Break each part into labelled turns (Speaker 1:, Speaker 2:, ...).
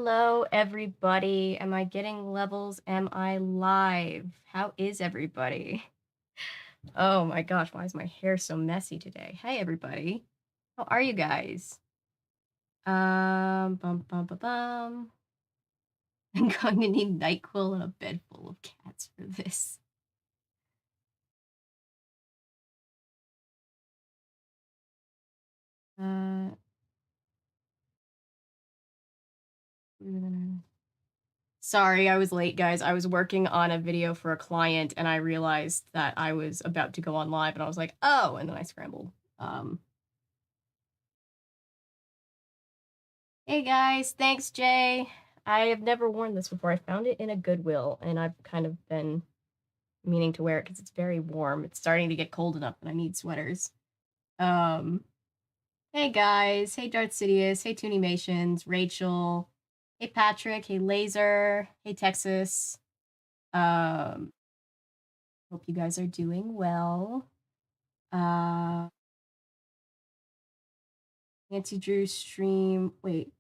Speaker 1: Hello, everybody. Am I getting levels? Am I live? How is everybody? Oh my gosh, why is my hair so messy today? Hey, everybody. How are you guys? Bum, bum, bum, bum. I'm going to need NyQuil and a bed full of cats for this. Uh, Sorry, I was late, guys. I was working on a video for a client and I realized that I was about to go on live and I was like, oh, and then I scrambled. Hey guys, thanks Jay. I have never worn this before. I found it in a Goodwill and I've kind of been meaning to wear it because it's very warm. It's starting to get cold enough and I need sweaters. Hey guys. Hey Darth Sidious. Hey Toonimations. Rachel. Hey Patrick. Hey Laser. Hey Texas. Hope you guys are doing well. Nancy Drew stream. Wait,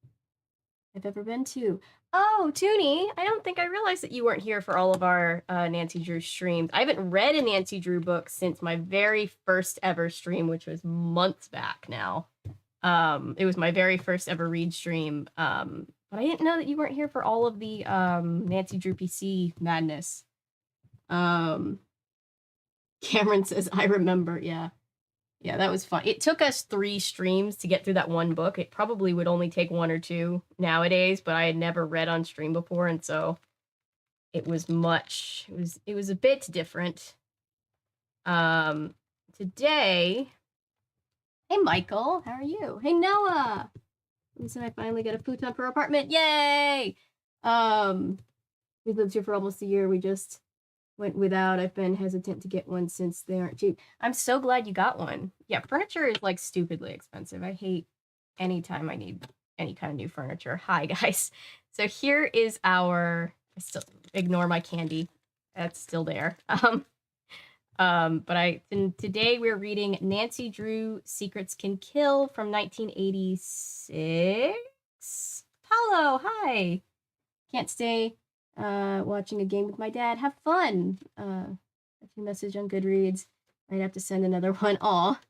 Speaker 1: I've ever been to. Oh, Toonie, I don't think I realized that you weren't here for all of our Nancy Drew streams. I haven't read a Nancy Drew book since my very first ever stream, which was months back now. It was my very first ever read stream. But I didn't know that you weren't here for all of the Nancy Drew PC madness. Cameron says, I remember, yeah. Yeah, that was fun. It took us 3 streams to get through that one book. It probably would only take 1 or 2 nowadays, but I had never read on stream before, and so it was a bit different. Today, hey Michael, how are you? Hey Noah. Listen, I finally got a futon for our apartment. Yay! We've lived here for almost a year. We just went without. I've been hesitant to get one since they aren't cheap. I'm so glad you got one. Yeah, furniture is like stupidly expensive. I hate anytime I need any kind of new furniture. Hi guys. So here is our, I still ignore my candy. That's still there. Today we're reading Nancy Drew Secrets Can Kill from 1986. Paulo, hi. Can't stay watching a game with my dad. Have fun. If you message on Goodreads, I'd have to send another one. Aw.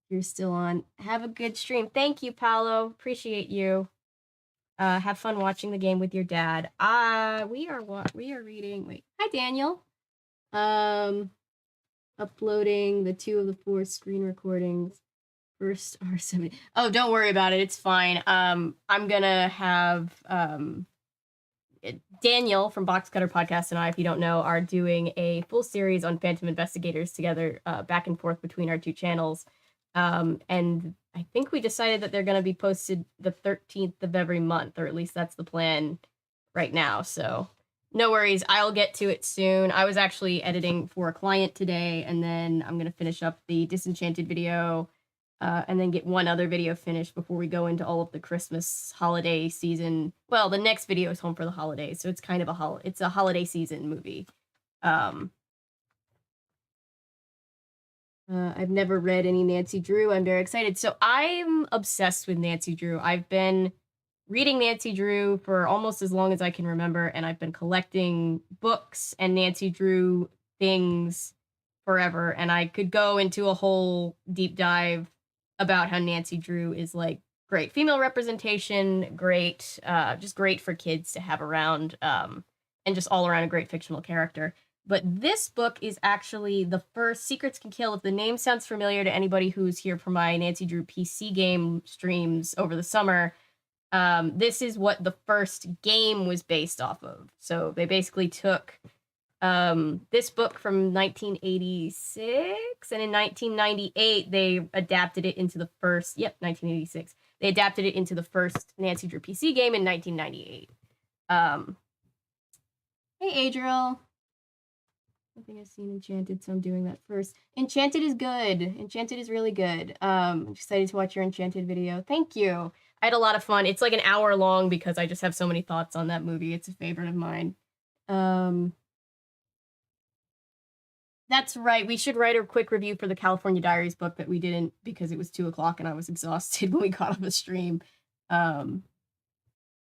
Speaker 1: You're still on. Have a good stream. Thank you, Paolo. Appreciate you. Have fun watching the game with your dad. We are reading. Wait. Hi, Daniel. Uploading the 2 of the 4 screen recordings. First R70. Oh, don't worry about it. It's fine. I'm gonna have Daniel from Box Cutter Podcast and I, if you don't know, are doing a full series on Phantom Investigators together, back and forth between our 2 channels. And I think we decided that they're going to be posted the 13th of every month, or at least that's the plan right now. So no worries. I'll get to it soon. I was actually editing for a client today, and then I'm going to finish up the Disenchanted video, and then get one other video finished before we go into all of the Christmas holiday season. Well, the next video is home for the holidays, so it's kind of it's a holiday season movie. I've never read any Nancy Drew. I'm very excited. So I'm obsessed with Nancy Drew. I've been reading Nancy Drew for almost as long as I can remember, and I've been collecting books and Nancy Drew things forever. And I could go into a whole deep dive about how Nancy Drew is like great female representation, great, just great for kids to have around, and just all around a great fictional character. But this book is actually the first. Secrets Can Kill. If the name sounds familiar to anybody who's here for my Nancy Drew PC game streams over the summer, this is what the first game was based off of. So they basically took this book from 1986, and in 1998 they adapted it into the first. 1986. They adapted it into the first Nancy Drew PC game in 1998. Hey, Adriel. I think I've seen Enchanted, so I'm doing that first. Enchanted is good. Enchanted is really good. I'm excited to watch your Enchanted video. Thank you. I had a lot of fun. It's like an hour long because I just have so many thoughts on that movie. It's a favorite of mine. That's right. We should write a quick review for the California Diaries book that we didn't because it was 2 o'clock and I was exhausted when we got off the stream.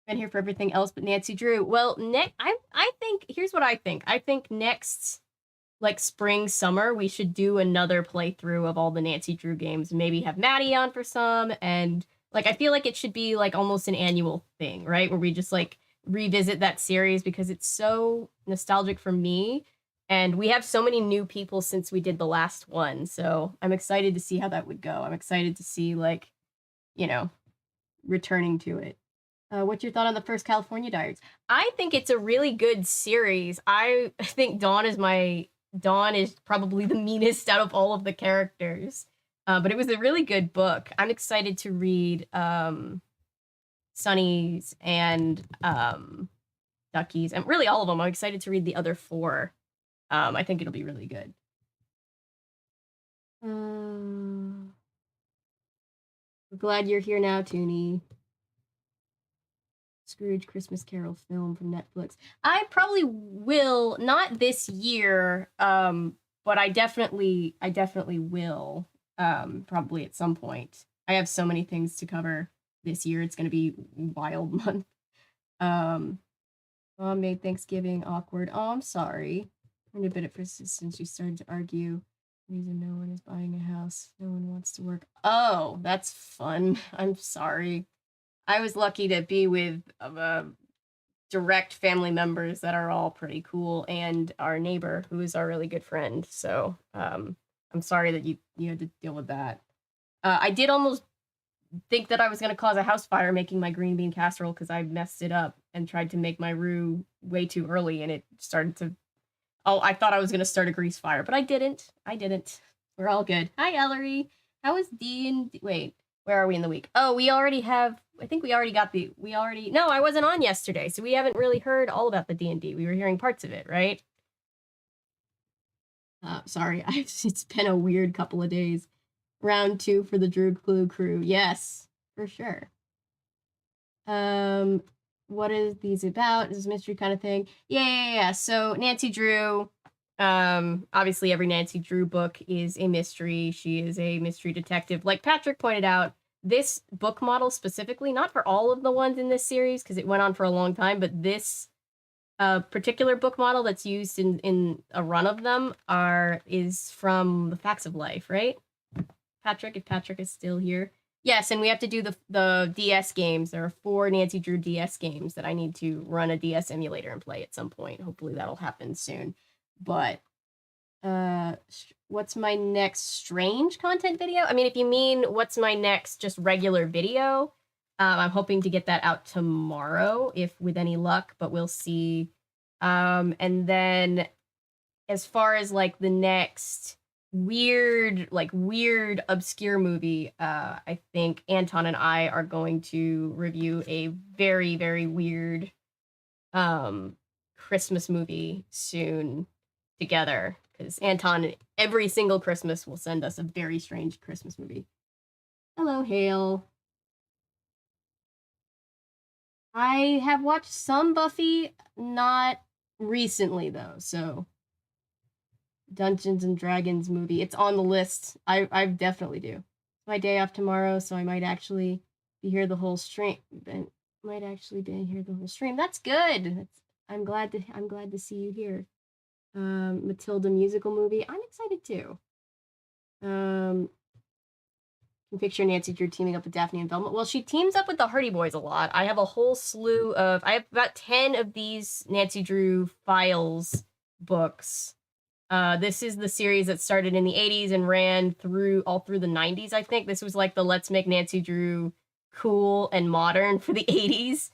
Speaker 1: Been here for everything else but Nancy Drew. Well, I think here's what I think. I think next like spring, summer, we should do another playthrough of all the Nancy Drew games. Maybe have Maddie on for some, and like I feel like it should be like almost an annual thing, right? Where we just like revisit that series because it's so nostalgic for me. And we have so many new people since we did the last one. So I'm excited to see how that would go. I'm excited to see like, you know, returning to it. What's your thought on the first California Diaries? I think it's a really good series. I think Dawn is probably the meanest out of all of the characters. But it was a really good book. I'm excited to read Sunny's and Ducky's, and really all of them. I'm excited to read the other 4. I think it'll be really good. We're glad you're here now, Toonie. Scrooge Christmas Carol film from Netflix. I probably will, not this year, but I definitely will, probably at some point. I have so many things to cover this year. It's going to be a wild month. Mom made Thanksgiving awkward. Oh, I'm sorry. Earned a bit of persistence. You started to argue. Reason no one is buying a house. No one wants to work. Oh, that's fun. I'm sorry. I was lucky to be with direct family members that are all pretty cool, and our neighbor, who is our really good friend. So I'm sorry that you had to deal with that. I did almost think that I was going to cause a house fire making my green bean casserole because I messed it up and tried to make my roux way too early, and it started to... Oh, I thought I was going to start a grease fire, but I didn't. We're all good. Hi, Ellery. How is D&D? Wait, where are we in the week? Oh, we already have... I think we already got the... No, I wasn't on yesterday, so we haven't really heard all about the D&D. We were hearing parts of it, right? Sorry, it's been a weird couple of days. Round 2 for the Drew Clue crew. Yes, for sure. What is these about? Is this a mystery kind of thing? Yeah. So Nancy Drew, obviously every Nancy Drew book is a mystery. She is a mystery detective. Like Patrick pointed out, this book model specifically, not for all of the ones in this series, because it went on for a long time, but this particular book model that's used in a run of them is from The Facts of Life, right? Patrick, if Patrick is still here. Yes, and we have to do the DS games. There are 4 Nancy Drew DS games that I need to run a DS emulator and play at some point. Hopefully that'll happen soon. But what's my next strange content video? I mean, if you mean what's my next just regular video, I'm hoping to get that out tomorrow, if with any luck, but we'll see. And then as far as like the next weird obscure movie, I think Anton and I are going to review a very, very weird Christmas movie soon together, because Anton every single Christmas will send us a very strange Christmas movie. Hello, Hale. I have watched some Buffy, not recently though, so Dungeons and Dragons movie. It's on the list. I definitely do. It's my day off tomorrow, so I might actually be here the whole stream. That's good. I'm glad to see you here. Matilda musical movie. I'm excited too. Can picture Nancy Drew teaming up with Daphne and Velma. Well, she teams up with the Hardy Boys a lot. I have a whole slew of... I have about 10 of these Nancy Drew Files books. This is the series that started in the 80s and ran all through the 90s, I think. This was like the Let's Make Nancy Drew cool and modern for the 80s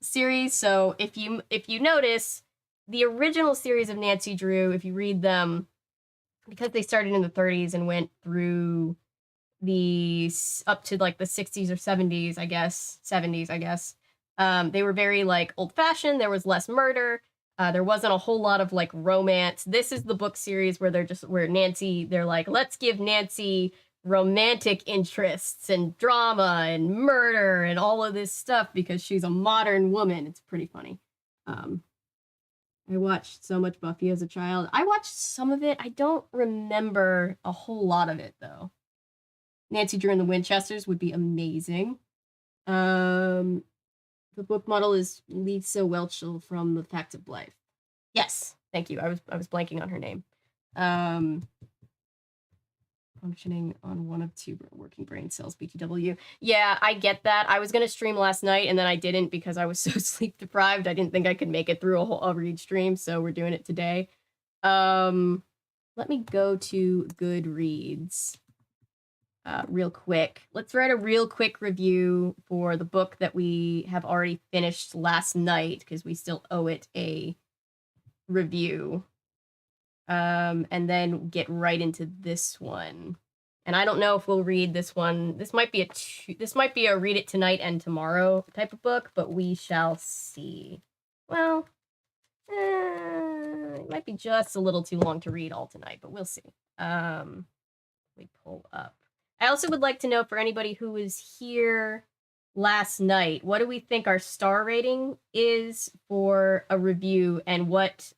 Speaker 1: series. So if you notice, the original series of Nancy Drew, if you read them, because they started in the 30s and went through up to like the 60s or 70s, I guess, 70s, I guess, they were very like old-fashioned. There was less murder. There wasn't a whole lot of like romance. This is the book series where they're like, let's give Nancy romantic interests and drama and murder and all of this stuff because she's a modern woman. It's pretty funny. I watched so much Buffy as a child. I watched some of it. I don't remember a whole lot of it though. Nancy Drew and the Winchesters would be amazing. The book model is Lisa Welchel from The Facts of Life. Yes, thank you. I was blanking on her name. Functioning on one of two working brain cells, BTW. Yeah, I get that. I was gonna stream last night and then I didn't because I was so sleep deprived. I didn't think I could make it through a read stream, so we're doing it today. Let me go to Goodreads real quick. Let's write a real quick review for the book that we have already finished last night because we still owe it a review. And then get right into this one. And I don't know if we'll read this one. This might be a read it tonight and tomorrow type of book, but we shall see. Well, it might be just a little too long to read all tonight, but we'll see. We pull up. I also would like to know for anybody who was here last night, what do we think our star rating is for a review, and what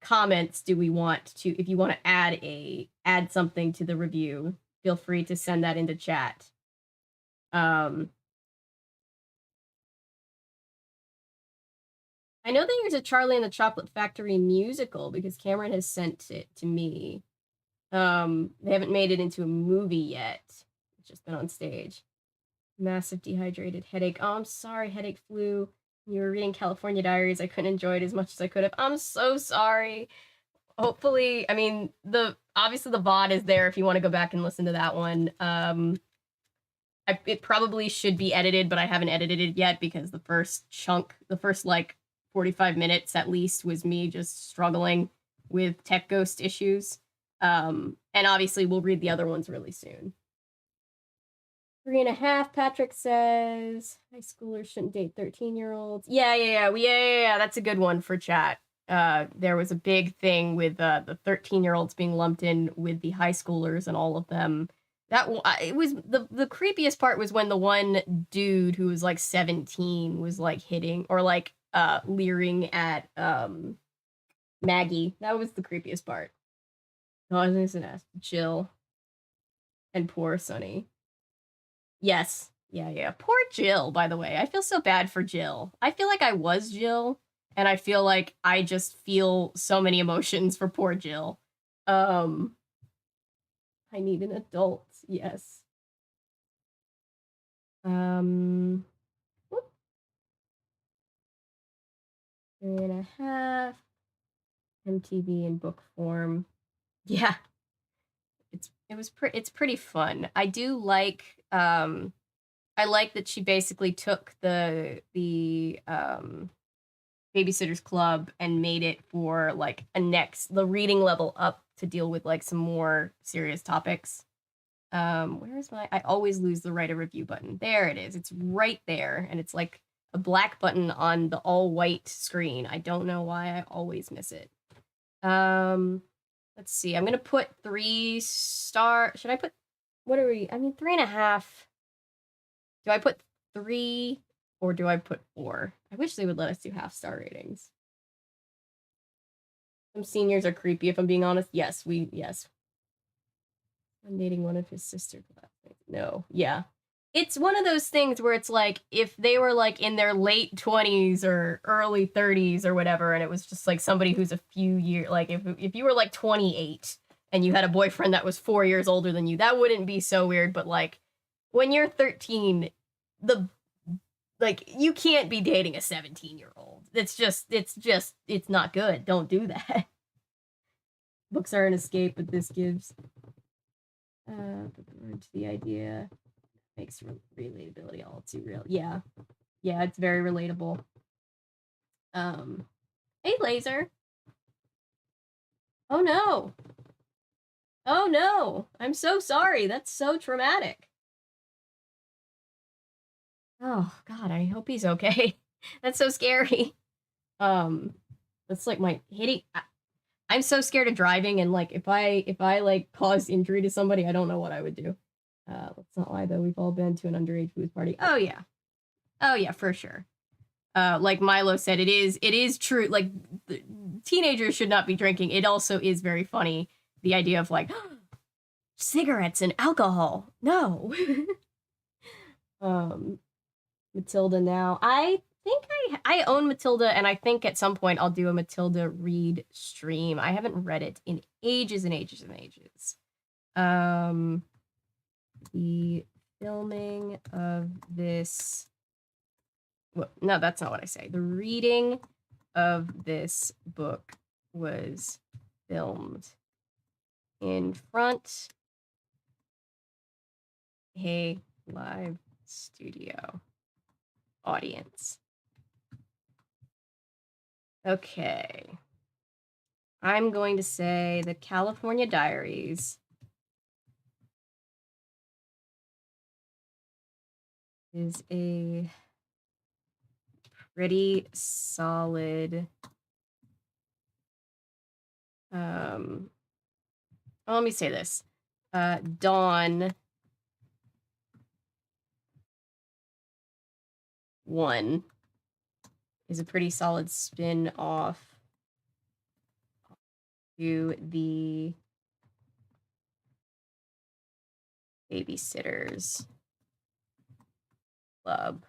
Speaker 1: comments do we want to, if you want to add something to the review, feel free to send that into chat. I know that there's a Charlie and the Chocolate Factory musical because Cameron has sent it to me. They haven't made it into a movie yet. It's just been on stage. Massive dehydrated headache. Oh, I'm sorry, headache flu. You were reading California Diaries. I couldn't enjoy it as much as I could have. I'm so sorry. Hopefully, I mean, obviously the VOD is there if you want to go back and listen to that one. It probably should be edited, but I haven't edited it yet because the first like 45 minutes at least was me just struggling with tech ghost issues. And obviously we'll read the other ones really soon. 3.5, Patrick says. High schoolers shouldn't date 13-year-olds. Yeah, that's a good one for chat. There was a big thing with the 13-year-olds being lumped in with the high schoolers and all of them. It was the creepiest part was when the one dude who was like 17 was like hitting or like leering at Maggie. That was the creepiest part. Oh, I was gonna ask Jill and poor Sonny. Yes. Yeah. Poor Jill, by the way. I feel so bad for Jill. I feel like I was Jill, and I feel like I just feel so many emotions for poor Jill. I need an adult. Yes. 3.5. MTV in book form. Yeah. It's pretty fun. I do like I like that she basically took the Babysitter's Club and made it for like the reading level up to deal with like some more serious topics. Where is I always lose the write a review button. There it is. It's right there, and it's like a black button on the all white screen. I don't know why I always miss it. Let's see. I'm gonna put 3 star. Should I put? What are we? I mean, 3.5. Do I put 3 or do I put 4? I wish they would let us do half-star ratings. Some seniors are creepy, if I'm being honest. Yes. I'm dating one of his sister classmates. No. Yeah. It's one of those things where it's like, if they were like in their late 20s or early 30s or whatever, and it was just like somebody who's a few years, like if you were like 28 and you had a boyfriend that was 4 years older than you, that wouldn't be so weird. But like when you're 13, you can't be dating a 17-year-old. It's not good. Don't do that. Books are an escape, but this gives to the idea makes relatability all too real. Yeah, it's very relatable. Hey, Laser. Oh no, I'm so sorry. That's so traumatic. Oh God, I hope he's okay. That's so scary. That's like my hitting. I'm so scared of driving, and like if I like cause injury to somebody, I don't know what I would do. Let's not lie though. We've all been to an underage booth party. Oh yeah, for sure. Like Milo said, it is true. Like teenagers should not be drinking. It also is very funny, the idea of like cigarettes and alcohol. No. Matilda now. I think I own Matilda, and I think at some point I'll do a Matilda read stream. I haven't read it in ages and ages and ages. The filming of this... Well, no, that's not what I say. The reading of this book was filmed in front a live studio audience. Okay. I'm going to say the California Diaries is a pretty solid let me say this. Dawn 1 is a pretty solid spin-off to the Babysitters Club.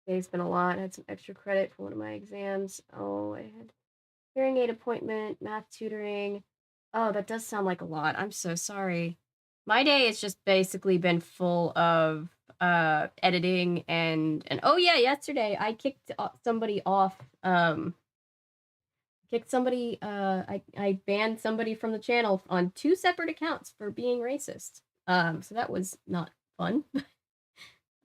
Speaker 1: Today's been a lot. I had some extra credit for one of my exams. Oh, I had hearing aid appointment, math tutoring. Oh, that does sound like a lot. I'm so sorry. My day has just basically been full of editing and oh yeah, yesterday I kicked somebody off. Kicked somebody. I banned somebody from the channel on 2 separate accounts for being racist. So that was not fun.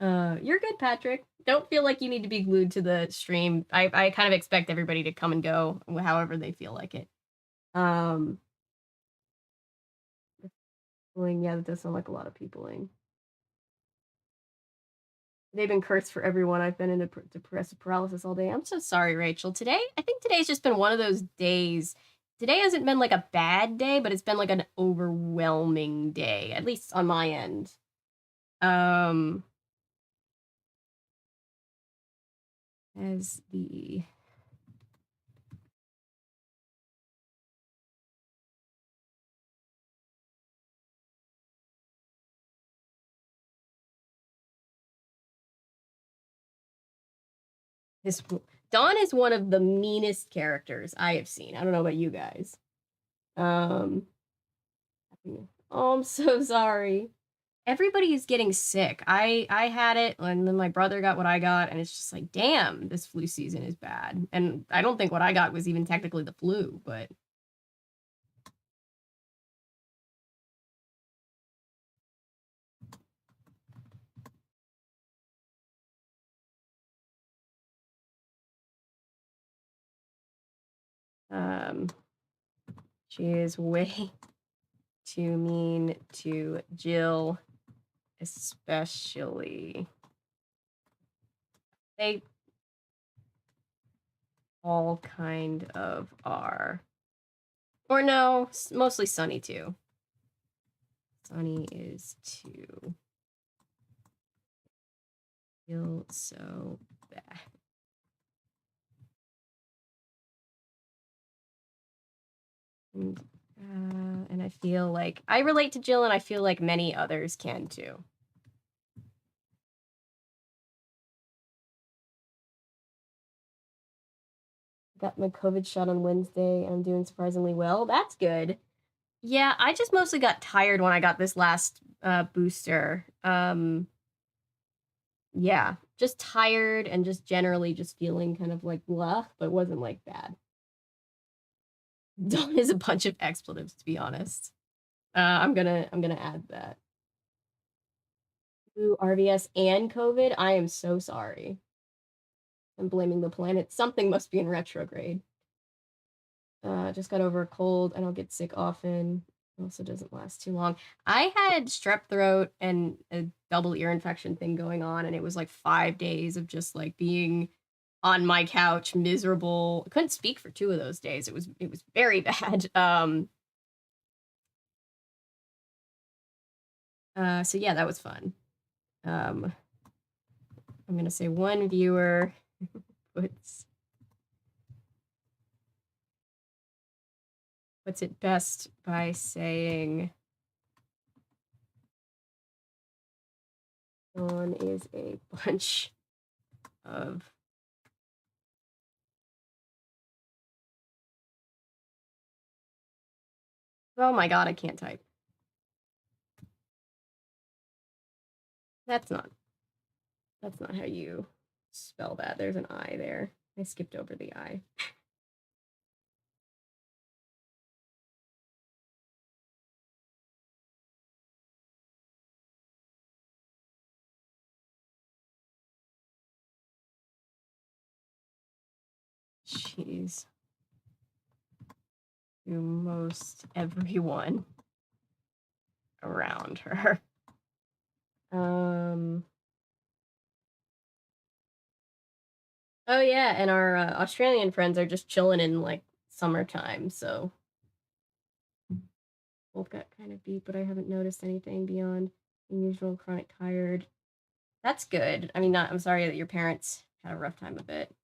Speaker 1: You're good, Patrick. Don't feel like you need to be glued to the stream. I kind of expect everybody to come and go however they feel like it. Yeah, that does sound like a lot of peopling. They've been cursed for everyone. I've been in depressive paralysis all day. I'm so sorry, Rachel. I think today's just been one of those days. Today hasn't been like a bad day, but it's been like an overwhelming day, at least on my end. As the Dawn is one of the meanest characters I have seen. I don't know about you guys. Oh, I'm so sorry. Everybody is getting sick. I had it, and then my brother got what I got, and it's just like, damn, this flu season is bad. And I don't think what I got was even technically the flu, but she is way too mean to Jill, especially. They all kind of are. Or no, mostly Sunny too. Sunny is too. Feel so bad. And I feel like I relate to Jill, and I feel like many others can too. Got my COVID shot on Wednesday, and I'm doing surprisingly well. That's good. Yeah, I just mostly got tired when I got this last booster. Yeah, just tired and just generally just feeling kind of like blah, but it wasn't like bad. Dawn is a bunch of expletives, to be honest. I'm gonna add that. Ooh, RVS and COVID. I am so sorry. I'm blaming the planet. Something must be in retrograde. Just got over a cold. I don't get sick often. Also doesn't last too long. I had strep throat and a double ear infection thing going on, and it was like 5 days of just like being on my couch, miserable. I couldn't speak for 2 of those days. It was very bad. So yeah, that was fun. I'm gonna say one viewer puts it best by saying One is a bunch of oh my god, I can't type. That's not how you spell that. There's an I there. I skipped over the I. Jeez. To most everyone around her. Oh yeah, and our Australian friends are just chilling in like summertime, so both got kind of beat, but I haven't noticed anything beyond the usual chronic tired. That's good. I mean, I'm sorry that your parents had a rough time of it.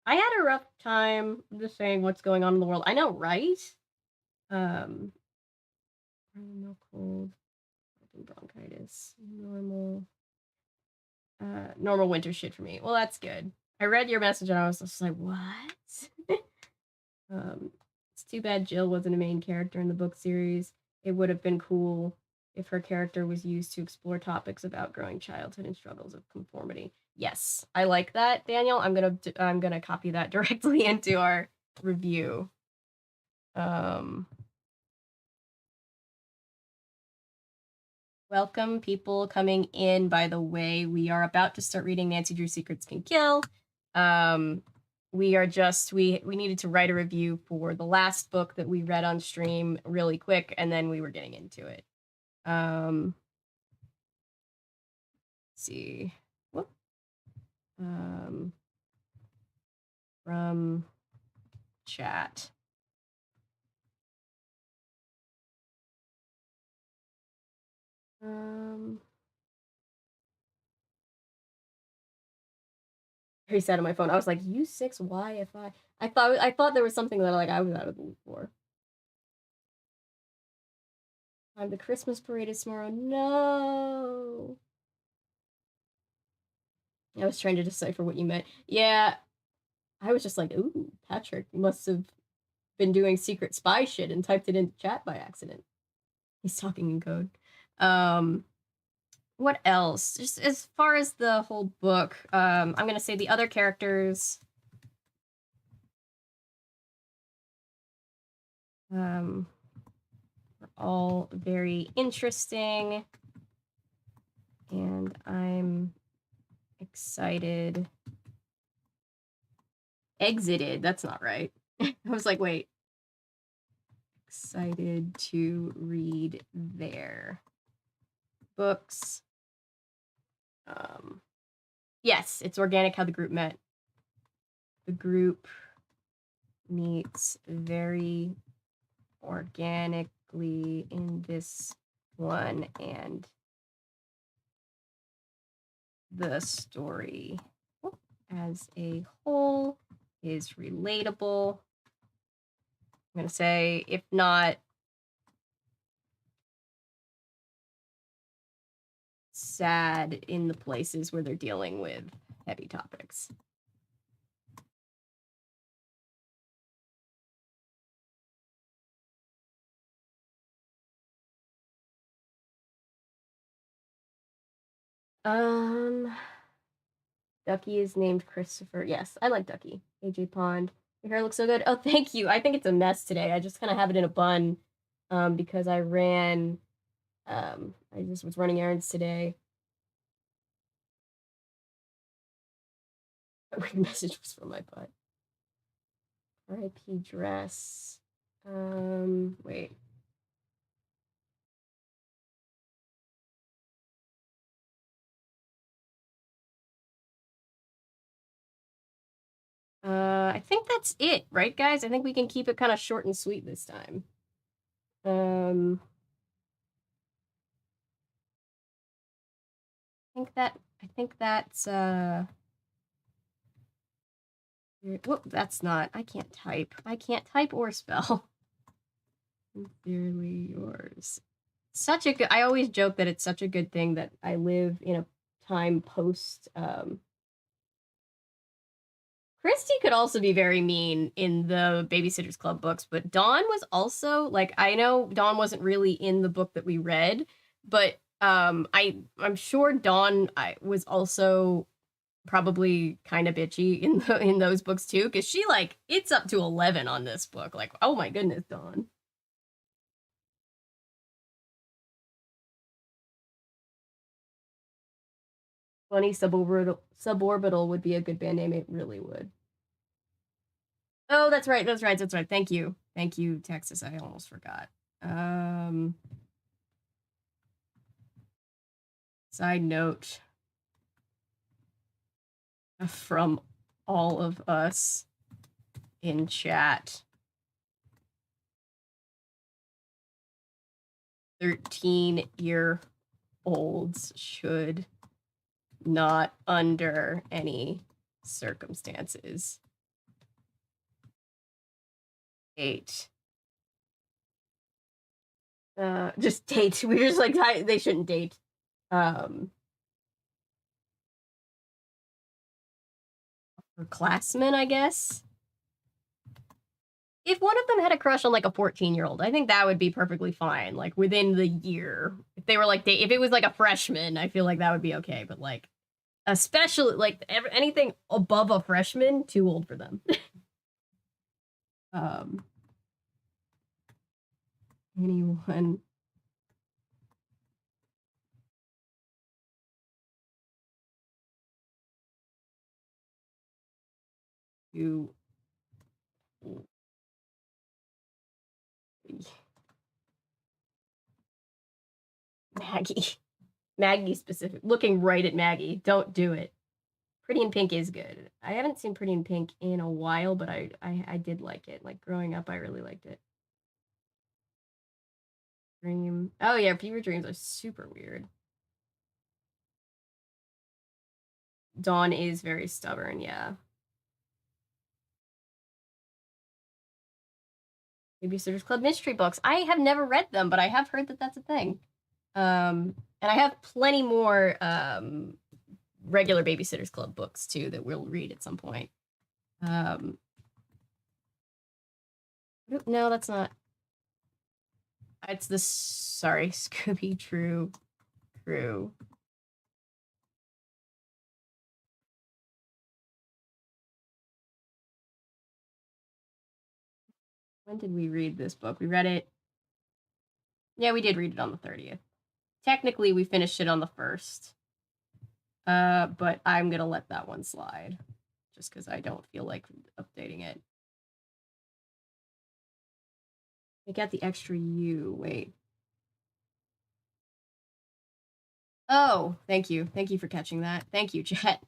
Speaker 1: I had a rough time. I'm just saying what's going on in the world. I know, right? No cold, bronchitis, normal winter shit for me. Well, that's good. I read your message and I was just like, what? It's too bad Jill wasn't a main character in the book series. It would have been cool if her character was used to explore topics of outgrowing childhood and struggles of conformity. Yes, I like that, Daniel. I'm gonna copy that directly into our review. Welcome, people coming in. By the way, we are about to start reading Nancy Drew Secrets Can Kill. We are just we needed to write a review for the last book that we read on stream really quick, and then we were getting into it. Let's see. Whoop. From chat. Very sad on my phone. I was like, U6YFI. I thought there was something that like I was out of the loop for. The Christmas parade is tomorrow. No. I was trying to decipher what you meant. Yeah. I was just like, ooh, Patrick must have been doing secret spy shit and typed it into chat by accident. He's talking in code. What else? Just as far as the whole book, I'm gonna say the other characters are all very interesting, and I'm excited. Exited, that's not right. I was like, wait. Excited to read their books. Yes, it's organic how the group met. The group meets very organically in this one, and the story as a whole is relatable. I'm going to say, if not sad in the places where they're dealing with heavy topics. Ducky is named Christopher. Yes, I like Ducky. AJ Pond. Your hair looks so good. Oh, thank you. I think it's a mess today. I just kind of have it in a bun because I ran, I just was running errands today. My message was from my butt. R.I.P. dress. Wait. I think that's it, right, guys? I think we can keep it kind of short and sweet this time. I think that's whoop, that's not. I can't type. I can't type or spell. Sincerely yours. Such a good. I always joke that it's such a good thing that I live in a time post. Christy could also be very mean in the Babysitter's Club books, but Dawn was also like, I know Dawn wasn't really in the book that we read, but I'm sure Dawn was also probably kind of bitchy in those books too, because she like it's up to 11 on this book. Like, oh my goodness, Dawn. Funny suborbital would be a good band name. It really would. Oh, that's right. That's right. That's right. Thank you. Thank you, Texas. I almost forgot. Side note from all of us in chat. 13-year-olds should not under any circumstances date. Just date. We're just like, they shouldn't date. Classmen, I guess. If one of them had a crush on like a 14-year-old, I think that would be perfectly fine. Like within the year, if they were like, if it was like a freshman, I feel like that would be okay. But like, especially like anything above a freshman, too old for them. Anyone? You Maggie specific, looking right at Maggie. Don't do it. Pretty in Pink is good. I haven't seen Pretty in Pink in a while, but I did like it. Like growing up, I really liked it. Dream. Oh yeah, fever dreams are super weird. Dawn is very stubborn, yeah. Babysitter's Club mystery books. I have never read them, but I have heard that that's a thing. And I have plenty more regular Babysitter's Club books too that we'll read at some point. No, that's not. It's the sorry, Scooby True Crew. When did we read this book? We read it. Yeah, we did read it on the 30th. Technically, we finished it on the 1st. But I'm gonna let that one slide just because I don't feel like updating it. I got the extra U. Wait. Oh, thank you. Thank you for catching that. Thank you, chat.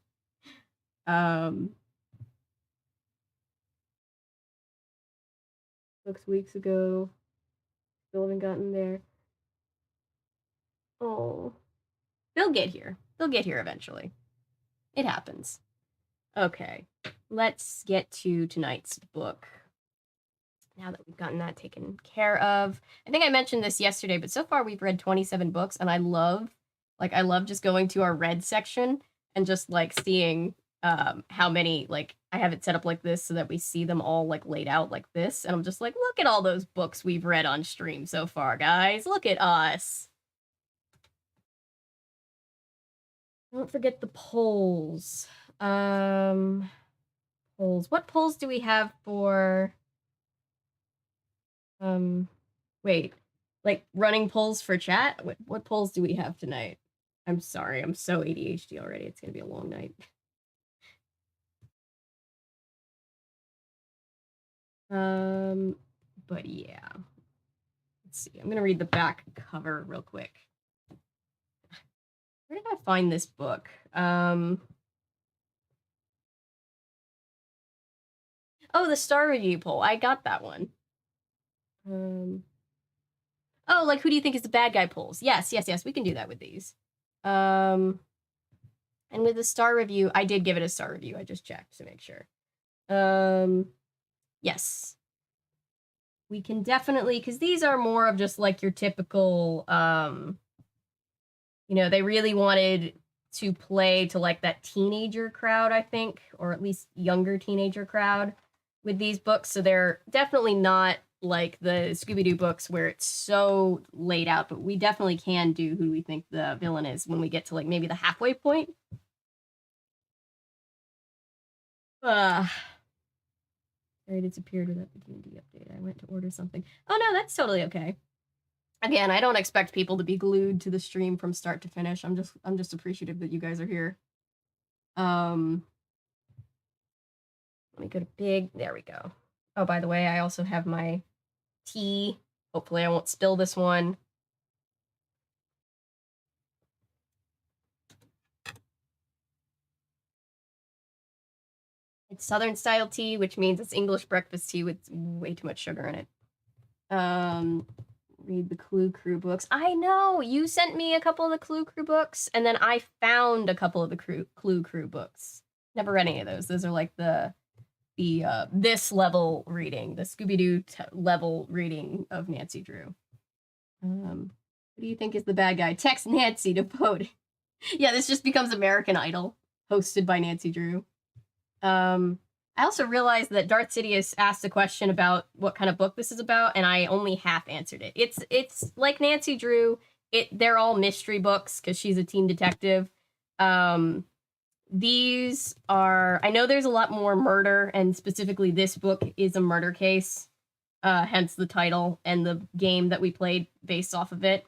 Speaker 1: 6 weeks ago. Still haven't gotten there. Oh. They'll get here. They'll get here eventually. It happens. Okay. Let's get to tonight's book. Now that we've gotten that taken care of. I think I mentioned this yesterday, but so far we've read 27 books, and I love just going to our read section and just like seeing how many, like I have it set up like this so that we see them all like laid out like this, and I'm just like, look at all those books we've read on stream so far, guys. Look at us. Don't forget the polls. Polls. What polls do we have for wait, like running polls for chat? What polls do we have tonight? I'm sorry, I'm so ADHD already. It's gonna be a long night. But yeah. Let's see. I'm gonna read the back cover real quick. Where did I find this book? Oh, the star review poll. I got that one. Oh, like who do you think is the bad guy polls? Yes, we can do that with these. And with the star review, I did give it a star review. I just checked to make sure. Yes. We can definitely, because these are more of just like your typical, you know, they really wanted to play to like that teenager crowd, I think, or at least younger teenager crowd with these books. So they're definitely not like the Scooby-Doo books where it's so laid out, but we definitely can do who we think the villain is when we get to like maybe the halfway point. It disappeared without the D&D update. I went to order something. Oh no, that's totally okay. Again, I don't expect people to be glued to the stream from start to finish. I'm just appreciative that you guys are here. Let me go to big. There we go. Oh, by the way, I also have my tea. Hopefully I won't spill this one. It's Southern style tea, which means it's English breakfast tea with way too much sugar in it. Read the Clue Crew books. I know, you sent me a couple of the Clue Crew books, and then I found a couple of the Clue Crew books. Never read any of those. Those are like the this level reading, the Scooby-Doo level reading of Nancy Drew. Who do you think is the bad guy? Text Nancy to vote. Yeah, this just becomes American Idol, hosted by Nancy Drew. I also realized that Darth Sidious asked a question about what kind of book this is about, and I only half answered it. It's like Nancy Drew. They're all mystery books because she's a teen detective. These are, I know there's a lot more murder, and specifically this book is a murder case, hence the title and the game that we played based off of it.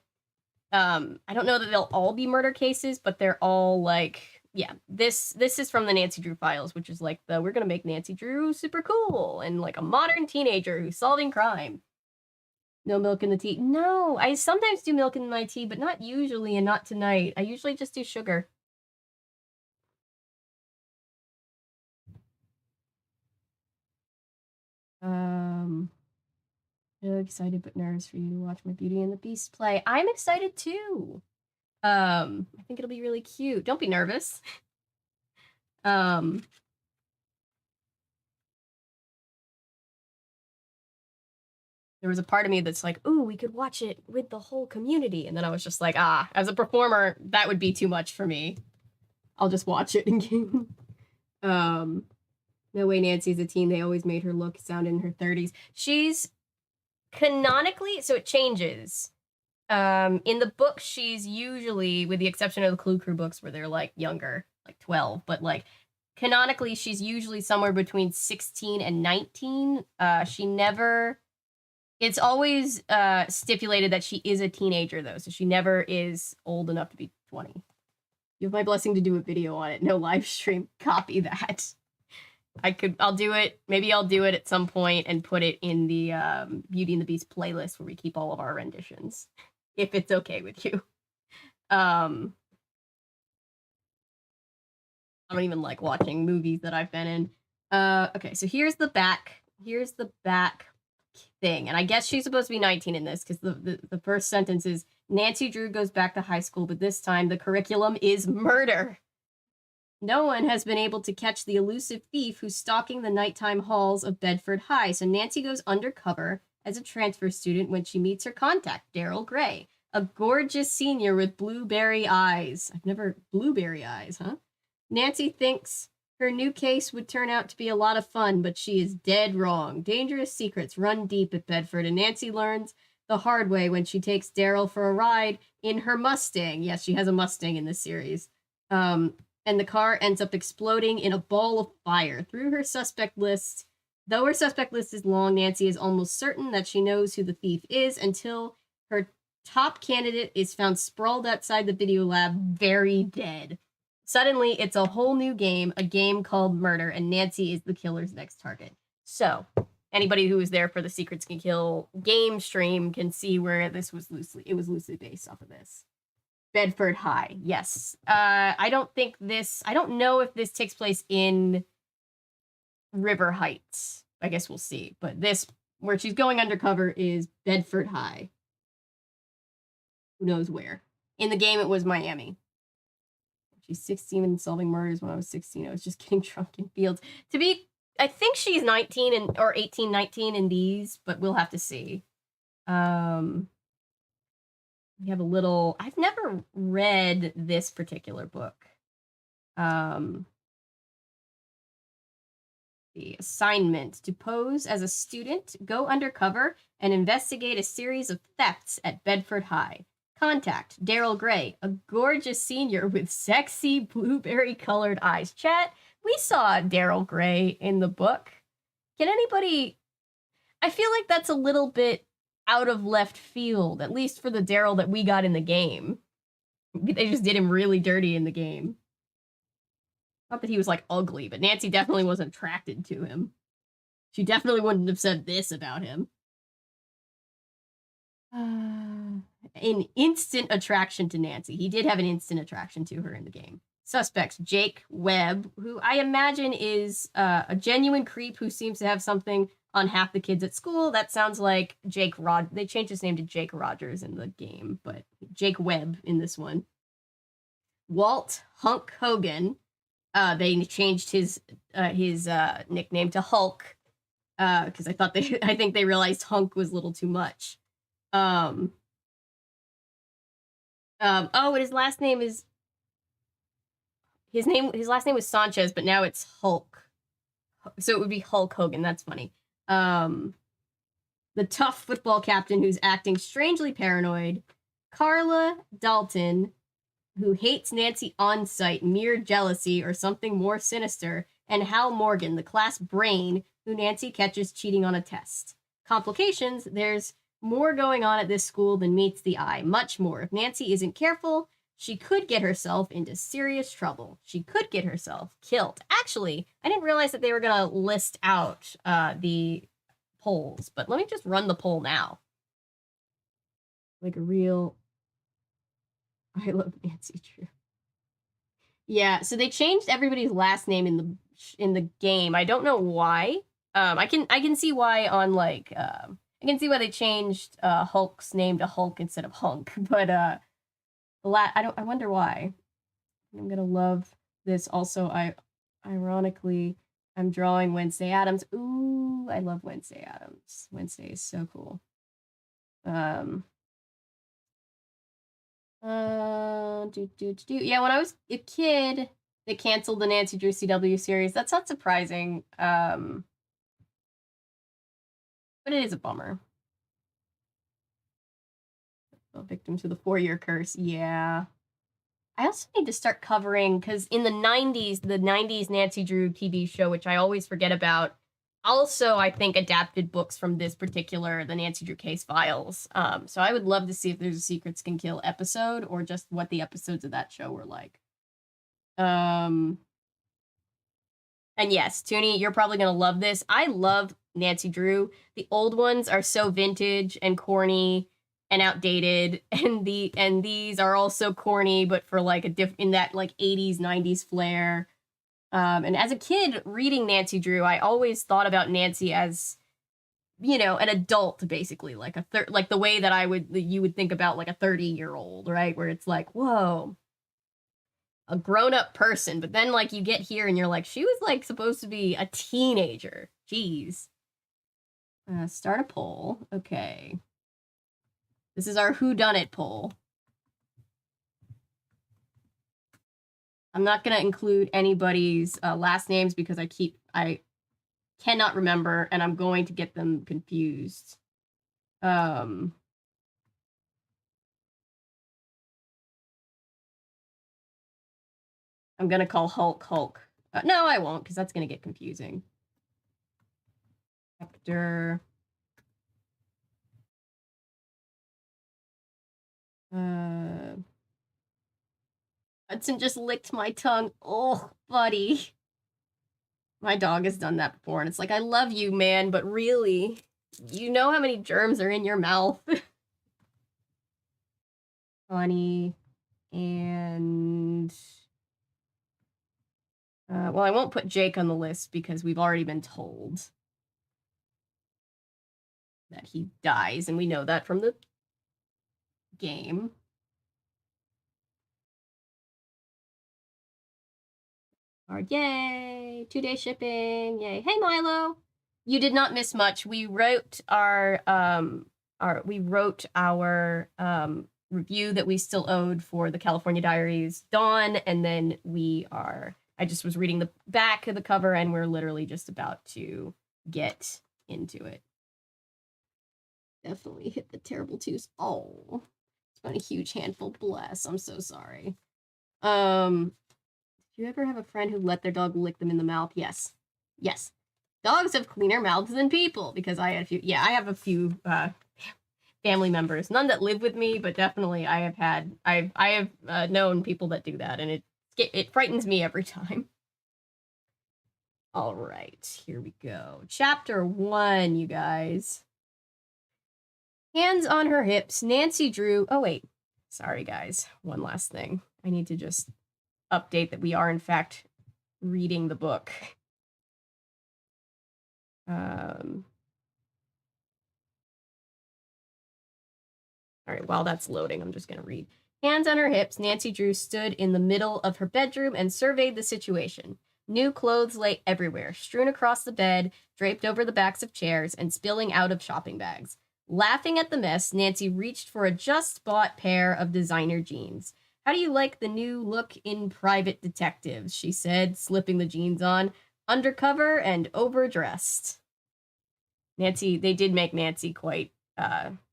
Speaker 1: I don't know that they'll all be murder cases, but they're all like, yeah, this is from the Nancy Drew files, which is like we're gonna make Nancy Drew super cool and like a modern teenager who's solving crime. No milk in the tea. No, I sometimes do milk in my tea, but not usually and not tonight. I usually just do sugar. Really excited but nervous for you to watch my Beauty and the Beast play. I'm excited too. I think it'll be really cute. Don't be nervous. There was a part of me that's like, ooh, we could watch it with the whole community. And then I was just like, as a performer, that would be too much for me. I'll just watch it in game. No way Nancy's a teen. They always made her look, sound in her 30s. She's canonically, so it changes. In the book, she's usually, with the exception of the Clue Crew books where they're like younger, like 12, but like canonically, she's usually somewhere between 16 and 19. She never, it's always stipulated that she is a teenager though, so she never is old enough to be 20. You have my blessing to do a video on it. No live stream. Copy that. I'll do it. Maybe I'll do it at some point and put it in the Beauty and the Beast playlist where we keep all of our renditions, if it's okay with you. I don't even like watching movies that I've been in. Okay, so here's the back. Here's the back thing. And I guess she's supposed to be 19 in this because the first sentence is, Nancy Drew goes back to high school, but this time the curriculum is murder. No one has been able to catch the elusive thief who's stalking the nighttime halls of Bedford High, so Nancy goes undercover as a transfer student when she meets her contact, Daryl Gray, a gorgeous senior with blueberry eyes. Blueberry eyes, huh? Nancy thinks her new case would turn out to be a lot of fun, but she is dead wrong. Dangerous secrets run deep at Bedford, and Nancy learns the hard way when she takes Daryl for a ride in her Mustang. Yes, she has a Mustang in this series. And the car ends up exploding in a ball of fire. Though her suspect list is long, Nancy is almost certain that she knows who the thief is until her top candidate is found sprawled outside the video lab, very dead. Suddenly, it's a whole new game, a game called Murder, and Nancy is the killer's next target. So, anybody who was there for the Secrets Can Kill game stream can see where it was loosely based off of this. Bedford High, yes. I don't know if this takes place in River Heights. I guess we'll see. But this, where she's going undercover, is Bedford High. Who knows where? In the game, it was Miami. She's 16 and solving murders. When I was 16, I was just getting drunk in fields. I think she's 19 or 18, 19 in these, but we'll have to see. We have I've never read this particular book. The assignment: to pose as a student, go undercover, and investigate a series of thefts at Bedford High. Contact Daryl Gray, a gorgeous senior with sexy blueberry-colored eyes. Chat, we saw Daryl Gray in the book. Can anybody... I feel like that's a little bit out of left field, at least for the Daryl that we got in the game. They just did him really dirty in the game. Not that he was, like, ugly, but Nancy definitely wasn't attracted to him. She definitely wouldn't have said this about him. An instant attraction to Nancy. He did have an instant attraction to her in the game. Suspects: Jake Webb, who I imagine is a genuine creep who seems to have something on half the kids at school. That sounds like Jake Rod. They changed his name to Jake Rogers in the game, but Jake Webb in this one. Walt Hunk Hogan. They changed his nickname to Hulk because I think they realized Hunk was a little too much. Oh, and his last name was Sanchez, but now it's Hulk. So it would be Hulk Hogan. That's funny. The tough football captain who's acting strangely paranoid. Carla Dalton, who hates Nancy on sight, mere jealousy or something more sinister. And Hal Morgan, the class brain, who Nancy catches cheating on a test. Complications: there's more going on at this school than meets the eye. Much more. If Nancy isn't careful, she could get herself into serious trouble. She could get herself killed. Actually, I didn't realize that they were going to list out the polls, but let me just run the poll now. Like a real... I love Nancy Drew. Yeah, so they changed everybody's last name in the game. I don't know why. I can see why on like I can see why they changed Hulk's name to Hulk instead of Hunk, but I wonder why. I'm gonna love this. Also, ironically, I'm drawing Wednesday Addams. Ooh, I love Wednesday Addams. Wednesday is so cool. Yeah, when I was a kid, they canceled the Nancy Drew CW series. That's not surprising. But it is a bummer. A victim to the 4-year curse. Yeah. I also need to start covering, because in the 90s Nancy Drew TV show, which I always forget about, also, I think, adapted books from this particular, the Nancy Drew Case Files. So I would love to see if there's a Secrets Can Kill episode, or just what the episodes of that show were like. And yes, Toonie, you're probably going to love this. I love Nancy Drew. The old ones are so vintage and corny and outdated, and these are also corny, but for like in that like 80s, 90s flair. And as a kid reading Nancy Drew, I always thought about Nancy as, you know, an adult, basically, like like the way that you would think about like a 30-year-old, right? Where it's like, whoa, a grown-up person. But then like you get here and you're like, she was like supposed to be a teenager. Jeez. Start a poll. Okay. This is our whodunit poll. I'm not going to include anybody's last names because I cannot remember, and I'm going to get them confused. I'm going to call Hulk Hulk. No, I won't, because that's going to get confusing. Hector. Hudson just licked my tongue. Oh, buddy. My dog has done that before, and it's like, I love you, man, but really, you know how many germs are in your mouth? Funny. And... well, I won't put Jake on the list because we've already been told that he dies, and we know that from the game. Yay! 2-day shipping. Yay. Hey, Milo. You did not miss much. We wrote our review that we still owed for the California Diaries Dawn, and then I just was reading the back of the cover, and we're literally just about to get into it. Definitely hit the terrible twos. Oh, it's been a huge handful. Bless. I'm so sorry. Did you ever have a friend who let their dog lick them in the mouth? Yes. Yes. Dogs have cleaner mouths than people, because I had a few. Yeah, I have a few family members, none that live with me, but definitely I have known people that do that, and it frightens me every time. All right, here we go. Chapter 1, you guys. Hands on her hips, Nancy Drew. Oh, wait. Sorry, guys. One last thing. I need to just update that we are, in fact, reading the book. All right, while that's loading, I'm just going to read. Hands on her hips, Nancy Drew stood in the middle of her bedroom and surveyed the situation. New clothes lay everywhere, strewn across the bed, draped over the backs of chairs, and spilling out of shopping bags. Laughing at the mess, Nancy reached for a just-bought pair of designer jeans. How do you like the new look in Private Detectives? She said, slipping the jeans on. Undercover and overdressed. Nancy, they did make Nancy quite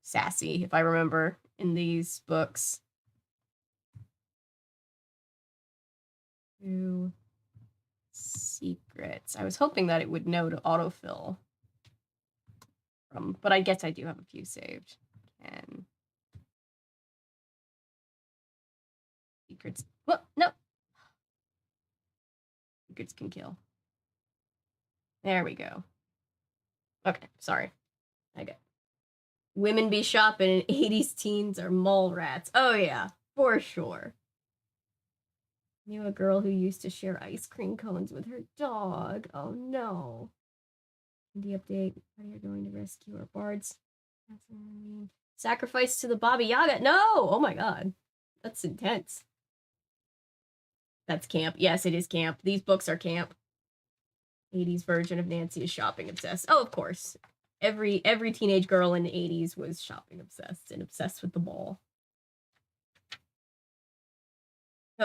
Speaker 1: sassy, if I remember, in these books. Two secrets. I was hoping that it would know to autofill. But I guess I do have a few saved. And secrets. What? No. Secrets can kill. There we go. Okay, sorry. I got women be shopping and 80s teens are mall rats. Oh yeah, for sure. Knew a girl who used to share ice cream cones with her dog. Oh no. The update. How are you going to rescue our bards? Sacrifice to the Baba Yaga. No! Oh my god. That's intense. That's camp. Yes, it is camp. These books are camp. 80s version of Nancy is shopping obsessed. Oh, of course. Every teenage girl in the 80s was shopping obsessed and obsessed with the mall.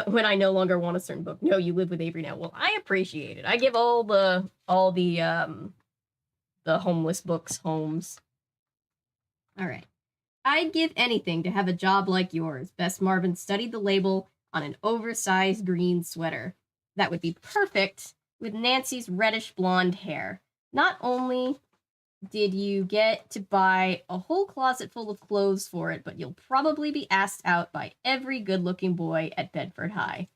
Speaker 1: When I no longer want a certain book. No, you live with Avery now. Well, I appreciate it. I give all the homeless books homes. All right. I'd give anything to have a job like yours. Bess Marvin studied the label on an oversized green sweater. That would be perfect with Nancy's reddish blonde hair. Not only did you get to buy a whole closet full of clothes for it, but you'll probably be asked out by every good-looking boy at Bedford High.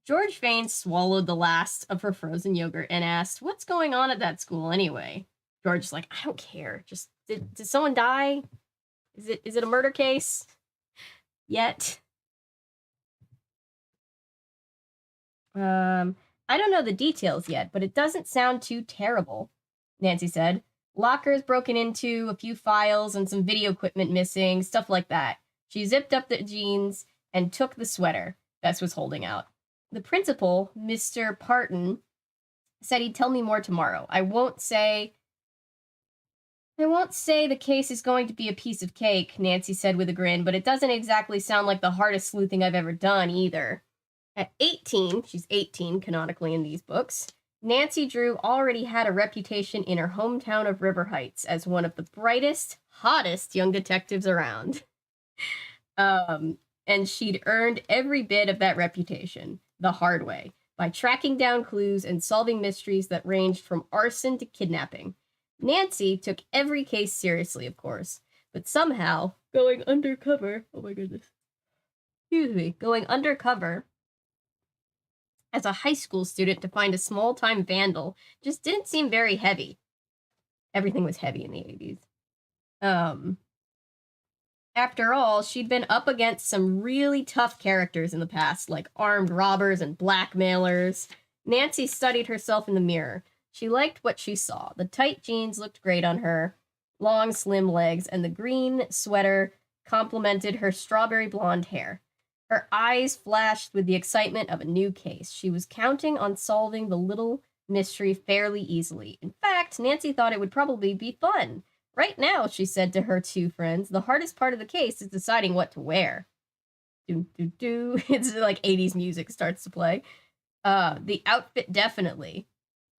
Speaker 1: George Fane swallowed the last of her frozen yogurt and asked, "What's going on at that school anyway?" George's like, "I don't care. Just did someone die? Is it a murder case yet?" I don't know the details yet, but it doesn't sound too terrible, Nancy said. Lockers broken into, a few files, and some video equipment missing, stuff like that. She zipped up the jeans and took the sweater Bess was holding out. The principal, Mr. Parton, said he'd tell me more tomorrow. I won't say the case is going to be a piece of cake, Nancy said with a grin, but it doesn't exactly sound like the hardest sleuthing I've ever done either. At 18, she's 18 canonically in these books, Nancy Drew already had a reputation in her hometown of River Heights as one of the brightest, hottest young detectives around. And she'd earned every bit of that reputation the hard way, by tracking down clues and solving mysteries that ranged from arson to kidnapping. Nancy took every case seriously, of course, but somehow going undercover, going undercover as a high school student to find a small-time vandal just didn't seem very heavy. Everything was heavy in the 80s. After all, she'd been up against some really tough characters in the past, like armed robbers and blackmailers. Nancy studied herself in the mirror. She liked what she saw. The tight jeans looked great on her, long, slim legs, and the green sweater complemented her strawberry blonde hair. Her eyes flashed with the excitement of a new case. She was counting on solving the little mystery fairly easily. In fact, Nancy thought it would probably be fun. Right now, she said to her two friends, the hardest part of the case is deciding what to wear. Do, do, do. It's like 80s music starts to play. The outfit definitely.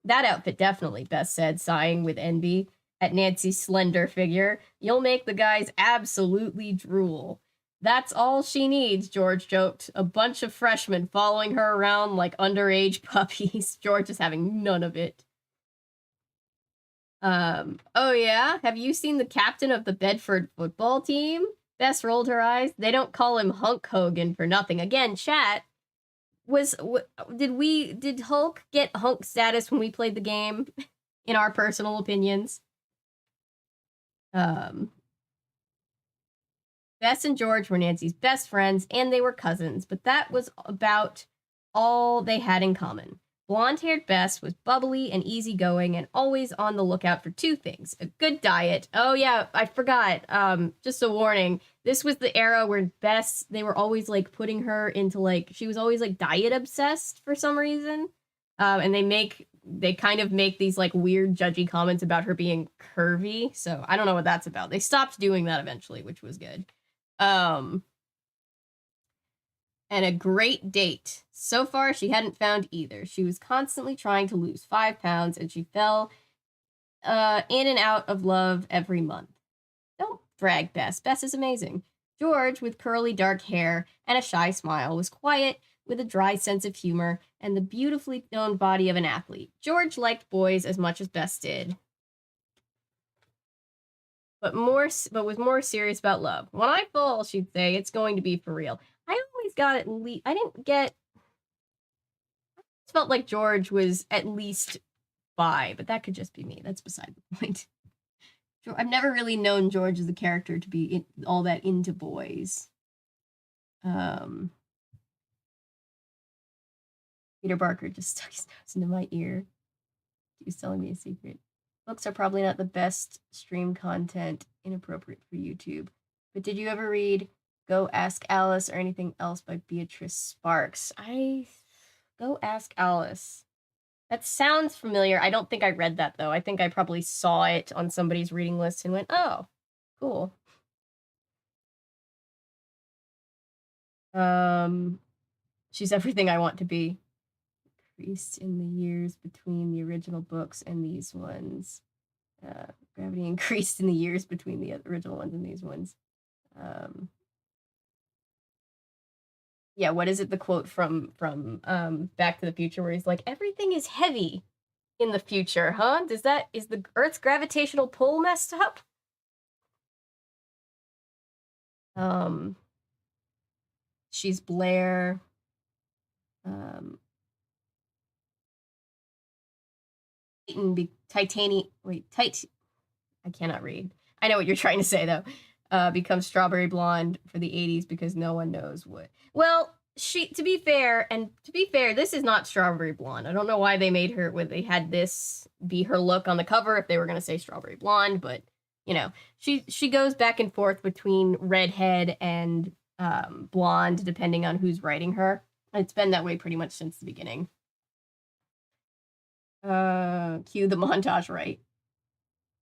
Speaker 1: That outfit definitely, Beth said, sighing with envy at Nancy's slender figure. You'll make the guys absolutely drool. That's all she needs, George joked. A bunch of freshmen following her around like underage puppies. George is having none of it. Oh yeah? Have you seen the captain of the Bedford football team? Bess rolled her eyes. They don't call him Hunk Hogan for nothing. Again, chat, did Hulk get Hunk status when we played the game? In our personal opinions. Bess and George were Nancy's best friends, and they were cousins, but that was about all they had in common. Blonde-haired Bess was bubbly and easygoing and always on the lookout for two things: a good diet. Oh yeah, I forgot. Just a warning. This was the era where Bess, they were always like putting her into like, she was always like diet obsessed for some reason. And they kind of make these like weird judgy comments about her being curvy. So I don't know what that's about. They stopped doing that eventually, which was good. And a great date. So far, she hadn't found either. She was constantly trying to lose 5 pounds, and she fell in and out of love every month. Don't brag, Bess. Bess is amazing. George, with curly dark hair and a shy smile, was quiet, with a dry sense of humor and the beautifully toned body of an athlete. George liked boys as much as Bess did, but was more serious about love. When I fall, she'd say, it's going to be for real. I always got at least, I felt like George was at least bi, but that could just be me. That's beside the point. I've never really known George as a character to be all that into boys. Peter Barker just stuck his nose into my ear. He was telling me a secret. Books are probably not the best stream content, inappropriate for YouTube. But did you ever read Go Ask Alice or anything else by Beatrice Sparks? Go Ask Alice. That sounds familiar. I don't think I read that, though. I think I probably saw it on somebody's reading list and went, oh, cool. She's everything I want to be. Increased in the years between the original books and these ones. Gravity increased in the years between the original ones and these ones. Yeah, what is it? The quote from Back to the Future where he's like, everything is heavy in the future, huh? Is the Earth's gravitational pull messed up? She's Blair. I cannot read. I know what you're trying to say though. Becomes Strawberry Blonde for the 80s because no one knows what. Well, to be fair, this is not Strawberry Blonde. I don't know why they made her when they had this be her look on the cover if they were going to say Strawberry Blonde, but you know, she goes back and forth between redhead and blonde depending on who's writing her. It's been that way pretty much since the beginning. Cue the montage, right?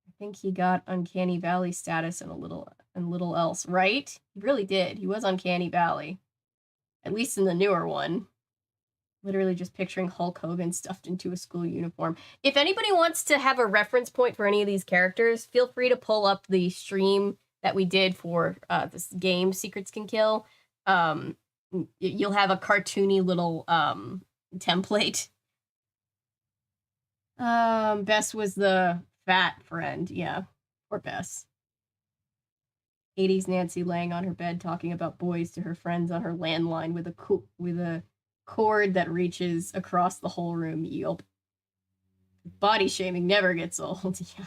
Speaker 1: I think he got Uncanny Valley status and little else, right? He really did. He was Uncanny Valley. At least in the newer one. Literally just picturing Hulk Hogan stuffed into a school uniform. If anybody wants to have a reference point for any of these characters, feel free to pull up the stream that we did for this game, Secrets Can Kill. You'll have a cartoony little template. Bess was the fat friend. Yeah, poor Bess. 80s Nancy laying on her bed talking about boys to her friends on her landline with a cord that reaches across the whole room. Yup. Body shaming never gets old. Yeah,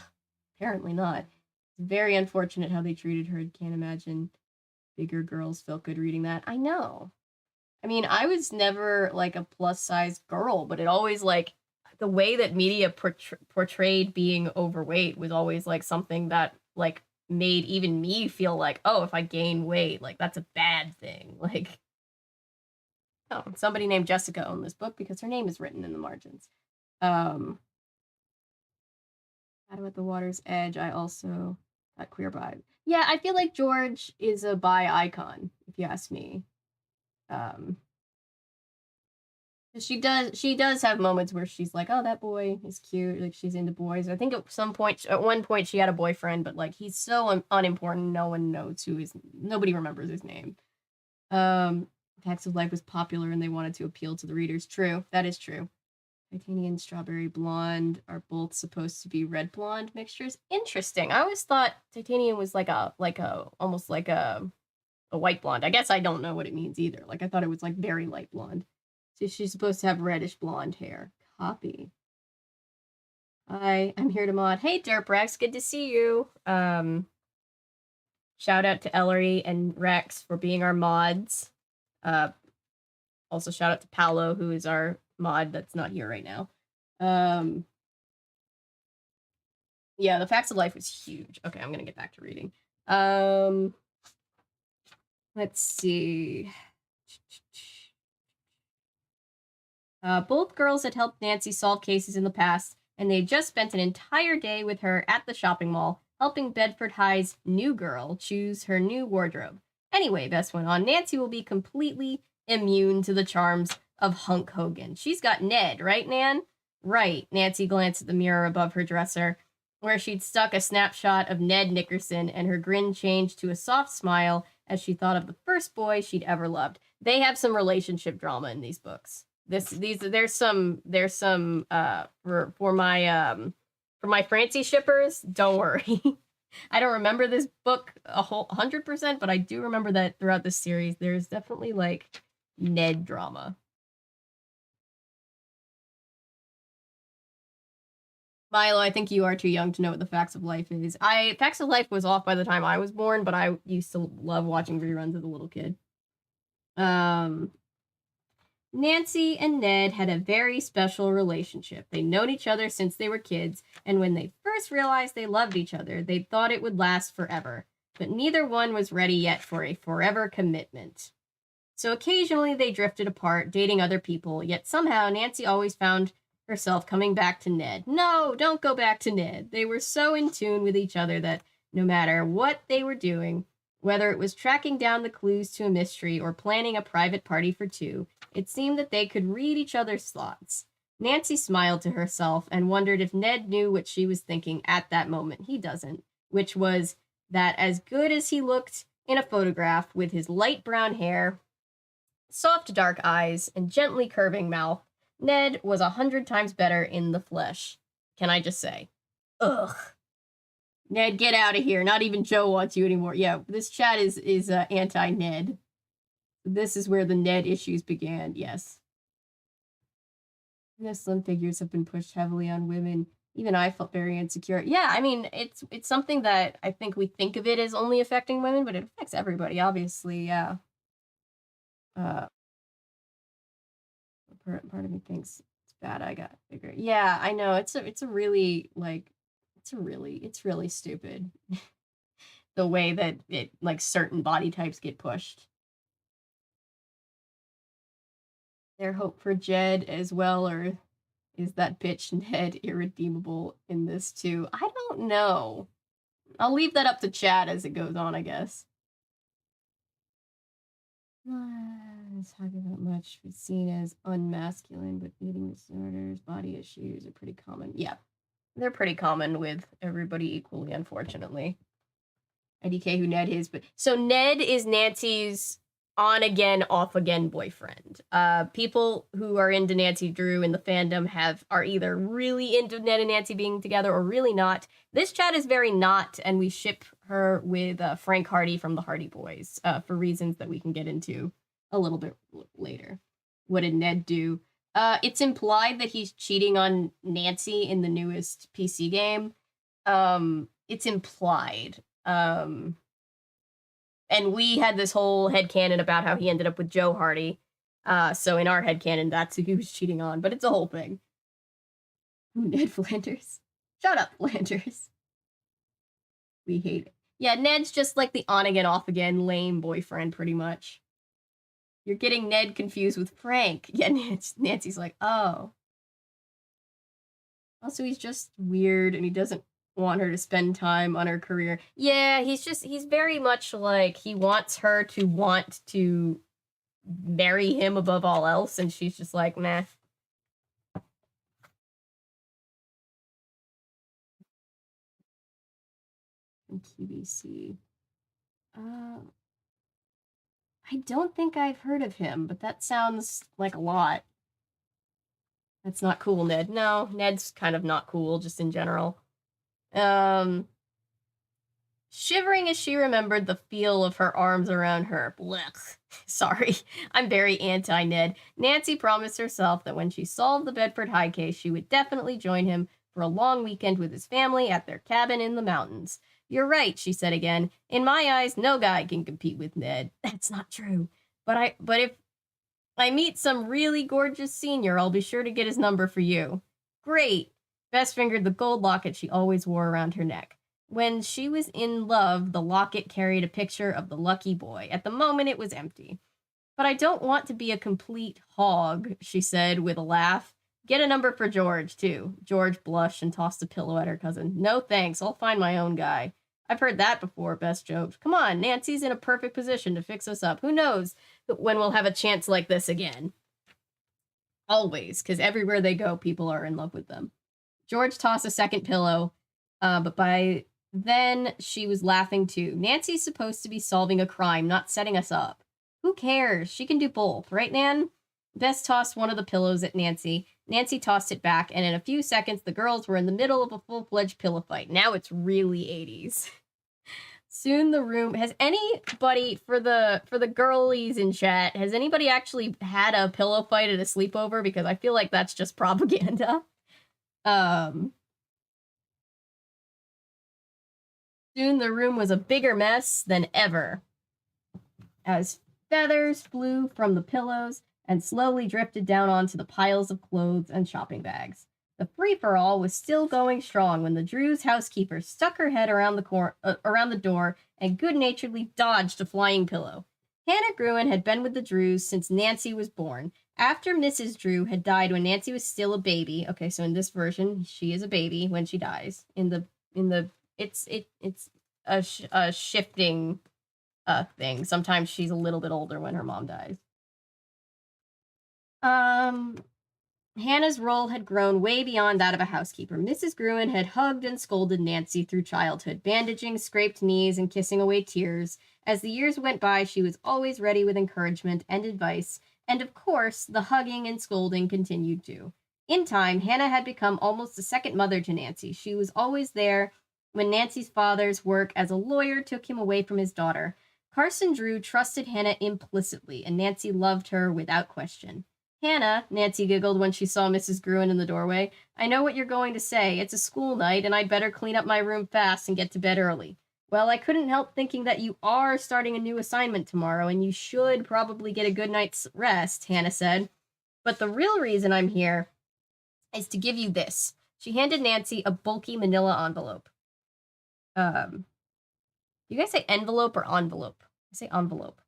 Speaker 1: apparently not. It's very unfortunate how they treated her. Can't imagine bigger girls felt good reading that. I know. I mean, I was never like a plus size girl, but it always like the way that media portrayed being overweight was always like something that like made even me feel like, oh, if I gain weight, like that's a bad thing. Like, oh, somebody named Jessica owned this book because her name is written in the margins. Shadow at the Water's Edge, I also got queer vibe. Yeah, I feel like George is a bi icon, if you ask me. She does have moments where she's like, oh, that boy is cute, like she's into boys. I think at one point she had a boyfriend, but like he's so unimportant, no one knows nobody remembers his name. Facts of Life was popular and they wanted to appeal to the readers. True, that is true. Titanium and Strawberry Blonde are both supposed to be red blonde mixtures. Interesting. I always thought Titanium was almost like a white blonde. I guess I don't know what it means either. Like I thought it was like very light blonde. So she's supposed to have reddish blonde hair. Copy. Hi, I'm here to mod. Hey Derp Rex, good to see you. Shout out to Ellery and Rex for being our mods. Also shout out to Paolo, who is our mod that's not here right now. Yeah, the Facts of Life was huge. Okay, I'm gonna get back to reading. Let's see. Both girls had helped Nancy solve cases in the past, and they just spent an entire day with her at the shopping mall, helping Bedford High's new girl choose her new wardrobe. Anyway, Bess went on, Nancy will be completely immune to the charms of Hunk Hogan. She's got Ned, right, Nan? Right. Nancy glanced at the mirror above her dresser, where she'd stuck a snapshot of Ned Nickerson, and her grin changed to a soft smile as she thought of the first boy she'd ever loved. They have some relationship drama in these books. There's some for my Francie shippers, don't worry. I don't remember this book 100%, but I do remember that throughout the series there's definitely like Ned drama. Milo, I think you are too young to know what the Facts of Life is. Facts of Life was off by the time I was born, but I used to love watching reruns as a little kid. Nancy and Ned had a very special relationship. They'd known each other since they were kids, and when they first realized they loved each other, they thought it would last forever. But neither one was ready yet for a forever commitment. So occasionally they drifted apart, dating other people, yet somehow Nancy always found herself coming back to Ned. No, don't go back to Ned. They were so in tune with each other that no matter what they were doing, whether it was tracking down the clues to a mystery or planning a private party for two, it seemed that they could read each other's thoughts. Nancy smiled to herself and wondered if Ned knew what she was thinking at that moment. He doesn't, which was that as good as he looked in a photograph with his light brown hair, soft dark eyes, and gently curving mouth, Ned was 100 times better in the flesh. Can I just say? Ugh. Ned, get out of here. Not even Joe wants you anymore. Yeah, this chat is anti-Ned. This is where the Ned issues began, yes. The slim figures have been pushed heavily on women. Even I felt very insecure. Yeah, I mean, it's something that I think we think of it as only affecting women, but it affects everybody, obviously, yeah. Part of me thinks it's bad I got bigger. Yeah, I know. It's really stupid. The way that it like certain body types get pushed. There hope for Jed as well, or is that bitch Ned irredeemable in this too? I don't know. I'll leave that up to chat as it goes on, I guess. Talking about much was seen as unmasculine, but eating disorders, body issues are pretty common. Yeah, they're pretty common with everybody equally, unfortunately. IDK who Ned is, but so Ned is Nancy's on again, off again boyfriend. People who are into Nancy Drew in the fandom are either really into Ned and Nancy being together or really not. This chat is very not, and we ship her with Frank Hardy from the Hardy Boys for reasons that we can get into a little bit later. What did Ned do? It's implied that he's cheating on Nancy in the newest PC game. It's implied. And we had this whole headcanon about how he ended up with Joe Hardy. So in our headcanon, that's who he was cheating on, but it's a whole thing. Ned Flanders. Shut up, Flanders. We hate it. Yeah, Ned's just like the on-again, off-again lame boyfriend, pretty much. You're getting Ned confused with Frank. Yeah, Nancy's like, oh. Also, he's just weird, and he doesn't want her to spend time on her career. Yeah, he's very much like, he wants her to want to marry him above all else, and she's just like, meh. QVC. I don't think I've heard of him, but that sounds like a lot. That's not cool, Ned. No, Ned's kind of not cool, just in general. Shivering as she remembered the feel of her arms around her. Blech. Sorry, I'm very anti-Ned. Nancy promised herself that when she solved the Bedford High case, she would definitely join him for a long weekend with his family at their cabin in the mountains. You're right, she said again. In my eyes, no guy can compete with Ned. That's not true. But if I meet some really gorgeous senior, I'll be sure to get his number for you. Great. Bess fingered the gold locket she always wore around her neck. When she was in love, the locket carried a picture of the lucky boy. At the moment, it was empty. But I don't want to be a complete hog, she said with a laugh. Get a number for George, too. George blushed and tossed a pillow at her cousin. No thanks, I'll find my own guy. I've heard that before, Bess joked. Come on, Nancy's in a perfect position to fix us up. Who knows when we'll have a chance like this again? Always, because everywhere they go, people are in love with them. George tossed a second pillow, but by then she was laughing too. Nancy's supposed to be solving a crime, not setting us up. Who cares? She can do both, right, Nan? Bess tossed one of the pillows at Nancy. Nancy tossed it back, and in a few seconds, the girls were in the middle of a full-fledged pillow fight. Now it's really 80s. Soon the room... Has anybody, for the girlies in chat, has anybody actually had a pillow fight at a sleepover? Because I feel like that's just propaganda. Soon the room was a bigger mess than ever, as feathers flew from the pillows and slowly drifted down onto the piles of clothes and shopping bags. The free-for-all was still going strong when the Drews' housekeeper stuck her head around the door and good-naturedly dodged a flying pillow. Hannah Gruen had been with the Drews since Nancy was born. After Mrs. Drew had died when Nancy was still a baby. Okay, so in this version, she is a baby when she dies. It's a shifting thing. Sometimes she's a little bit older when her mom dies. Hannah's role had grown way beyond that of a housekeeper. Mrs. Gruen had hugged and scolded Nancy through childhood, bandaging scraped knees and kissing away tears. As the years went by, she was always ready with encouragement and advice, and of course, the hugging and scolding continued too. In time, Hannah had become almost a second mother to Nancy. She was always there when Nancy's father's work as a lawyer took him away from his daughter. Carson Drew trusted Hannah implicitly, and Nancy loved her without question. Hannah, Nancy giggled when she saw Mrs. Gruen in the doorway. I know what you're going to say. It's a school night, and I'd better clean up my room fast and get to bed early. Well, I couldn't help thinking that you are starting a new assignment tomorrow, and you should probably get a good night's rest, Hannah said. But the real reason I'm here is to give you this. She handed Nancy a bulky manila envelope. You guys say envelope or envelope? I say envelope.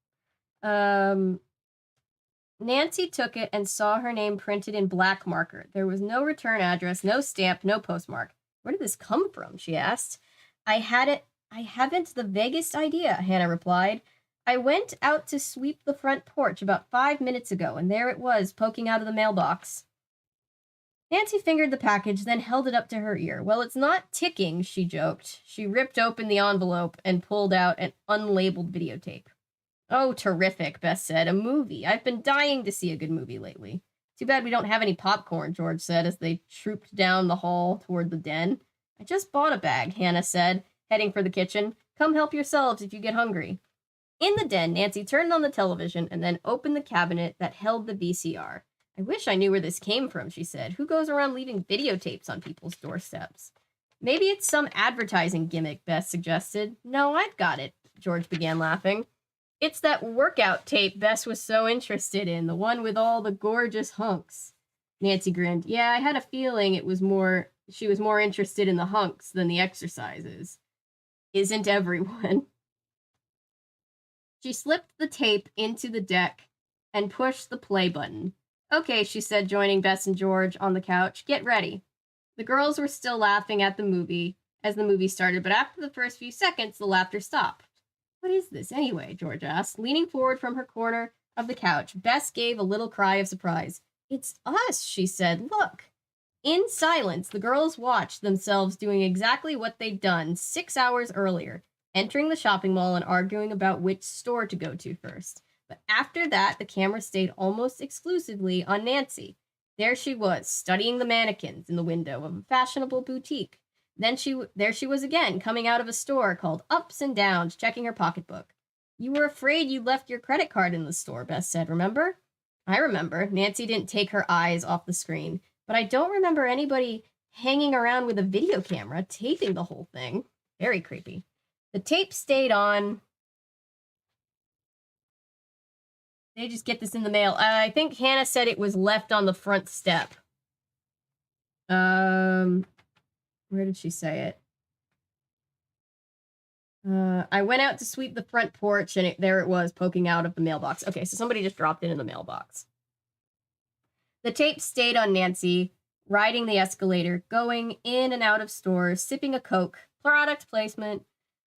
Speaker 1: Nancy took it and saw her name printed in black marker. There was no return address, no stamp, no postmark. Where did this come from? She asked. I haven't the vaguest idea, Hannah replied. I went out to sweep the front porch about 5 minutes ago, and there it was, poking out of the mailbox. Nancy fingered the package, then held it up to her ear. Well, it's not ticking, she joked. She ripped open the envelope and pulled out an unlabeled videotape. Oh, terrific, Bess said. A movie. I've been dying to see a good movie lately. Too bad we don't have any popcorn, George said as they trooped down the hall toward the den. I just bought a bag, Hannah said, heading for the kitchen. Come help yourselves if you get hungry. In the den, Nancy turned on the television and then opened the cabinet that held the VCR. I wish I knew where this came from, she said. Who goes around leaving videotapes on people's doorsteps? Maybe it's some advertising gimmick, Bess suggested. No, I've got it, George began laughing. It's that workout tape Bess was so interested in, the one with all the gorgeous hunks. Nancy grinned. Yeah, I had a feeling she was more interested in the hunks than the exercises. Isn't everyone? She slipped the tape into the deck and pushed the play button. Okay, she said, joining Bess and George on the couch. Get ready. The girls were still laughing at the movie as the movie started, but after the first few seconds, the laughter stopped. What is this, anyway? George asked. Leaning forward from her corner, of the couch, Bess gave a little cry of surprise. "It's us," she said. "Look." In silence, the girls watched themselves doing exactly what they'd done 6 hours earlier, entering the shopping mall and arguing about which store to go to first. But after that, the camera stayed almost exclusively on Nancy. There she was, studying the mannequins in the window of a fashionable boutique. There she was again, coming out of a store called Ups and Downs, checking her pocketbook. "You were afraid you'd left your credit card in the store," Bess said, "remember?" I remember. Nancy didn't take her eyes off the screen. But I don't remember anybody hanging around with a video camera, taping the whole thing. Very creepy. The tape stayed on. They just get this in the mail. I think Hannah said it was left on the front step. Where did she say it? I went out to sweep the front porch, and there it was, poking out of the mailbox. Okay, so somebody just dropped it in the mailbox. The tape stayed on Nancy, riding the escalator, going in and out of stores, sipping a Coke, product placement.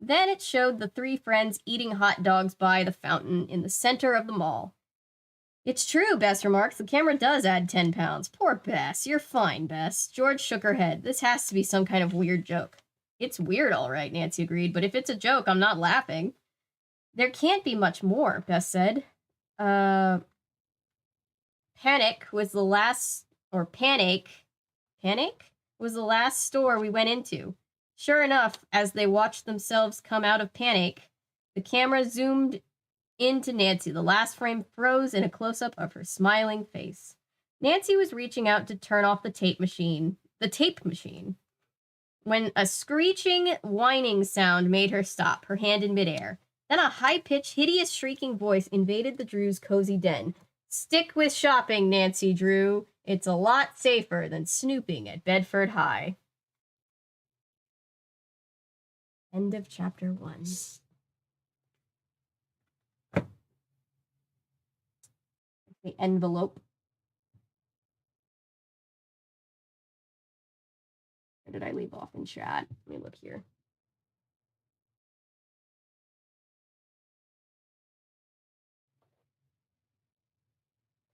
Speaker 1: Then it showed the three friends eating hot dogs by the fountain in the center of the mall. "It's true," Bess remarks. "The camera does add 10 pounds. Poor Bess. You're fine, Bess." George shook her head. "This has to be some kind of weird joke." "It's weird, all right," Nancy agreed, "but if it's a joke, I'm not laughing." "There can't be much more," Bess said. Panic was the last, or Panic was the last store we went into. Sure enough, as they watched themselves come out of Panic, the camera zoomed into Nancy. The last frame froze in a close-up of her smiling face. Nancy was reaching out to turn off the tape machine, when a screeching, whining sound made her stop, her hand in midair. Then a high-pitched, hideous, shrieking voice invaded the Drews' cozy den. "Stick with shopping, Nancy Drew. It's a lot safer than snooping at Bedford High." End of chapter 1. The envelope. Where did I leave off in chat? Let me look here.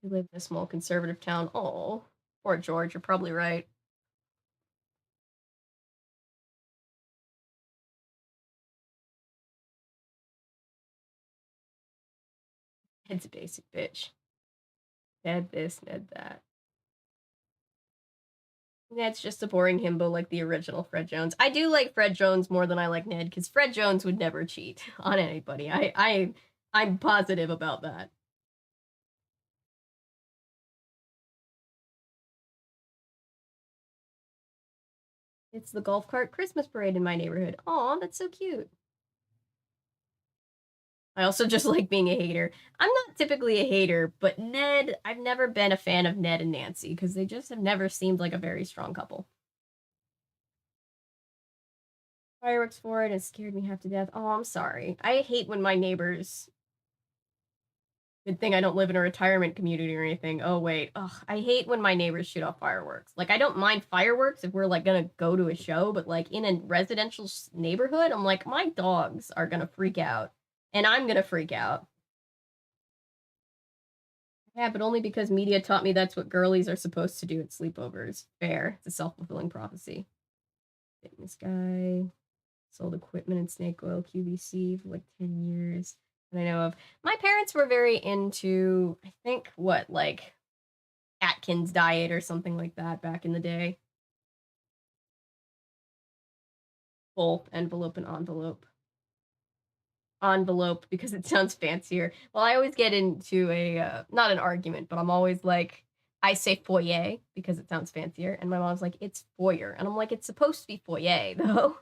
Speaker 1: We live in a small conservative town. Oh, poor George, you're probably right. Ned's a basic bitch. Ned this, Ned that. Ned's just a boring himbo like the original Fred Jones. I do like Fred Jones more than I like Ned, because Fred Jones would never cheat on anybody. I'm positive about that. It's the golf cart Christmas parade in my neighborhood. Aw, that's so cute. I also just like being a hater. I'm not typically a hater, but Ned, I've never been a fan of Ned and Nancy because they just have never seemed like a very strong couple. Fireworks for it, it scared me half to death. Oh, I'm sorry. I hate when my neighbors. Good thing I don't live in a retirement community or anything. Oh, wait. Ugh, I hate when my neighbors shoot off fireworks. Like, I don't mind fireworks if we're, like, gonna go to a show, but, like, in a residential neighborhood, I'm like, my dogs are gonna freak out. And I'm gonna freak out. Yeah, but only because media taught me that's what girlies are supposed to do at sleepovers. Fair. It's a self-fulfilling prophecy. Fitness guy. Sold equipment and snake oil QVC for like 10 years that I know of. My parents were very into, I think, like Atkins diet or something like that back in the day. Full envelope and envelope. Envelope because it sounds fancier. Well, I always get into a, not an argument, but I'm always like, I say foyer because it sounds fancier. And my mom's like, it's foyer. And I'm like, it's supposed to be foyer, though.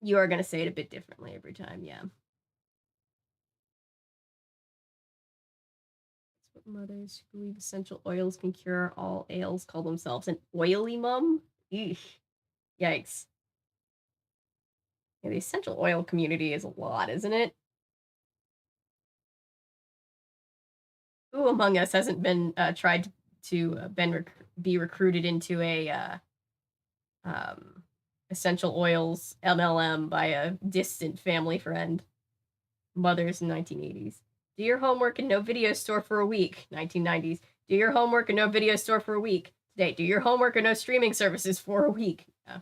Speaker 1: You are going to say it a bit differently every time, yeah. That's what mothers who believe essential oils can cure all ails call themselves an oily mum. Eesh. Yikes. Yeah, the essential oil community is a lot, isn't it? Who among us hasn't been tried to be recruited into um, essential oils MLM by a distant family friend. Mothers in 1980s. Do your homework and no video store for a week. 1990s. Do your homework and no video store for a week. Today, do your homework and no streaming services for a week. Yeah.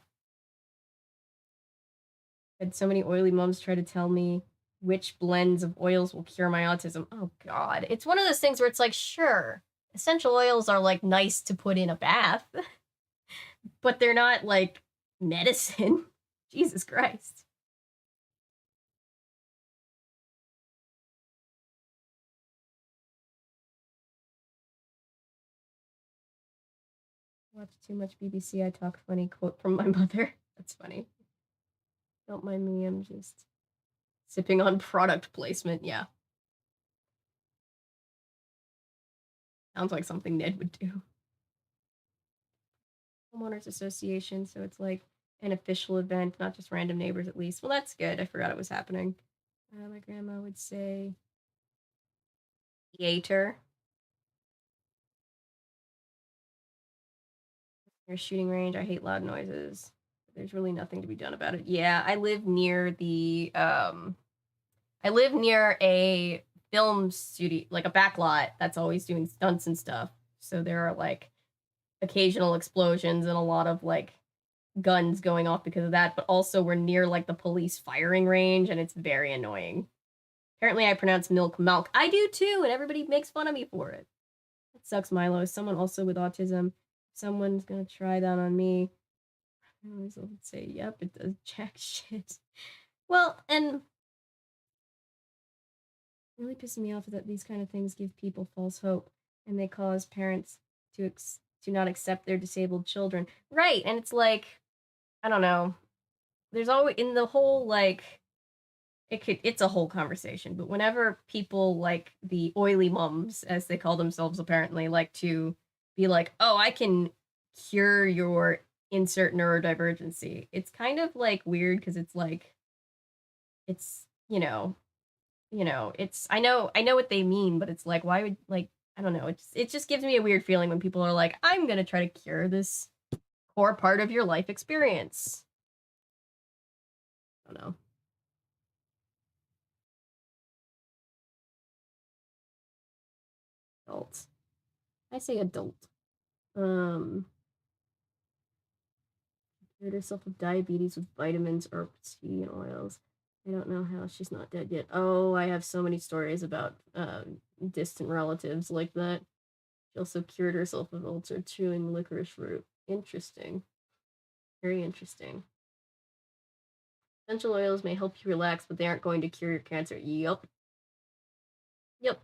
Speaker 1: Had so many oily moms try to tell me which blends of oils will cure my autism. Oh God. It's one of those things where it's like, sure, essential oils are like nice to put in a bath, but they're not like medicine. Jesus Christ. Watch too much BBC, I talk funny. Quote from my mother. That's funny. Don't mind me, I'm just sipping on product placement. Yeah. Sounds like something Ned would do. Homeowners Association, so it's like an official event, not just random neighbors at least. Well, that's good. I forgot it was happening. My grandma would say theater. Near shooting range. I hate loud noises. There's really nothing to be done about it. Yeah, I live near a film studio, like a backlot that's always doing stunts and stuff. So there are like occasional explosions and a lot of like guns going off because of that, but also we're near like the police firing range and it's very annoying. Apparently I pronounce milk milk. I do too, and everybody makes fun of me for it. That sucks, Milo. Someone also with autism. Someone's gonna try that on me. I always would say, yep, it does jack shit. Well, and it really pisses me off that these kind of things give people false hope and they cause parents to not accept their disabled children. Right, and it's like, I don't know. There's always in the whole like it's a whole conversation, but whenever people like the oily mums, as they call themselves apparently, like to be like, oh, I can cure your insert neurodivergency, it's kind of like weird because it's like it's it's I know what they mean, but it's like why would like I don't know, it just gives me a weird feeling when people are like, I'm gonna try to cure this core part of your life experience. I don't know. Adult. I say adult. Cured herself of diabetes with vitamins, herbs, tea, and oils. I don't know how she's not dead yet. Oh, I have so many stories about distant relatives like that. She also cured herself of ulcer chewing licorice root. Interesting. Very interesting. Essential oils may help you relax, but they aren't going to cure your cancer. Yup. Yep.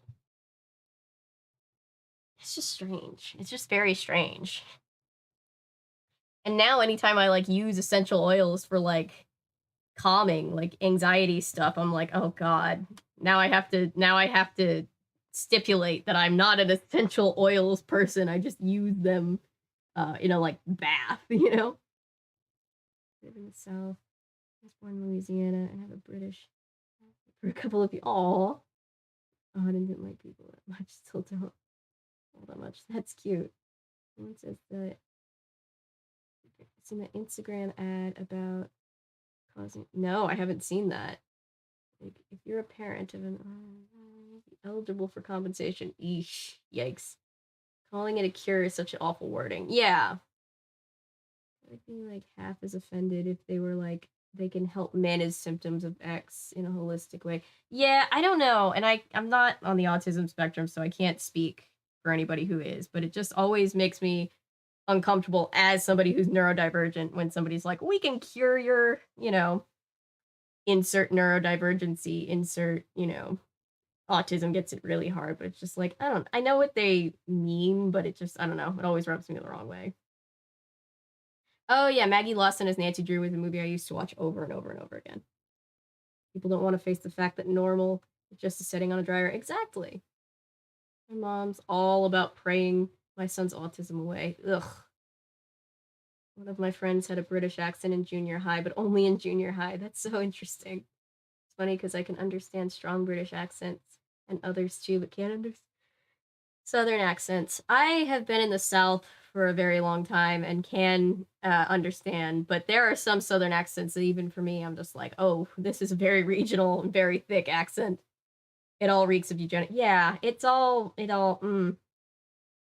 Speaker 1: It's just strange. It's just very strange. And now anytime I like use essential oils for like calming, like anxiety stuff, I'm like, oh God. Now I have to stipulate that I'm not an essential oils person. I just use them in a like bath, you know? I live in the South. I was born in Louisiana and have a British for a couple of people. Aw. Oh, I didn't like people that much. Still don't all that much. That's cute. Someone says that it's in the Instagram ad about causing. No, I haven't seen that. Like, if you're a parent of an eligible for compensation, eesh, yikes. Calling it a cure is such an awful wording. Yeah. I'd be like half as offended if they were like, they can help manage symptoms of X in a holistic way. Yeah, I don't know. And I'm not on the autism spectrum, so I can't speak for anybody who is, but it just always makes me uncomfortable as somebody who's neurodivergent when somebody's like, we can cure your, insert neurodivergency, insert, autism gets it really hard, but it's just like, I know what they mean, but it just, I don't know. It always rubs me the wrong way. Oh yeah, Maggie Lawson as Nancy Drew was a movie I used to watch over and over and over again. People don't want to face the fact that normal is just a setting on a dryer. Exactly. My mom's all about praying my son's autism away. Ugh. One of my friends had a British accent in junior high, but only in junior high. That's so interesting. It's funny because I can understand strong British accents and others too, but can't understand Southern accents. I have been in the South for a very long time and can understand, but there are some Southern accents that even for me, I'm just like, oh, this is a very regional and very thick accent. It all reeks of eugenics. Yeah,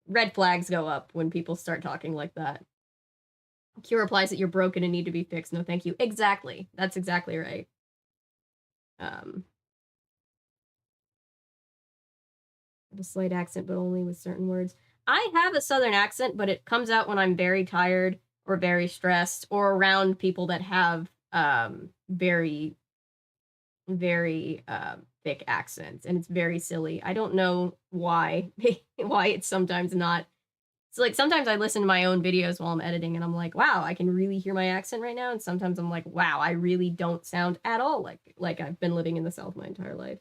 Speaker 1: red flags go up when people start talking like that. Q replies that you're broken and need to be fixed. No, thank you. Exactly. That's exactly right. Um, a slight accent, but only with certain words. I have a Southern accent, but it comes out when I'm very tired or very stressed or around people that have very, very thick accents, and it's very silly. I don't know why why it's sometimes not. So like sometimes I listen to my own videos while I'm editing and I'm like, wow, I can really hear my accent right now. And sometimes I'm like, wow, I really don't sound at all like I've been living in the South my entire life.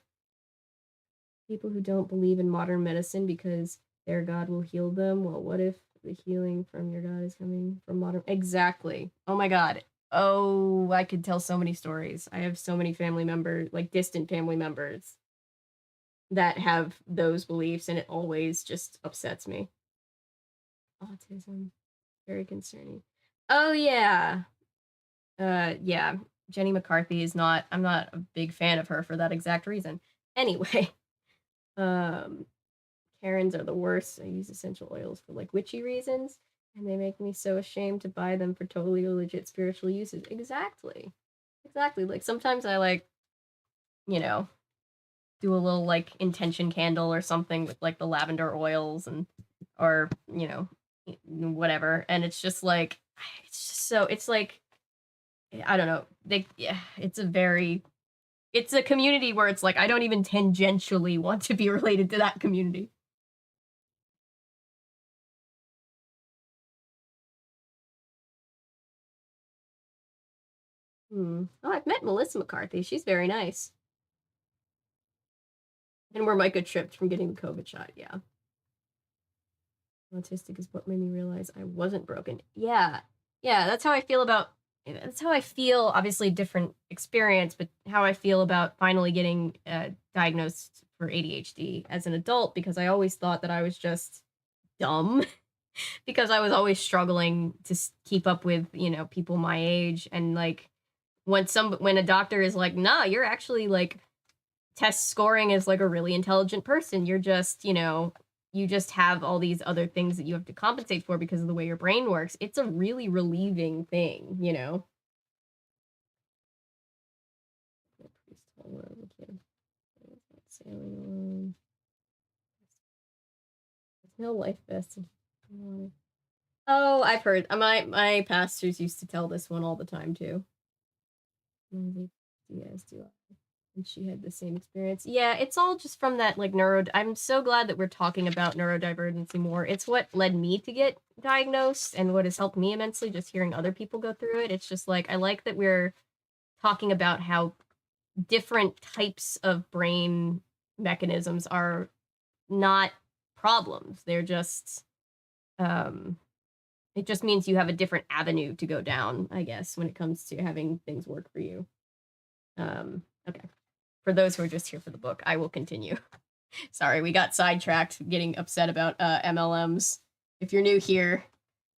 Speaker 1: People who don't believe in modern medicine because their God will heal them. Well, what if the healing from your God is coming from modern? Exactly. Oh my God. Oh, I could tell so many stories. I have so many family members, like distant family members, that have those beliefs, and it always just upsets me. Autism. Very concerning. Oh yeah. Yeah. Jenny McCarthy is not, I'm not a big fan of her for that exact reason. Anyway, um Karens are the worst. I use essential oils for like witchy reasons, and they make me so ashamed to buy them for totally legit spiritual uses. Exactly. Exactly. Like sometimes I like, you know, do a little like intention candle or something with like the lavender oils and or, you know, whatever. And it's just like it's just so it's like I don't know. Yeah, it's a community where it's like I don't even tangentially want to be related to that community. Oh, I've met Melissa McCarthy. She's very nice. And where Micah tripped from getting the COVID shot. Yeah. Autistic is what made me realize I wasn't broken. Yeah. Yeah, that's how I feel, obviously different experience, but how I feel about finally getting diagnosed for ADHD as an adult, because I always thought that I was just dumb because I was always struggling to keep up with, you know, people my age. And like when a doctor is like, nah, you're actually like test scoring as like a really intelligent person. You're just, you know, you just have all these other things that you have to compensate for because of the way your brain works. It's a really relieving thing, you know. No life vest. Oh, I've heard. My pastors used to tell this one all the time too. Yes, do I? And she had the same experience. Yeah, it's all just from that like I'm so glad that we're talking about neurodivergency more. It's what led me to get diagnosed and what has helped me immensely, just hearing other people go through it. It's just like I like that we're talking about how different types of brain mechanisms are not problems. They're just it just means you have a different avenue to go down, I guess, when it comes to having things work for you. Okay. For those who are just here for the book, I will continue. Sorry, we got sidetracked getting upset about MLMs. If you're new here,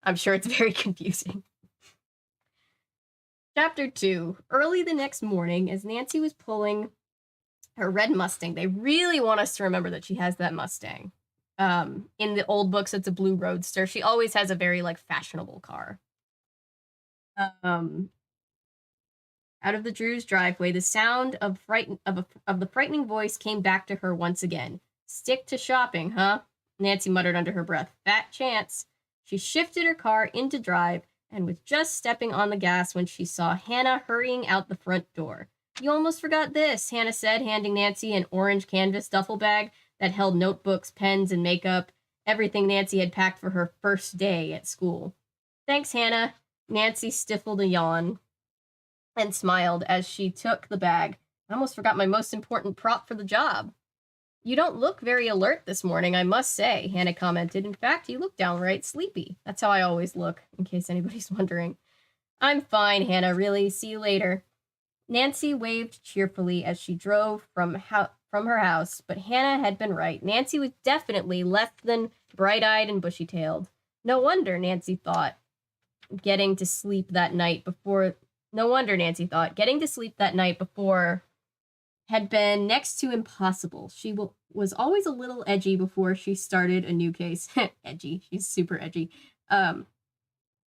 Speaker 1: I'm sure it's very confusing. Chapter 2. Early the next morning, as Nancy was pulling her red Mustang, they really want us to remember that she has that Mustang. In the old books, it's a blue Roadster. She always has a very like fashionable car. Out of the Drews' driveway, the sound of the frightening voice came back to her once again. Stick to shopping, huh? Nancy muttered under her breath. Fat chance. She shifted her car into drive and was just stepping on the gas when she saw Hannah hurrying out the front door. You almost forgot this, Hannah said, handing Nancy an orange canvas duffel bag that held notebooks, pens, and makeup, everything Nancy had packed for her first day at school. Thanks, Hannah. Nancy stifled a yawn and smiled as she took the bag. I almost forgot my most important prop for the job. You don't look very alert this morning, I must say, Hannah commented. In fact, you look downright sleepy. That's how I always look, in case anybody's wondering. I'm fine, Hannah, really. See you later. Nancy waved cheerfully as she drove from her house, but Hannah had been right. Nancy was definitely less than bright-eyed and bushy-tailed. No wonder, Nancy thought. Getting to sleep that night before had been next to impossible. She was always a little edgy before she started a new case. Edgy. She's super edgy. But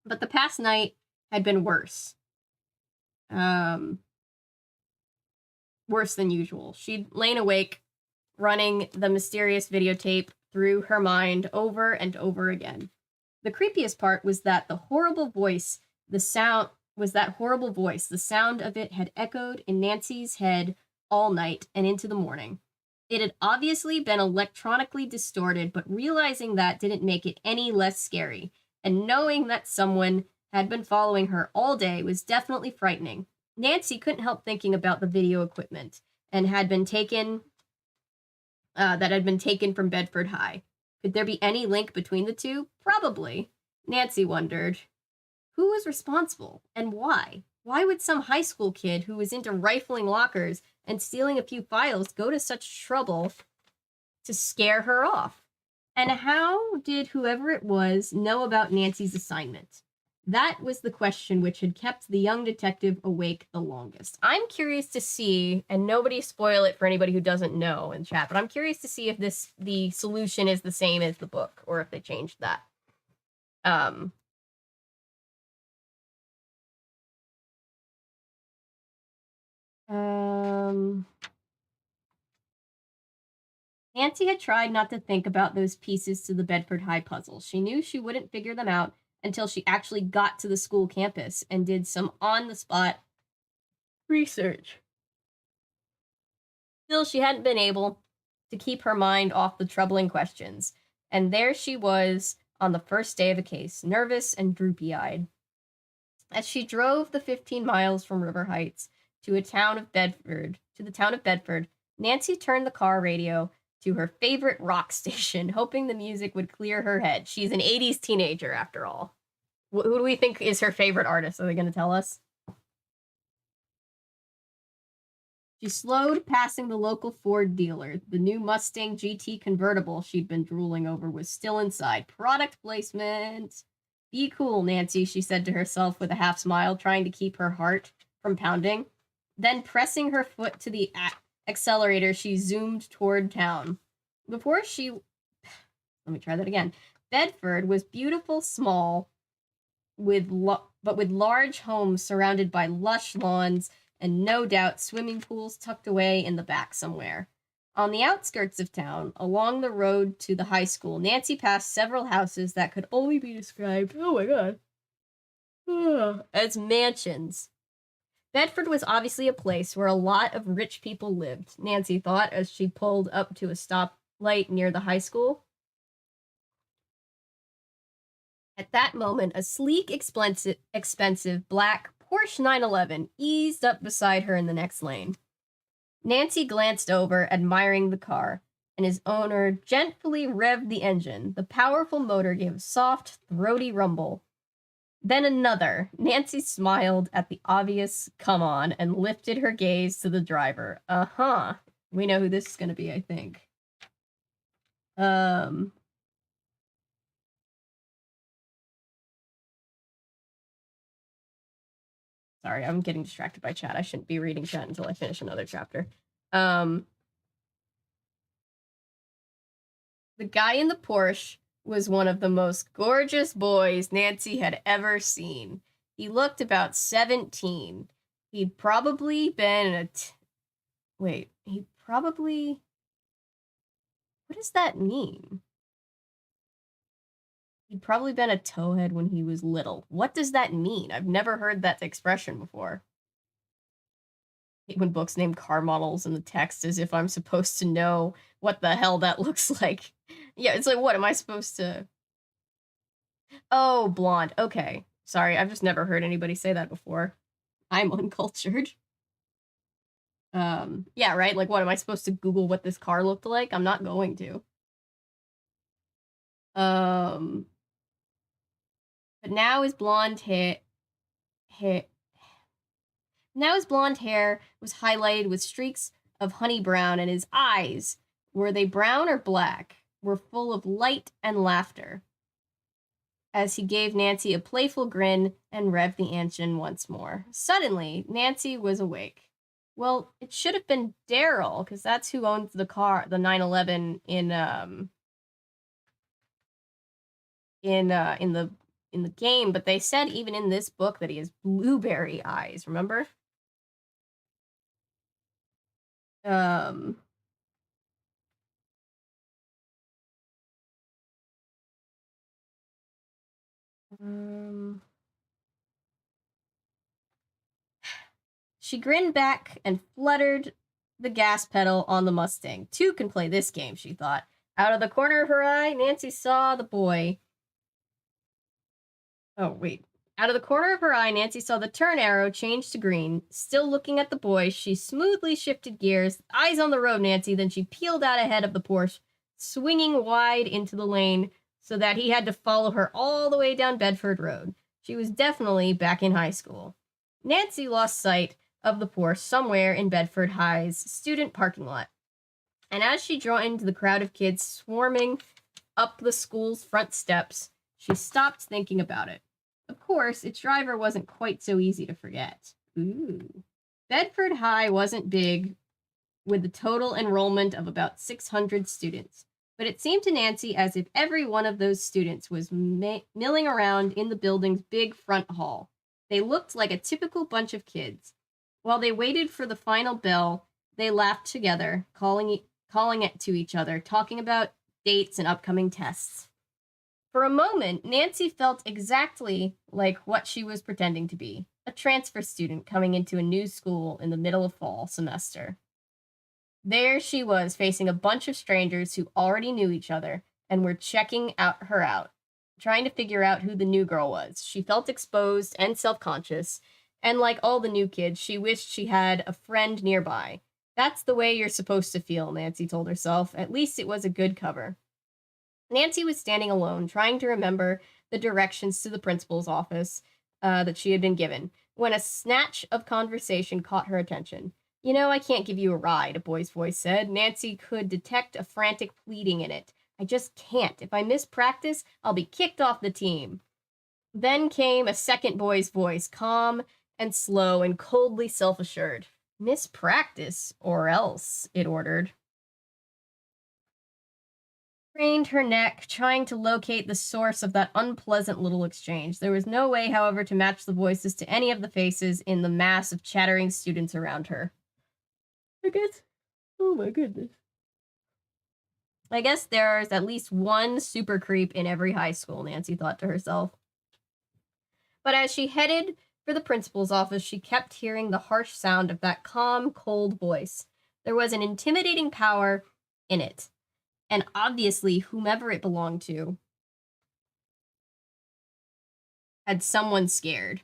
Speaker 1: the past night had been worse. Worse than usual. She'd lain awake, running the mysterious videotape through her mind over and over again. The creepiest part was that the sound of it had echoed in Nancy's head all night and into the morning. It had obviously been electronically distorted, but realizing that didn't make it any less scary, and knowing that someone had been following her all day was definitely frightening. Nancy couldn't help thinking about the video equipment and that had been taken from Bedford High. Could there be any link between the two? Probably. Nancy wondered. Who was responsible, and why? Why would some high school kid who was into rifling lockers and stealing a few files go to such trouble to scare her off? And how did whoever it was know about Nancy's assignment? That was the question which had kept the young detective awake the longest. I'm curious to see, and nobody spoil it for anybody who doesn't know in chat, but I'm curious to see if the solution is the same as the book, or if they changed that. Nancy had tried not to think about those pieces to the Bedford High puzzle. She knew she wouldn't figure them out until she actually got to the school campus and did some on-the-spot research. Still, she hadn't been able to keep her mind off the troubling questions. And there she was on the first day of the case, nervous and droopy-eyed. As she drove the 15 miles from River Heights to the town of Bedford, Nancy turned the car radio to her favorite rock station, hoping the music would clear her head. She's an 80s teenager, after all. Who do we think is her favorite artist? Are they going to tell us? She slowed, passing the local Ford dealer. The new Mustang GT convertible she'd been drooling over was still inside. Product placement. Be cool, Nancy, she said to herself with a half smile, trying to keep her heart from pounding. Then, pressing her foot to the accelerator, she zoomed toward town. Let me try that again. Bedford was beautiful, small, but with large homes surrounded by lush lawns and no doubt swimming pools tucked away in the back somewhere. On the outskirts of town, along the road to the high school, Nancy passed several houses that could only be described, oh my god, as mansions. Bedford was obviously a place where a lot of rich people lived, Nancy thought as she pulled up to a stoplight near the high school. At that moment, a sleek, expensive black Porsche 911 eased up beside her in the next lane. Nancy glanced over, admiring the car, and his owner gently revved the engine. The powerful motor gave a soft, throaty rumble. Then another. Nancy smiled at the obvious come on and lifted her gaze to the driver. Uh-huh. We know who this is going to be, I think. Sorry, I'm getting distracted by chat. I shouldn't be reading chat until I finish another chapter. The guy in the Porsche was one of the most gorgeous boys Nancy had ever seen. He looked about 17. He'd probably been what does that mean? He'd probably been a towhead when he was little. What does that mean? I've never heard that expression before. When books name car models in the text as if I'm supposed to know what the hell that looks like. Yeah, it's like, what am I supposed to... Oh, blonde. Okay. Sorry, I've just never heard anybody say that before. I'm uncultured. Yeah, right? Like, what, am I supposed to Google what this car looked like? I'm not going to. But now his blonde hair was highlighted with streaks of honey brown, and his eyes, were they brown or black, were full of light and laughter. as he gave Nancy a playful grin and revved the engine once more. Suddenly, Nancy was awake. Well, it should have been Daryl, because that's who owns the car, the 911 in the game, but they said even in this book that he has blueberry eyes, remember? Um um She grinned back and fluttered the gas pedal on the Mustang. Two can play this game, she thought. Out of the corner of her eye, Nancy saw the boy. Oh, wait. Out of the corner of her eye, Nancy saw the turn arrow change to green. Still looking at the boy, she smoothly shifted gears. Eyes on the road, Nancy. Then she peeled out ahead of the Porsche, swinging wide into the lane so that he had to follow her all the way down Bedford Road. She was definitely back in high school. Nancy lost sight of the Porsche somewhere in Bedford High's student parking lot. And as she joined the crowd of kids swarming up the school's front steps, she stopped thinking about it. Of course, its driver wasn't quite so easy to forget. Ooh. Bedford High wasn't big, with a total enrollment of about 600 students, but it seemed to Nancy as if every one of those students was milling around in the building's big front hall. They looked like a typical bunch of kids. While they waited for the final bell, they laughed together, calling it to each other, talking about dates and upcoming tests. For a moment, Nancy felt exactly like what she was pretending to be, a transfer student coming into a new school in the middle of fall semester. There she was, facing a bunch of strangers who already knew each other and were checking her out, trying to figure out who the new girl was. She felt exposed and self-conscious, and like all the new kids, she wished she had a friend nearby. That's the way you're supposed to feel, Nancy told herself. At least it was a good cover. Nancy was standing alone, trying to remember the directions to the principal's office that she had been given, when a snatch of conversation caught her attention. You know, I can't give you a ride, a boy's voice said. Nancy could detect a frantic pleading in it. I just can't. If I miss practice, I'll be kicked off the team. Then came a second boy's voice, calm and slow and coldly self-assured. Miss practice, or else, it ordered. Craned her neck, trying to locate the source of that unpleasant little exchange. There was no way, however, to match the voices to any of the faces in the mass of chattering students around her. Oh my goodness. I guess there's at least one super creep in every high school, Nancy thought to herself. But as she headed for the principal's office, she kept hearing the harsh sound of that calm, cold voice. There was an intimidating power in it. And obviously, whomever it belonged to had someone scared.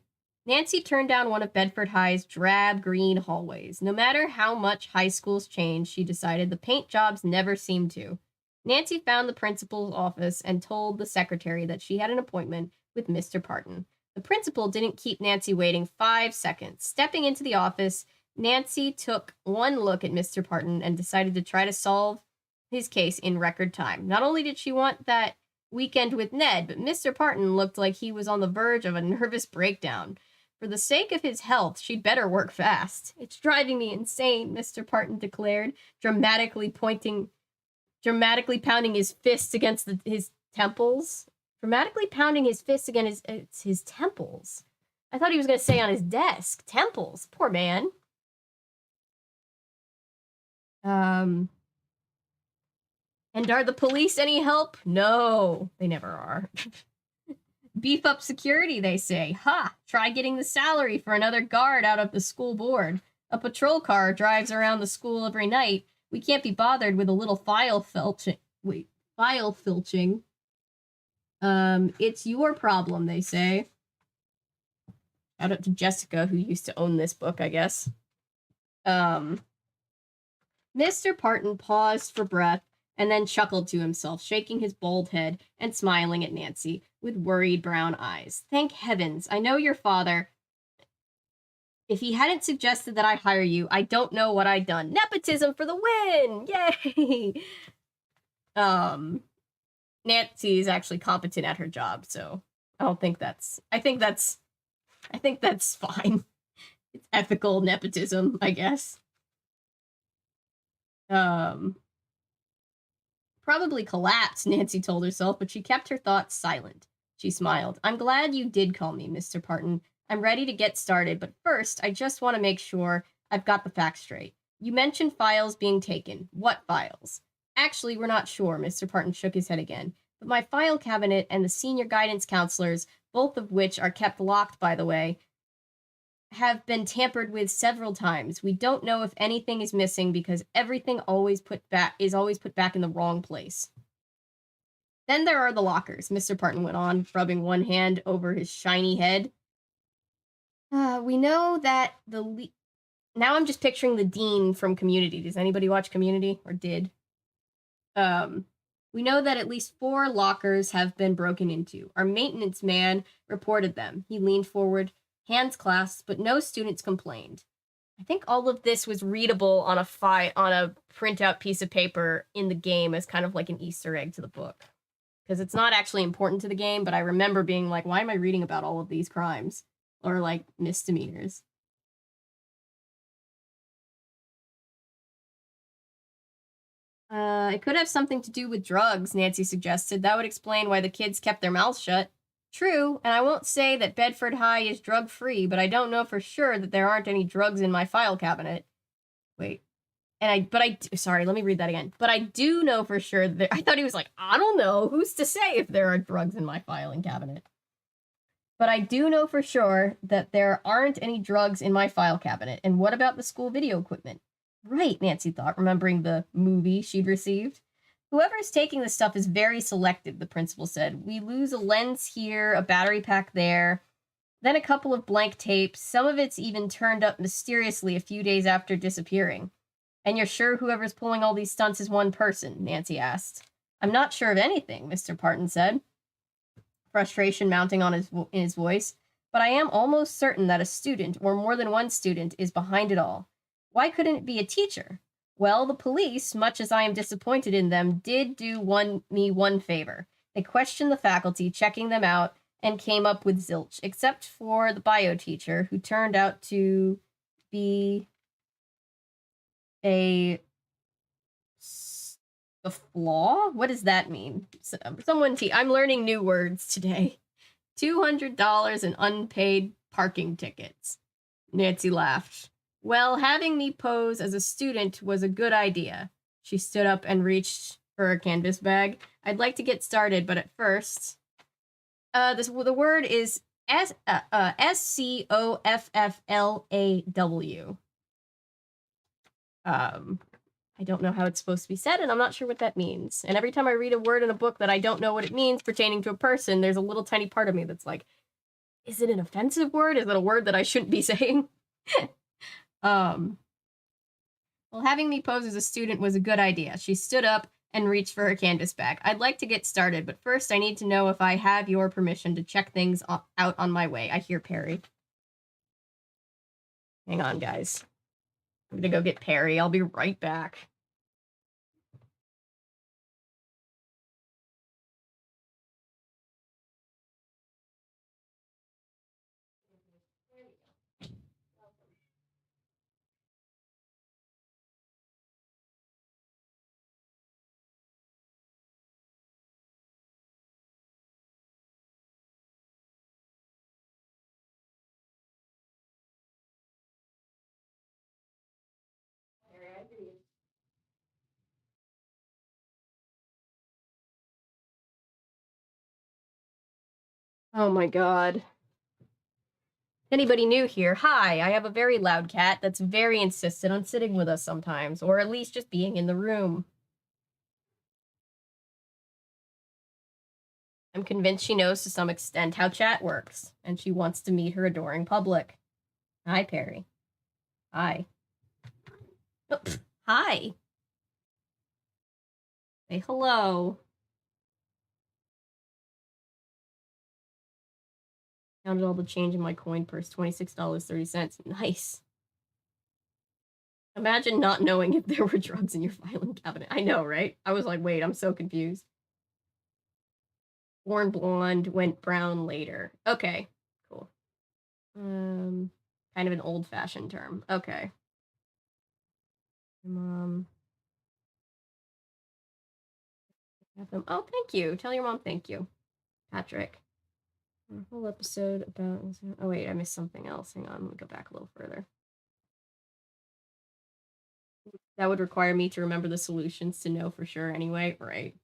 Speaker 1: Nancy turned down one of Bedford High's drab green hallways. No matter how much high schools changed, she decided the paint jobs never seemed to. Nancy found the principal's office and told the secretary that she had an appointment with Mr. Parton. The principal didn't keep Nancy waiting 5 seconds. Stepping into the office, Nancy took one look at Mr. Parton and decided to try to solve his case in record time. Not only did she want that weekend with Ned, but Mr. Parton looked like he was on the verge of a nervous breakdown. For the sake of his health, she'd better work fast. It's driving me insane, Mr. Parton declared, dramatically pounding his fists against his temples. Dramatically pounding his fists against his temples. I thought he was going to say on his desk. Temples. Poor man. And are the police any help? No, they never are. Beef up security, they say. Ha! Try getting the salary for another guard out of the school board. A patrol car drives around the school every night. We can't be bothered with a little file filching. It's your problem, they say. Shout out to Jessica, who used to own this book, I guess. Mr. Parton paused for breath and then chuckled to himself, shaking his bald head and smiling at Nancy with worried brown eyes. Thank heavens, I know your father. If he hadn't suggested that I hire you, I don't know what I'd done. Nepotism for the win! Yay! Nancy is actually competent at her job, so I think that's fine. It's ethical nepotism, I guess. Probably collapsed, Nancy told herself, but she kept her thoughts silent. She smiled. I'm glad you did call me, Mr. Parton. I'm ready to get started, but first, I just want to make sure I've got the facts straight. You mentioned files being taken. What files? Actually, we're not sure, Mr. Parton shook his head again. But my file cabinet and the senior guidance counselors, both of which are kept locked, by the way, have been tampered with several times. We don't know if anything is missing because everything is always put back in the wrong place. Then there are the lockers, Mr. Parton went on, rubbing one hand over his shiny head. We know that now I'm just picturing the dean from Community. Does anybody watch Community, or did? We know that at least 4 lockers have been broken into. Our maintenance man reported them. He leaned forward, hands clasped, but no students complained. I think all of this was readable on a printout piece of paper in the game as kind of like an Easter egg to the book. Because it's not actually important to the game, but I remember being like, why am I reading about all of these crimes? Or, like, misdemeanors. It could have something to do with drugs, Nancy suggested. That would explain why the kids kept their mouths shut. True, and I won't say that Bedford High is drug-free, but I don't know for sure that there aren't any drugs in my file cabinet. Wait. Sorry, let me read that again. But I do know for sure that I thought he was like, I don't know, who's to say if there are drugs in my filing cabinet? But I do know for sure that there aren't any drugs in my file cabinet. And what about the school video equipment? Right, Nancy thought, remembering the movie she'd received. Whoever's taking this stuff is very selective, the principal said. We lose a lens here, a battery pack there, then a couple of blank tapes. Some of it's even turned up mysteriously a few days after disappearing. And you're sure whoever's pulling all these stunts is one person? Nancy asked. I'm not sure of anything, Mr. Parton said, frustration mounting on in his voice. But I am almost certain that a student, or more than one student, is behind it all. Why couldn't it be a teacher? Well, the police, much as I am disappointed in them, did do me one favor. They questioned the faculty, checking them out, and came up with zilch, except for the bio teacher, who turned out to be a flaw? What does that mean? I'm learning new words today. $200 in unpaid parking tickets. Nancy laughed. Well, having me pose as a student was a good idea. She stood up and reached for her canvas bag. I'd like to get started, but at first, the word is SCOFFLAW. I don't know how it's supposed to be said, and I'm not sure what that means. And every time I read a word in a book that I don't know what it means pertaining to a person, there's a little tiny part of me that's like, is it an offensive word? Is it a word that I shouldn't be saying? Well, having me pose as a student was a good idea. She stood up and reached for her canvas bag. I'd like to get started, but first I need to know if I have your permission to check things out on my way. I hear Perry. Hang on, guys. I'm gonna go get Perry. I'll be right back. Oh my god. Anybody new here? Hi, I have a very loud cat that's very insistent on sitting with us sometimes, or at least just being in the room. I'm convinced she knows to some extent how chat works, and she wants to meet her adoring public. Hi, Perry. Hi. Oh, hi. Say hello. Counted all the change in my coin purse, $26.30. Nice. Imagine not knowing if there were drugs in your filing cabinet. I know, right? I was like, wait, I'm so confused. Born blonde, went brown later. Okay, cool. Kind of an old-fashioned term. Okay. Mom. Oh, thank you. Tell your mom thank you, Patrick. A whole episode about. Oh wait, I missed something else. Hang on, let me go back a little further. That would require me to remember the solutions to know for sure anyway, right?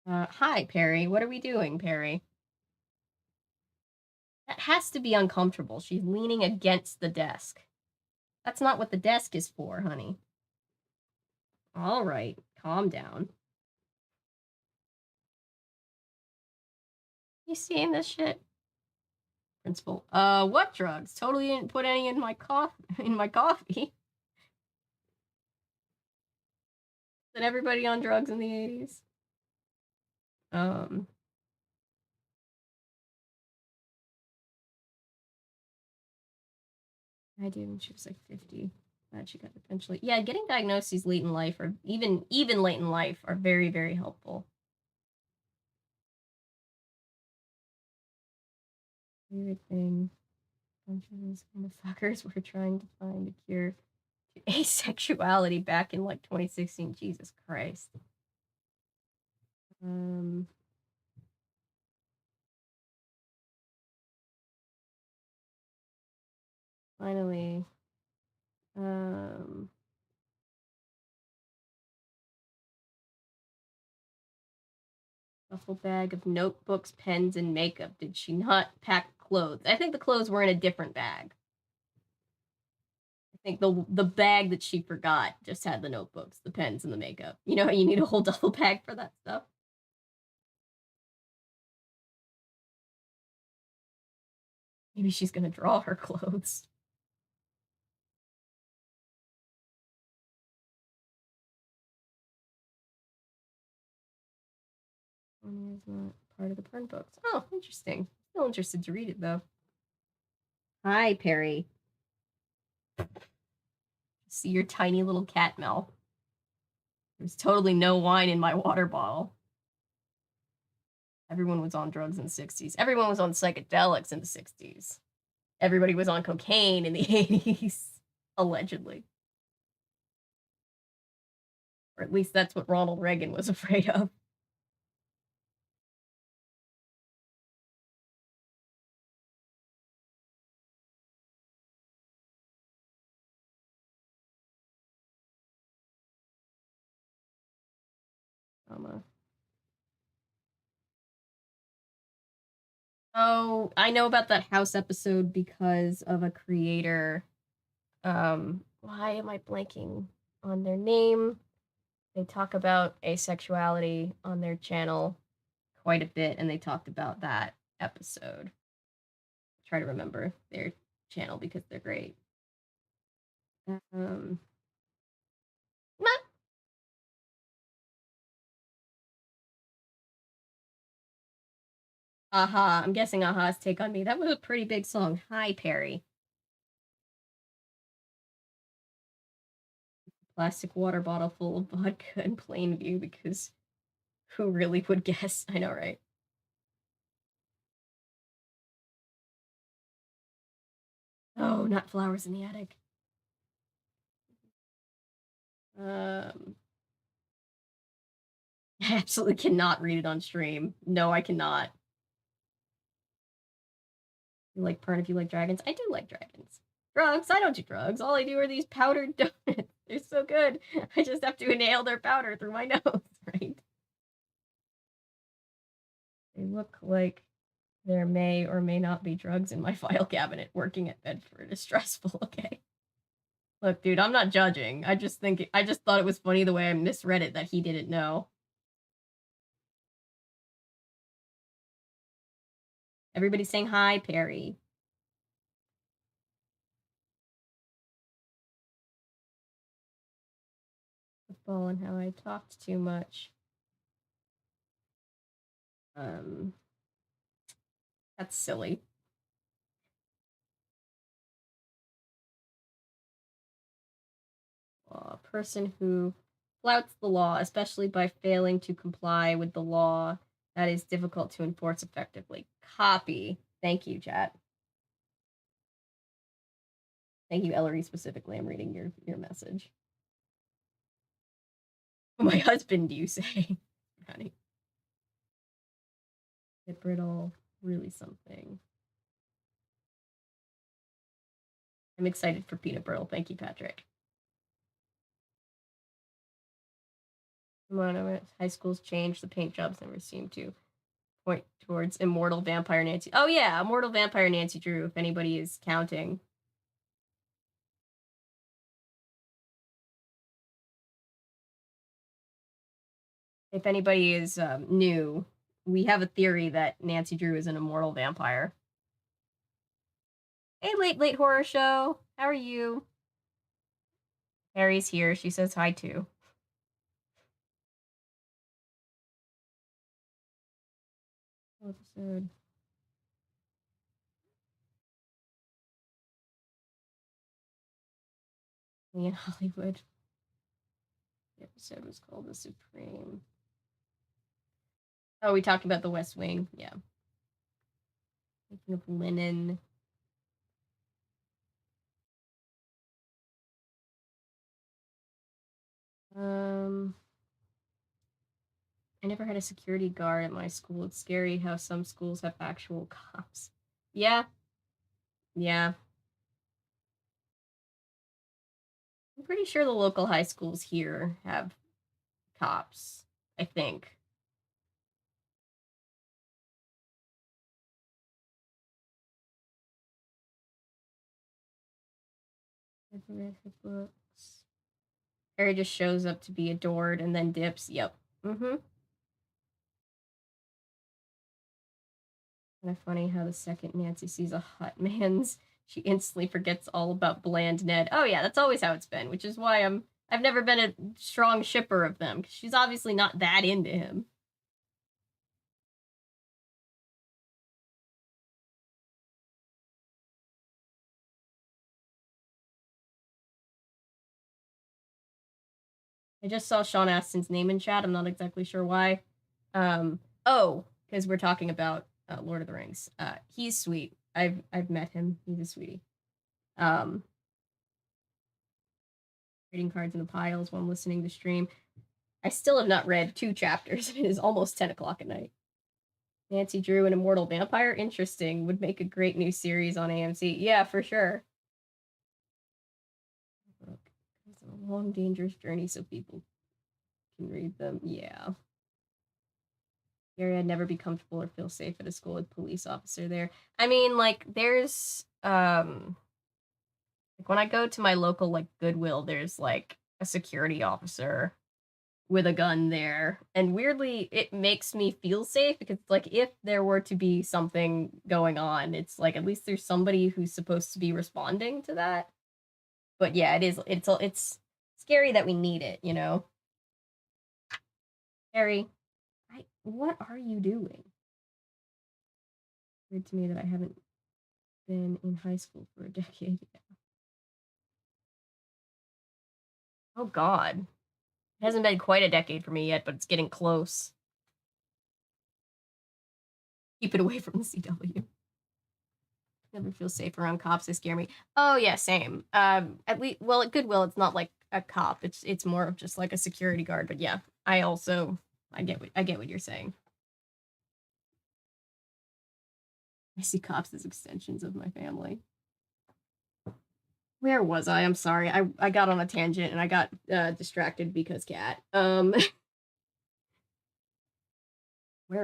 Speaker 1: Hi, Perry. What are we doing, Perry? That has to be uncomfortable. She's leaning against the desk. That's not what the desk is for, honey. All right, calm down. You seeing this shit? Principal. What drugs? Totally didn't put any in my coffee. Is everybody on drugs in the 80s? Um, I did when she was like 50. Glad she got eventually. Yeah, getting diagnoses late in life, or even late in life, are very, very helpful. Weird thing. A bunch of these motherfuckers were trying to find a cure to asexuality back in like 2016. Jesus Christ. Um, Finally, um, duffel bag of notebooks, pens, and makeup. Did she not pack clothes? I think the clothes were in a different bag. I think the bag that she forgot just had the notebooks, the pens, and the makeup. You know how you need a whole duffel bag for that stuff? Maybe she's gonna draw her clothes. One is not part of the Pern books. Oh, interesting. Still interested to read it though. Hi, Perry. See your tiny little cat mouth. There's totally no wine in my water bottle. Everyone was on drugs in the 60s. Everyone was on psychedelics in the 60s. Everybody was on cocaine in the 80s, allegedly. Or at least that's what Ronald Reagan was afraid of. Um, oh, I know about that house episode because of a creator. Why am I blanking on their name? They talk about asexuality on their channel quite a bit, and they talked about that episode. Try to remember their channel because they're great. Um, Aha, I'm guessing Aha's Take on Me. That was a pretty big song. Hi, Perry. Plastic water bottle full of vodka in plain view because who really would guess? I know, right? Oh, not flowers in the attic. Um, I absolutely cannot read it on stream. No, I cannot. You like Pern if you like dragons? I do like dragons. Drugs? I don't do drugs. All I do are these powdered donuts. They're so good. I just have to inhale their powder through my nose, right? They look like there may or may not be drugs in my file cabinet. Working at Bedford is stressful, okay? Look, dude, I'm not judging. I just thought it was funny the way I misread it that he didn't know. Everybody's saying hi, Perry. Football and how I talked too much. Um, that's silly. law. A person who flouts the law, especially by failing to comply with the law that is difficult to enforce effectively. Copy. Thank you, chat. Thank you, Ellery, specifically. I'm reading your message. My husband, you say? Honey. Get brittle, really something. I'm excited for peanut brittle. Thank you, Patrick. High schools change. The paint jobs never seem to point towards Immortal Vampire Nancy. Oh yeah, Immortal Vampire Nancy Drew, if anybody is counting. If anybody is new, we have a theory that Nancy Drew is an immortal vampire. Hey, late horror show. How are you? Harry's here. She says hi too. Episode. Me in Hollywood. The episode was called The Supreme. Oh, we talked about the West Wing. Yeah. Thinking of linen. I never had a security guard at my school. It's scary how some schools have actual cops. Yeah. Yeah. I'm pretty sure the local high schools here have cops, I think. I've read her books. Harry just shows up to be adored and then dips. Yep. Mm-hmm. Kind of funny how the second Nancy sees a hot man's, she instantly forgets all about bland Ned. Oh yeah, that's always how it's been, which is why I've never been a strong shipper of them, because she's obviously not that into him. I just saw Sean Astin's name in chat. I'm not exactly sure why. Oh, because we're talking about Lord of the Rings. He's sweet. I've met him. He's a sweetie. Reading cards in the piles while I'm listening to stream. I still have not read 2 chapters. It is almost 10 o'clock at night. Nancy Drew, an immortal vampire? Interesting. Would make a great new series on AMC. Yeah, for sure. It's a long, dangerous journey so people can read them. Yeah. Gary, I'd never be comfortable or feel safe at a school with police officer there. I mean, like, there's like when I go to my local like Goodwill, there's like a security officer with a gun there. And weirdly, it makes me feel safe because like if there were to be something going on, it's like at least there's somebody who's supposed to be responding to that. But yeah, it's scary that we need it, you know. Harry, what are you doing? Weird to me that I haven't been in high school for a decade. Oh God. It hasn't been quite a decade for me yet, but it's getting close. Keep it away from the CW. Never feel safe around cops. They scare me. Oh yeah, same. At least, well, at Goodwill, it's not like a cop. It's more of just like a security guard. But yeah, I get what you're saying. I see cops as extensions of my family. Where was I? I'm sorry. I got on a tangent and I got distracted because cat. Where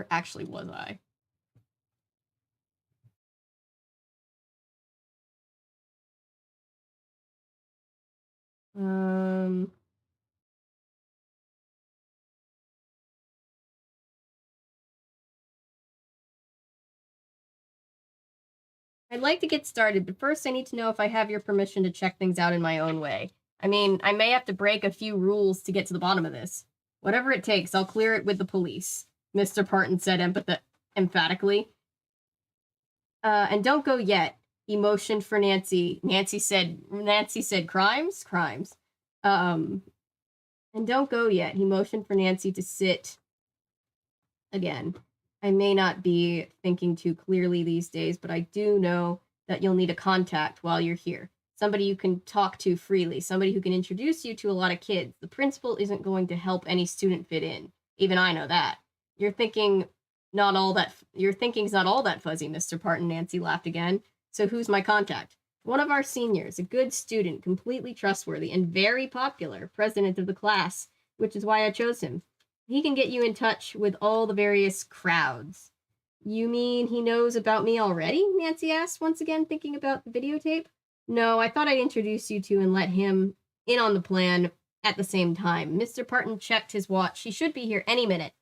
Speaker 1: actually was I? I'd like to get started, but first I need to know if I have your permission to check things out in my own way. I mean, I may have to break a few rules to get to the bottom of this. Whatever it takes, I'll clear it with the police, Mr. Parton said emphatically. And don't go yet. He motioned for Nancy. Nancy said crimes? Crimes. And don't go yet. He motioned for Nancy to sit again. I may not be thinking too clearly these days, but I do know that you'll need a contact while you're here. Somebody you can talk to freely, somebody who can introduce you to a lot of kids. The principal isn't going to help any student fit in. Even I know that. Your thinking's not all that fuzzy, Mr. Parton, Nancy laughed again. So who's my contact? One of our seniors, a good student, completely trustworthy, and very popular, president of the class, which is why I chose him. He can get you in touch with all the various crowds. You mean he knows about me already? Nancy asked, once again thinking about the videotape. No, I thought I'd introduce you to and let him in on the plan at the same time. Mr. Parton checked his watch. He should be here any minute.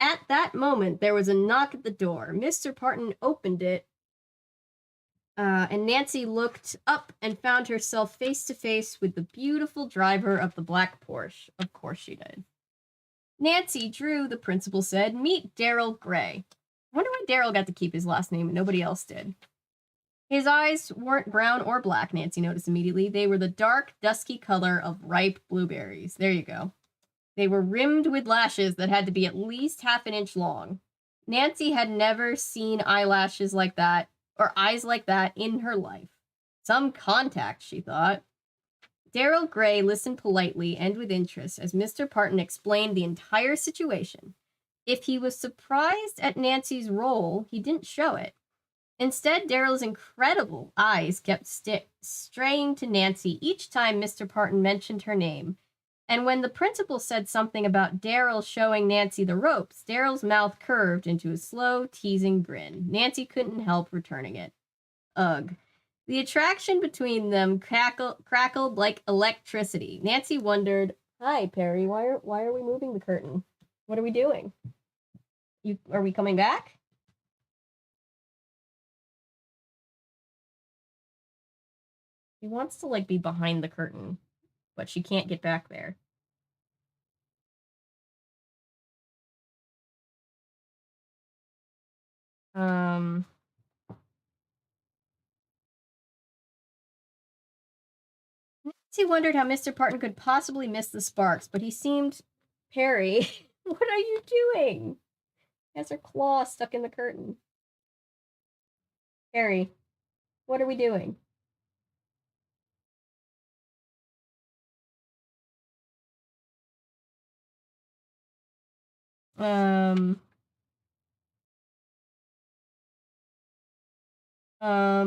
Speaker 1: At that moment, there was a knock at the door. Mr. Parton opened it, and Nancy looked up and found herself face to face with the beautiful driver of the black Porsche. Of course she did. Nancy Drew, the principal said, meet Daryl Gray. I wonder why Daryl got to keep his last name and nobody else did. His eyes weren't brown or black, Nancy noticed immediately. They were the dark, dusky color of ripe blueberries. There you go. They were rimmed with lashes that had to be at least half an inch long. Nancy had never seen eyelashes like that, or eyes like that, in her life. Some contact, she thought. Daryl Gray listened politely and with interest as Mr. Parton explained the entire situation. If he was surprised at Nancy's role, he didn't show it. Instead, Daryl's incredible eyes kept straying to Nancy each time Mr. Parton mentioned her name. And when the principal said something about Daryl showing Nancy the ropes, Daryl's mouth curved into a slow, teasing grin. Nancy couldn't help returning it. Ugh. The attraction between them crackled like electricity. Nancy wondered, "Hi, Perry, why are we moving the curtain? What are we doing? Are we coming back?" She wants to, like, be behind the curtain, but she can't get back there. Nancy wondered how Mr. Parton could possibly miss the sparks, but he seemed... Perry, what are you doing? She has her claw stuck in the curtain. Perry, what are we doing?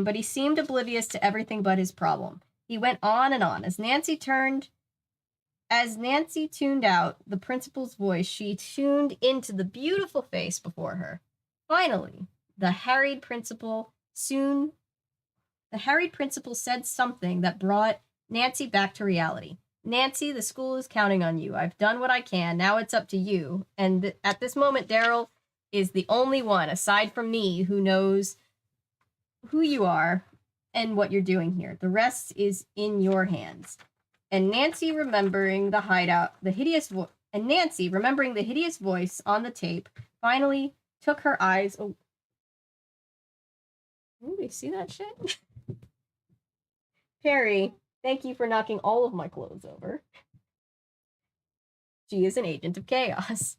Speaker 1: But he seemed oblivious to everything but his problem. He went on and on. As Nancy tuned out the principal's voice, she tuned into the beautiful face before her. Finally, the harried principal said something that brought Nancy back to reality. Nancy, the school is counting on you. I've done what I can. Now it's up to you. And at this moment, Daryl is the only one, aside from me, who knows who you are and what you're doing here. The rest is in your hands. And Nancy, remembering the hideous voice on the tape, finally took her eyes. Oh, we see that shit? Perry, thank you for knocking all of my clothes over. She is an agent of chaos.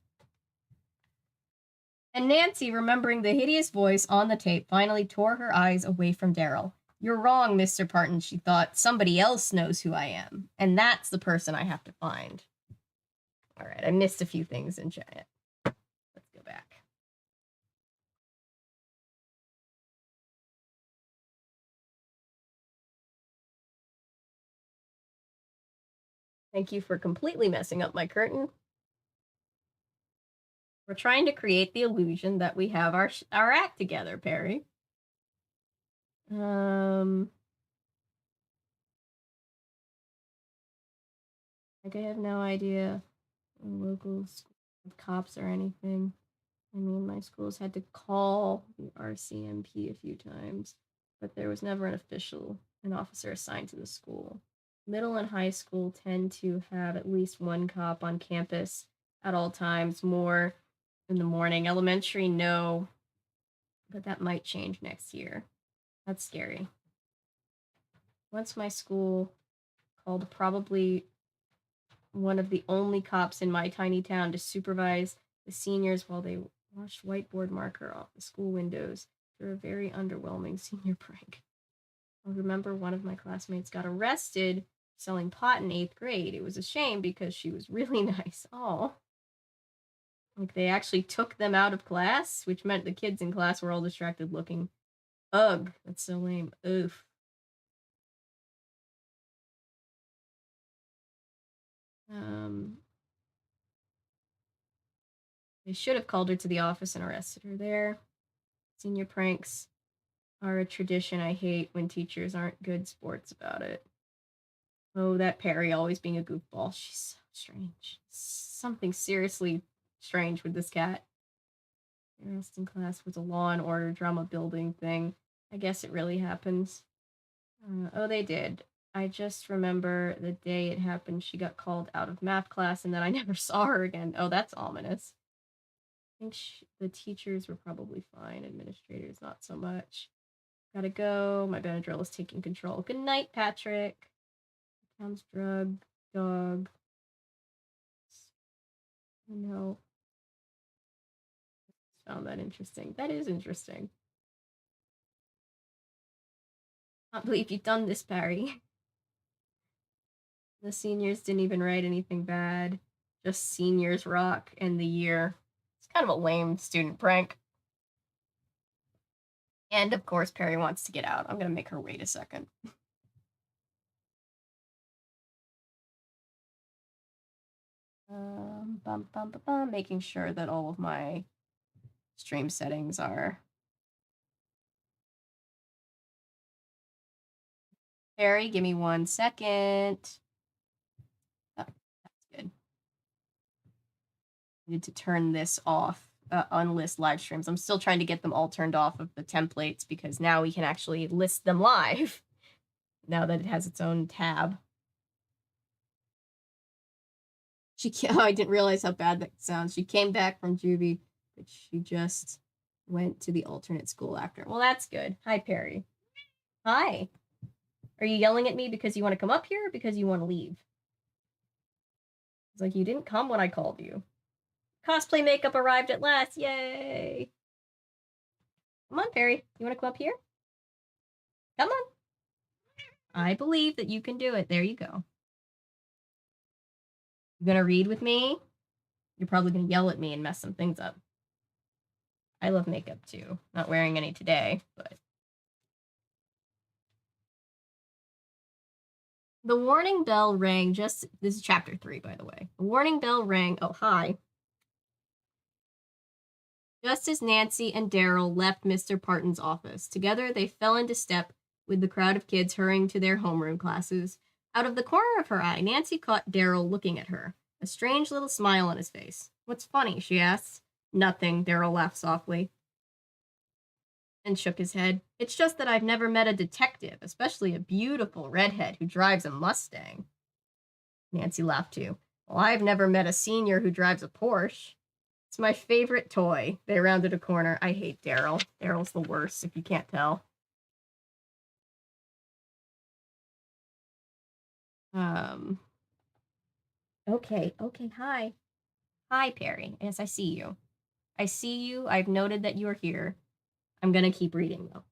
Speaker 1: And Nancy, remembering the hideous voice on the tape, finally tore her eyes away from Daryl. You're wrong, Mr. Parton, she thought. Somebody else knows who I am. And that's the person I have to find. All right, I missed a few things in chat. Let's go back. Thank you for completely messing up my curtain. We're trying to create the illusion that we have our act together, Perry. Like, I have no idea local cops or anything. I mean, my schools had to call the RCMP a few times, but there was never an officer assigned to the school. Middle and high school tend to have at least one cop on campus at all times, more in the morning. Elementary, no, but that might change next year. That's scary. Once my school called, probably one of the only cops in my tiny town to supervise the seniors while they washed whiteboard marker off the school windows for a very underwhelming senior prank. I remember one of my classmates got arrested selling pot in 8th grade. It was a shame because she was really nice. Oh. Like, they actually took them out of class, which meant the kids in class were all distracted looking. Ugh, that's so lame. Oof. They should have called her to the office and arrested her there. Senior pranks are a tradition I hate when teachers aren't good sports about it. Oh, that Perry always being a goofball. She's so strange. Something seriously strange with this cat. The rest in class was a Law and Order drama building thing. I guess it really happens. Oh, they did. I just remember the day it happened, she got called out of math class, and then I never saw her again. Oh, that's ominous. I think the teachers were probably fine. Administrators, not so much. Gotta go. My Benadryl is taking control. Good night, Patrick. Tom's drug dog. Oh, no. Found that interesting. That is interesting. Can't believe you've done this, Barry. The seniors didn't even write anything bad. Just seniors rock and the year. It's kind of a lame student prank. And of course, Perry wants to get out. I'm gonna make her wait a second. Making sure that all of my stream settings are. Perry, give me 1 second. Oh, that's good. I need to turn this off. Unlist live streams. I'm still trying to get them all turned off of the templates because now we can actually list them live now that it has its own tab. I didn't realize how bad that sounds. She came back from juvie, but she just went to the alternate school after. Well, that's good. Hi, Perry. Hi. Are you yelling at me because you want to come up here or because you want to leave? It's like, you didn't come when I called you. Cosplay makeup arrived at last. Yay. Come on, Perry. You want to come up here? Come on. I believe that you can do it. There you go. You gonna read with me? You're probably gonna yell at me and mess some things up. I love makeup too. Not wearing any today, but. The warning bell rang this is chapter 3, by the way. The warning bell rang, oh, hi. Just as Nancy and Daryl left Mr. Parton's office. Together, they fell into step with the crowd of kids hurrying to their homeroom classes. Out of the corner of her eye, Nancy caught Daryl looking at her, a strange little smile on his face. What's funny? She asks. Nothing, Daryl laughed softly and shook his head. It's just that I've never met a detective, especially a beautiful redhead who drives a Mustang. Nancy laughed too. Well, I've never met a senior who drives a Porsche. It's my favorite toy. They rounded a corner. I hate Daryl. Daryl's the worst, if you can't tell. Okay, hi. Hi, Perry. Yes, I see you. I see you. I've noted that you're here. I'm gonna keep reading, though.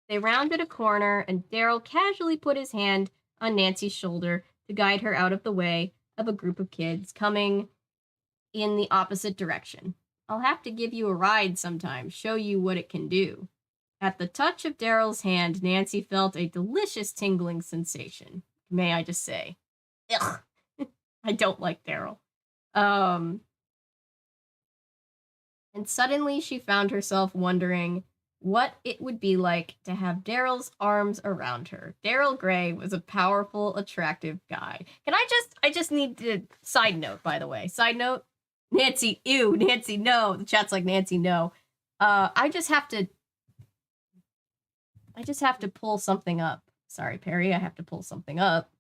Speaker 1: They rounded a corner, and Daryl casually put his hand on Nancy's shoulder to guide her out of the way of a group of kids coming in the opposite direction. I'll have to give you a ride sometime, show you what it can do. At the touch of Daryl's hand, Nancy felt a delicious tingling sensation. May I just say, ugh, I don't like Daryl. And suddenly she found herself wondering what it would be like to have Daryl's arms around her. Daryl Gray was a powerful, attractive guy. I just need to, side note, by the way. Side note, Nancy, ew, Nancy, no. The chat's like, Nancy, no. I just have to pull something up. Sorry, Perry, I have to pull something up.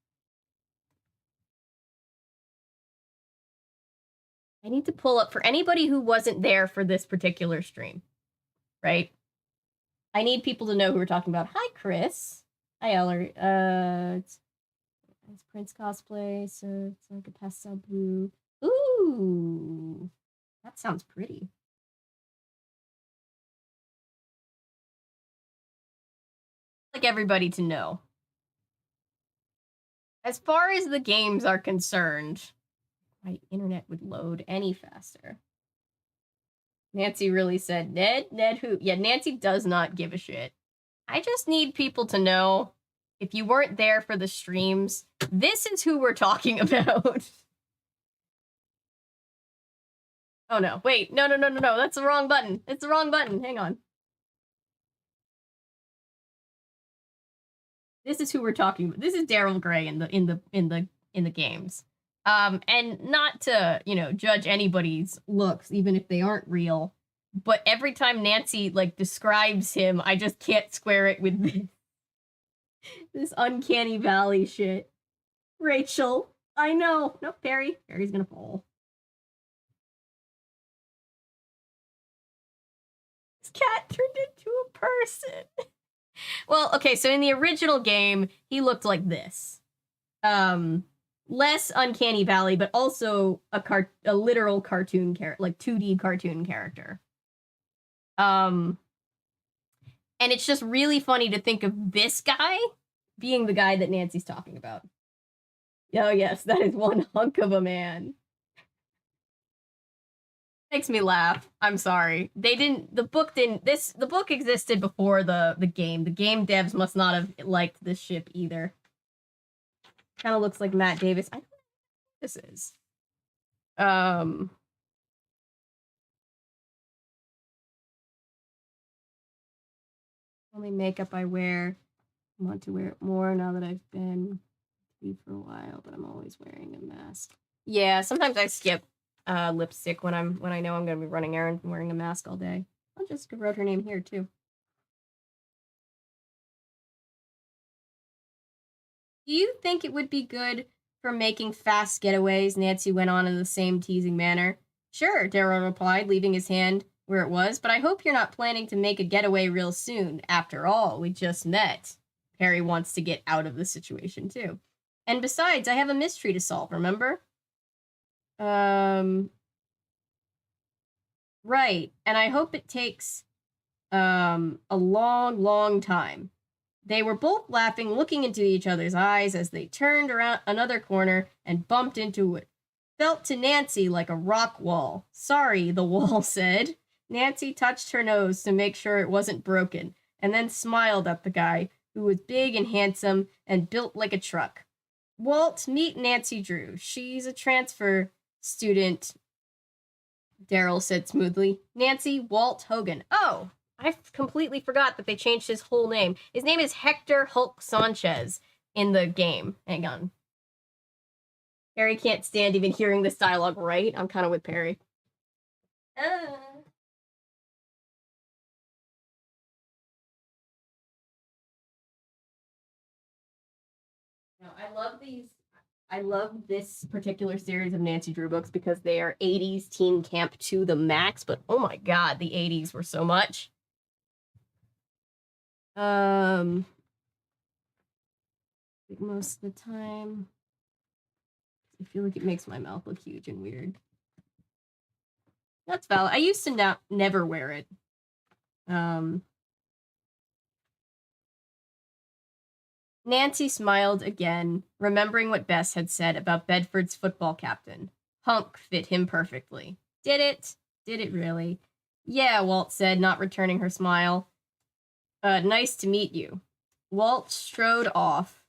Speaker 1: I need to pull up for anybody who wasn't there for this particular stream, right? I need people to know who we're talking about. Hi, Chris. Hi, Ellery. It's Prince cosplay, so it's like a pastel blue. Ooh, that sounds pretty. Like everybody to know. As far as the games are concerned, my internet would load any faster. Nancy really said, Ned who? Yeah, Nancy does not give a shit. I just need people to know, if you weren't there for the streams, this is who we're talking about. Oh no, wait, no, that's the wrong button. It's the wrong button, hang on. This is who we're talking about. This is Daryl Gray in the games. And not to, judge anybody's looks, even if they aren't real, but every time Nancy, describes him, I just can't square it with this uncanny valley shit. Rachel, I know. No, Perry. Perry's gonna fall. This cat turned into a person. Well, okay, so in the original game, he looked like this. Less uncanny valley, but also a literal cartoon character, 2D cartoon character. And it's just really funny to think of this guy being the guy that Nancy's talking about. Oh yes, that is one hunk of a man. Makes me laugh. I'm sorry. The book existed before the game. The game devs must not have liked this ship either. Kind of looks like Matt Davis. I don't know what this is. Only makeup I wear. I want to wear it more now that I've been for a while, but I'm always wearing a mask. Yeah, sometimes I skip lipstick when I know I'm gonna be running errands and wearing a mask all day. I'll just wrote her name here too. Do you think it would be good for making fast getaways? Nancy went on in the same teasing manner. Sure, Daryl replied, leaving his hand where it was, but I hope you're not planning to make a getaway real soon. After all, we just met. Perry wants to get out of the situation too. And besides, I have a mystery to solve, remember? Right. And I hope it takes a long, long time. They were both laughing, looking into each other's eyes as they turned around another corner and bumped into what felt to Nancy like a rock wall. Sorry, the wall said. Nancy touched her nose to make sure it wasn't broken, and then smiled at the guy, who was big and handsome and built like a truck. Walt, meet Nancy Drew. She's a transfer student, Daryl said smoothly. Nancy, Walt Hogan. Oh, I completely forgot that they changed his whole name. His name is Hector Hulk Sanchez in the game. Hang on. Perry can't stand even hearing this dialogue, right? I'm kind of with Perry. No, I love this particular series of Nancy Drew books because they are 80s teen camp to the max, but oh my god, the 80s were so much. Most of the time, I feel like it makes my mouth look huge and weird. That's valid. I used to never wear it. Nancy smiled again, remembering what Bess had said about Bedford's football captain. Hunk fit him perfectly. Did it? Did it really? Yeah, Walt said, not returning her smile. Nice to meet you. Walt strode off,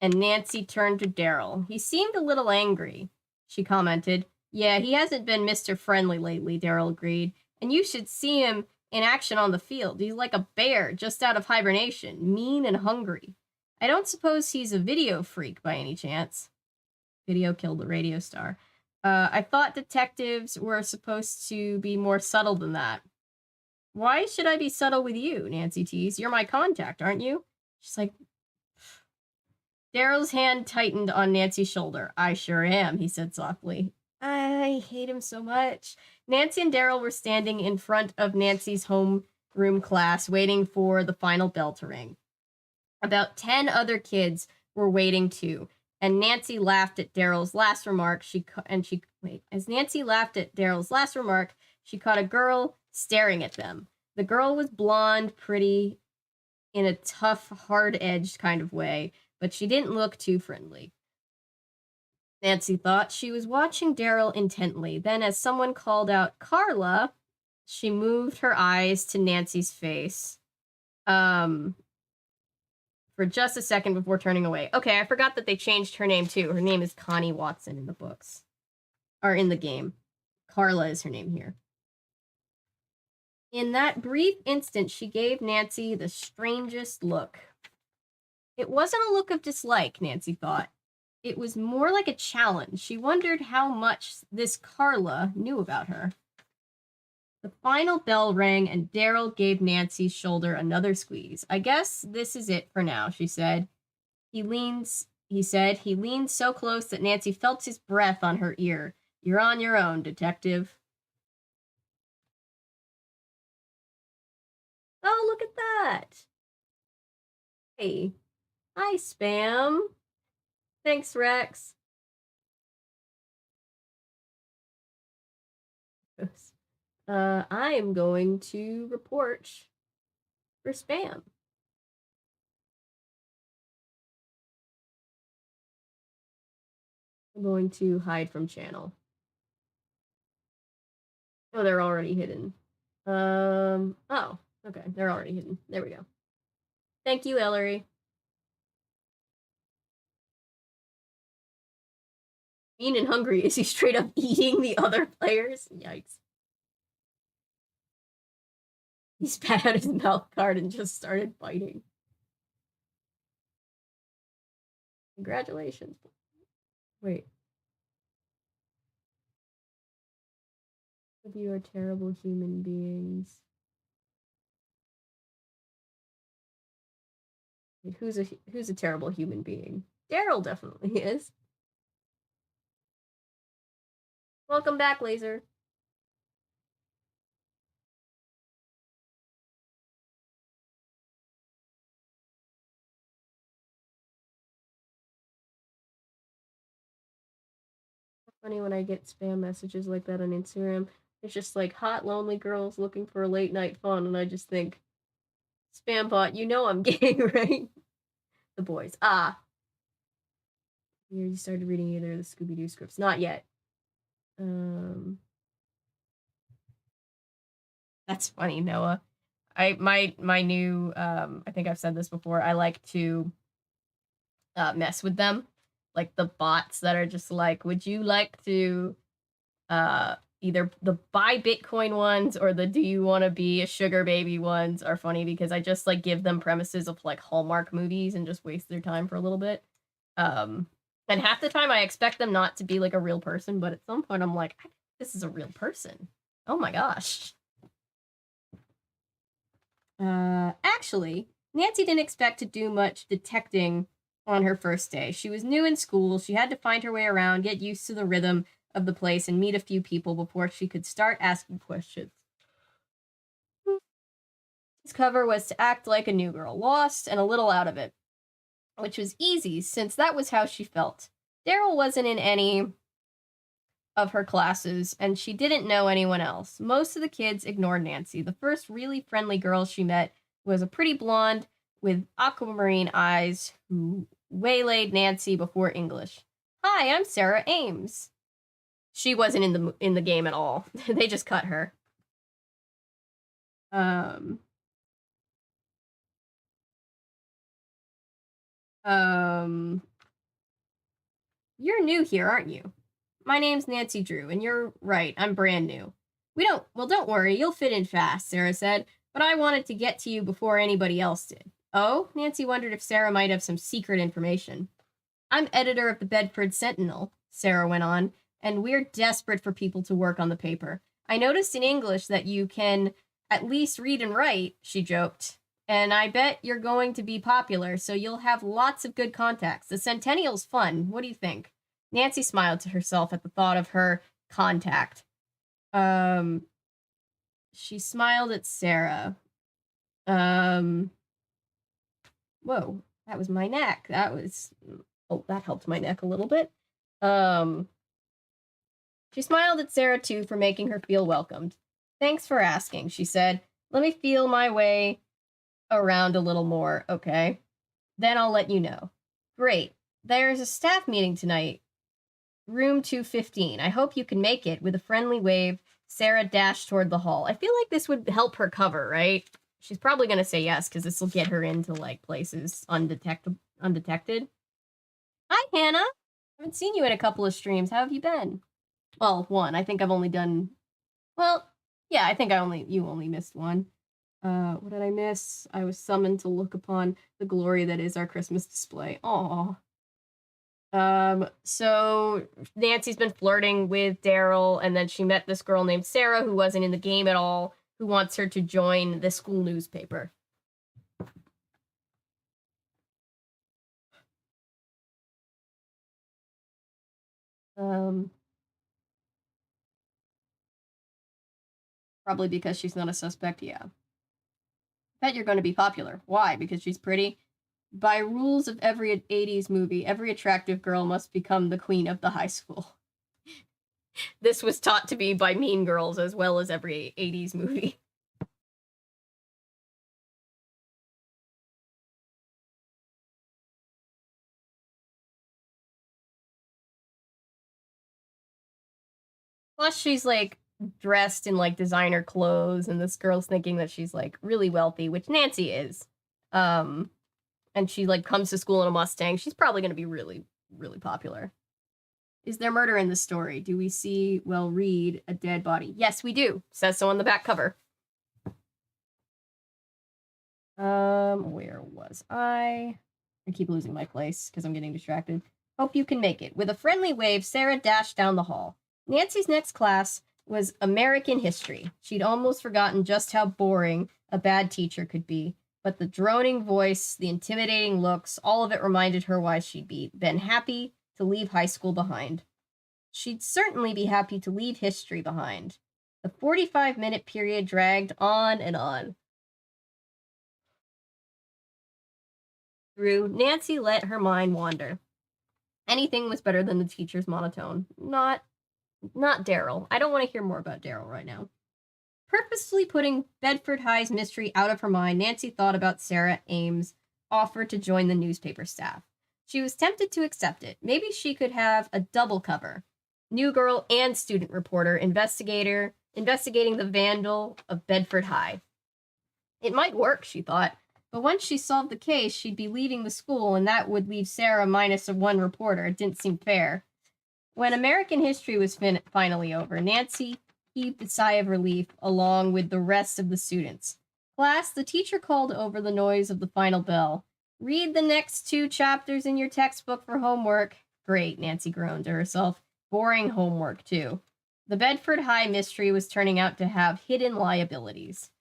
Speaker 1: and Nancy turned to Daryl. He seemed a little angry, she commented. Yeah, he hasn't been Mr. Friendly lately, Daryl agreed. And you should see him in action on the field. He's like a bear just out of hibernation, mean and hungry. I don't suppose he's a video freak by any chance. Video killed the radio star. I thought detectives were supposed to be more subtle than that. Why should I be subtle with you, Nancy teased? You're my contact, aren't you? She's like... Daryl's hand tightened on Nancy's shoulder. I sure am, he said softly. I hate him so much. Nancy and Daryl were standing in front of Nancy's homeroom class, waiting for the final bell to ring. About 10 other kids were waiting too, and Nancy laughed at Daryl's last remark. As Nancy laughed at Daryl's last remark, she caught a girl staring at them. The girl was blonde, pretty, in a tough, hard-edged kind of way, but she didn't look too friendly. Nancy thought. She was watching Daryl intently. Then, as someone called out, "Carla," she moved her eyes to Nancy's face. For just a second before turning away. Okay, I forgot that they changed her name too. Her name is Connie Watson in the books. Or in the game. Carla is her name here. In that brief instant, she gave Nancy the strangest look. It wasn't a look of dislike, Nancy thought. It was more like a challenge. She wondered how much this Carla knew about her. The final bell rang, and Daryl gave Nancy's shoulder another squeeze. "I guess this is it for now," she said. He leaned so close that Nancy felt his breath on her ear. "You're on your own, detective." Oh, look at that. Hey. Hi, Spam. Thanks, Rex. I am going to report for spam. I'm going to hide from channel. Oh, they're already hidden. Oh, okay, they're already hidden. There we go. Thank you, Ellery. Mean and hungry. Is he straight up eating the other players? Yikes. He spat out his mouth guard and just started biting. Congratulations. Wait. If you are terrible human beings. Wait, who's a terrible human being? Daryl definitely is. Welcome back, Laser. Funny when I get spam messages like that on Instagram. It's just like hot, lonely girls looking for late night fun, and I just think, spam bot, you know I'm gay, right? The boys. Ah. You already started reading either of the Scooby-Doo scripts. Not yet. That's funny, Noah. My new I think I've said this before. I like to mess with them, like the bots that are just like, would you like to either the buy Bitcoin ones or the do you want to be a sugar baby ones are funny because I just like give them premises of like Hallmark movies and just waste their time for a little bit. And half the time I expect them not to be like a real person, but at some point I'm like, this is a real person. Oh my gosh. Actually, Nancy didn't expect to do much detecting on her first day. She was new in school. She had to find her way around, get used to the rhythm of the place, and meet a few people before she could start asking questions. His cover was to act like a new girl, lost and a little out of it, which was easy since that was how she felt. Daryl wasn't in any of her classes, and she didn't know anyone else. Most of the kids ignored Nancy. The first really friendly girl she met was a pretty blonde with aquamarine eyes who waylaid Nancy before English. "Hi, I'm Sarah Ames." She wasn't in the game at all. They just cut her. You're new here, aren't you? "My name's Nancy Drew, and you're right, I'm brand new." Don't worry, you'll fit in fast," Sarah said, "but I wanted to get to you before anybody else did." Oh? Nancy wondered if Sarah might have some secret information. "I'm editor of the Bedford Sentinel," Sarah went on, "and we're desperate for people to work on the paper. I noticed in English that you can at least read and write," she joked, "and I bet you're going to be popular, so you'll have lots of good contacts. The Centennial's fun. What do you think?" Nancy smiled to herself at the thought of her contact. She smiled at Sarah. Whoa. That was my neck. That was... Oh, that helped my neck a little bit. She smiled at Sarah, too, for making her feel welcomed. Thanks for asking, she said. Let me feel my way around a little more, okay? Then I'll let you know. Great. There's a staff meeting tonight. Room 215. I hope you can make it. With a friendly wave, Sarah dashed toward the hall. I feel like this would help her cover, right? She's probably going to say yes, because this will get her into, like, places undetected. Hi, Hannah. I haven't seen you in a couple of streams. How have you been? Well, one. I think I've only done... Well, yeah, I think you only missed one. What did I miss? I was summoned to look upon the glory that is our Christmas display. Aww. So Nancy's been flirting with Daryl, and then she met this girl named Sarah who wasn't in the game at all, who wants her to join the school newspaper. Probably because she's not a suspect, yeah. Bet you're going to be popular. Why? Because she's pretty? By rules of every 80s movie, every attractive girl must become the queen of the high school. This was taught to me by Mean Girls as well as every 80s movie. Plus, she's, like, dressed in, like, designer clothes, and this girl's thinking that she's, like, really wealthy, which Nancy is. And she, like, comes to school in a Mustang. She's probably going to be really, really popular. Is there murder in the story? Do we see, well, read a dead body? Yes, we do. Says so on the back cover. Where was I? I keep losing my place because I'm getting distracted. Hope you can make it. With a friendly wave, Sarah dashed down the hall. Nancy's next class was American history. She'd almost forgotten just how boring a bad teacher could be, but the droning voice, the intimidating looks, all of it reminded her why she'd been happy to leave high school behind. She'd certainly be happy to leave history behind. The 45-minute period dragged on and on. Through, Nancy let her mind wander. Anything was better than the teacher's monotone. Not Daryl. I don't want to hear more about Daryl right now. Purposefully putting Bedford High's mystery out of her mind, Nancy thought about Sarah Ames' offer to join the newspaper staff. She was tempted to accept it. Maybe she could have a double cover. New girl and student reporter, investigating the vandal of Bedford High. It might work, she thought. But once she solved the case, she'd be leaving the school, and that would leave Sarah minus one reporter. It didn't seem fair. When American history was finally over, Nancy heaved a sigh of relief along with the rest of the students. Class, the teacher called over the noise of the final bell. Read the next 2 chapters in your textbook for homework. Great, Nancy groaned to herself. Boring homework, too. The Bedford High mystery was turning out to have hidden liabilities.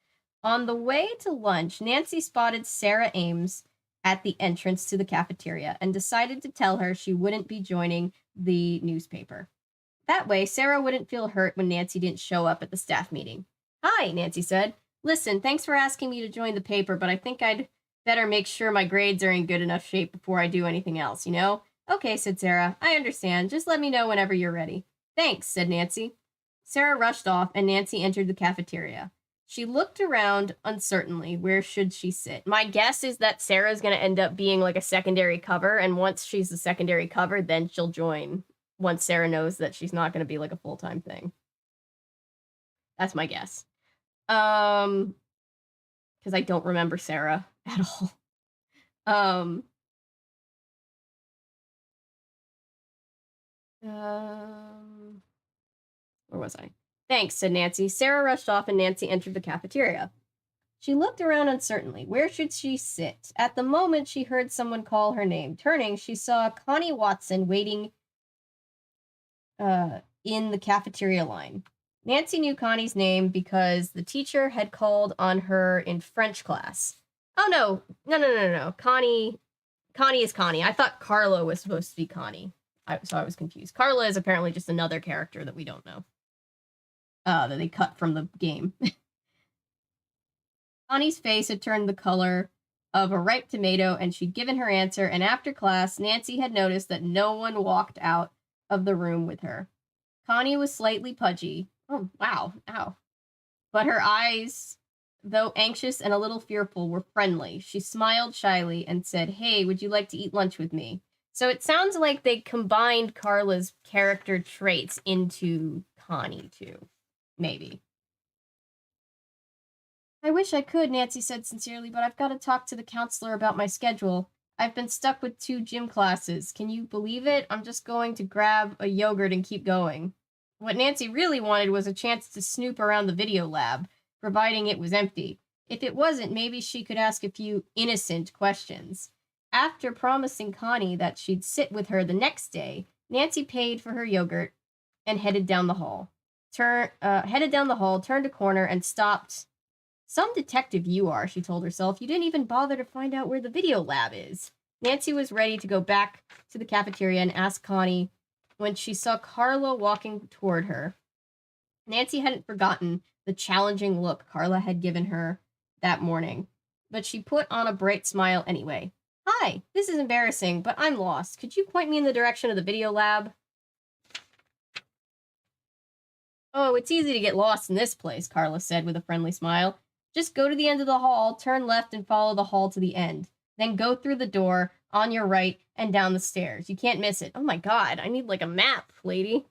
Speaker 1: On the way to lunch, Nancy spotted Sarah Ames at the entrance to the cafeteria and decided to tell her she wouldn't be joining the newspaper. That way, Sarah wouldn't feel hurt when Nancy didn't show up at the staff meeting. Hi, Nancy said. Listen, thanks for asking me to join the paper, but I think I'd better make sure my grades are in good enough shape before I do anything else, you know? Okay, said Sarah. I understand. Just let me know whenever you're ready. Thanks, said Nancy. Sarah rushed off, and Nancy entered the cafeteria. She looked around uncertainly. Where should she sit? My guess is that Sarah's going to end up being like a secondary cover, and once she's the secondary cover, then she'll join once Sarah knows that she's not going to be like a full-time thing. That's my guess. Because I don't remember Sarah at all. Where was I? Thanks, said Nancy. Sarah rushed off, and Nancy entered the cafeteria. She looked around uncertainly. Where should she sit? At the moment, she heard someone call her name. Turning, she saw Connie Watson waiting in the cafeteria line. Nancy knew Connie's name because the teacher had called on her in French class. Oh, no. Connie is Connie. I thought Carla was supposed to be Connie. So I was confused. Carla is apparently just another character that we don't know. That they cut from the game. Connie's face had turned the color of a ripe tomato, and she'd given her answer, and after class, Nancy had noticed that no one walked out of the room with her. Connie was slightly pudgy. Oh, wow. Ow. But her eyes, though anxious and a little fearful, were friendly. She smiled shyly and said, "Hey, would you like to eat lunch with me?" So it sounds like they combined Carla's character traits into Connie, too. Maybe. "I wish I could," Nancy said sincerely, "but I've got to talk to the counselor about my schedule. I've been stuck with 2 gym classes. Can you believe it? I'm just going to grab a yogurt and keep going." What Nancy really wanted was a chance to snoop around the video lab, providing it was empty. If it wasn't, maybe she could ask a few innocent questions. After promising Connie that she'd sit with her the next day, Nancy paid for her yogurt and headed down the hall. Turned a corner, and stopped. "Some detective you are," she told herself. "You didn't even bother to find out where the video lab is." Nancy was ready to go back to the cafeteria and ask Connie when she saw Carla walking toward her. Nancy hadn't forgotten the challenging look Carla had given her that morning, but she put on a bright smile anyway. "Hi, this is embarrassing, but I'm lost. Could you point me in the direction of the video lab?" "Oh, it's easy to get lost in this place," Carla said with a friendly smile. "Just go to the end of the hall, turn left, and follow the hall to the end. Then go through the door on your right and down the stairs. You can't miss it." Oh my god, I need like a map, lady.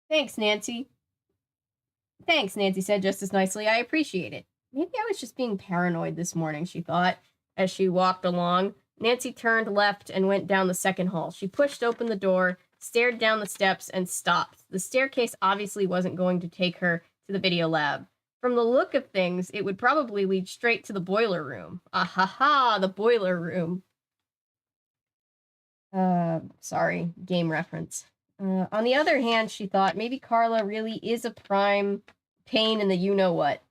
Speaker 1: "Thanks, Nancy." "Thanks," Nancy said just as nicely. "I appreciate it." Maybe I was just being paranoid this morning, she thought, as she walked along. Nancy turned left and went down the second hall. She pushed open the door, stared down the steps, and stopped. The staircase obviously wasn't going to take her to the video lab. From the look of things, it would probably lead straight to the boiler room. Ah ha ha, the boiler room. Sorry, game reference. On the other hand, she thought, maybe Carla really is a prime pain in the you-know-what.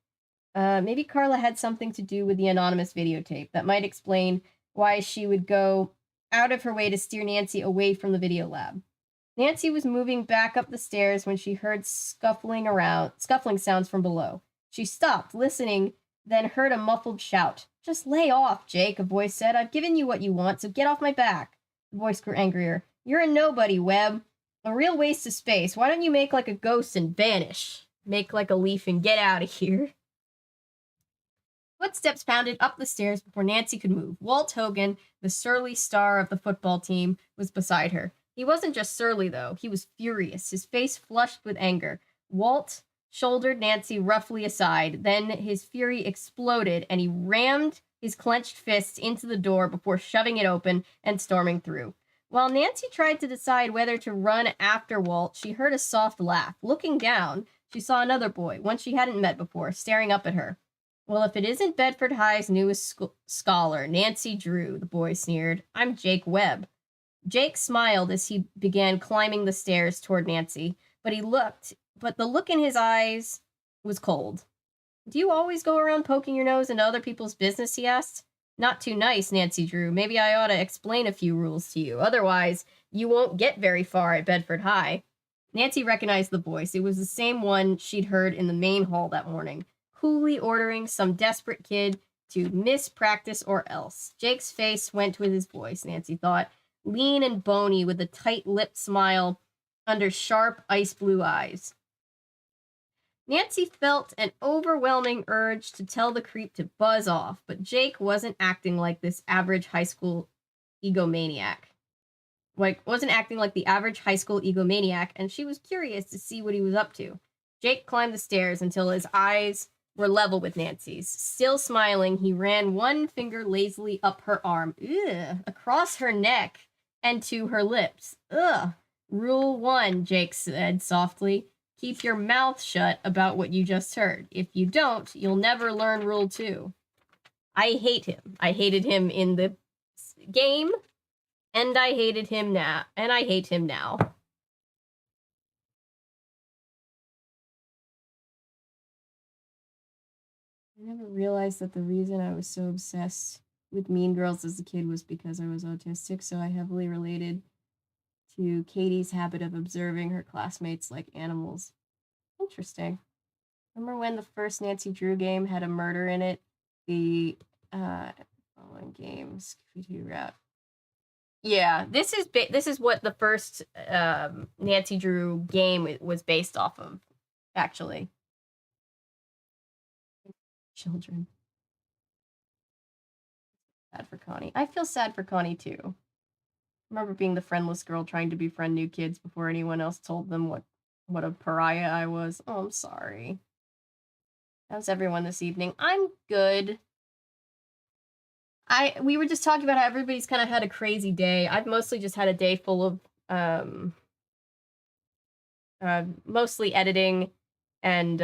Speaker 1: Maybe Carla had something to do with the anonymous videotape. That might explain why she would go out of her way to steer Nancy away from the video lab. Nancy was moving back up the stairs when she heard scuffling sounds from below. She stopped, listening, then heard a muffled shout. "Just lay off, Jake," a voice said. "I've given you what you want, so get off my back." The voice grew angrier. "You're a nobody, Webb. A real waste of space. Why don't you make like a ghost and vanish? Make like a leaf and get out of here." Footsteps pounded up the stairs before Nancy could move. Walt Hogan, the surly star of the football team, was beside her. He wasn't just surly, though. He was furious, his face flushed with anger. Walt shouldered Nancy roughly aside. Then his fury exploded, and he rammed his clenched fist into the door before shoving it open and storming through. While Nancy tried to decide whether to run after Walt, she heard a soft laugh. Looking down, she saw another boy, one she hadn't met before, staring up at her. "Well, if it isn't Bedford High's newest scholar, Nancy Drew," the boy sneered. "I'm Jake Webb." Jake smiled as he began climbing the stairs toward Nancy, but the look in his eyes was cold. "Do you always go around poking your nose into other people's business?" he asked. "Not too nice, Nancy Drew. Maybe I ought to explain a few rules to you. Otherwise, you won't get very far at Bedford High." Nancy recognized the voice. It was the same one she'd heard in the main hall that morning, coolly ordering some desperate kid to miss practice or else. Jake's face went with his voice, Nancy thought, lean and bony with a tight-lipped smile under sharp ice blue eyes. Nancy felt an overwhelming urge to tell the creep to buzz off, but Jake wasn't acting like this average high school egomaniac. Wasn't acting like the average high school egomaniac, and she was curious to see what he was up to. Jake climbed the stairs until his eyes were level with Nancy's. Still smiling, he ran one finger lazily up her arm, across her neck, and to her lips. "Rule 1, Jake said softly. Keep your mouth shut about what you just heard. If you don't, you'll never learn Rule 2. I hate him. I hated him in the game, and I hated him now, and I hate him now. I never realized that the reason I was so obsessed with Mean Girls as a kid was because I was autistic, so I heavily related to Katie's habit of observing her classmates like animals. Interesting. Remember when the first Nancy Drew game had a murder in it? The following games, Scooby-Doo route. Yeah, this is what the first Nancy Drew game was based off of, actually. Children. Sad for Connie. I feel sad for Connie too. I remember being the friendless girl trying to befriend new kids before anyone else told them what a pariah I was. Oh, I'm sorry. How's everyone this evening? I'm good. We were just talking about how everybody's kind of had a crazy day. I've mostly just had a day full of mostly editing, and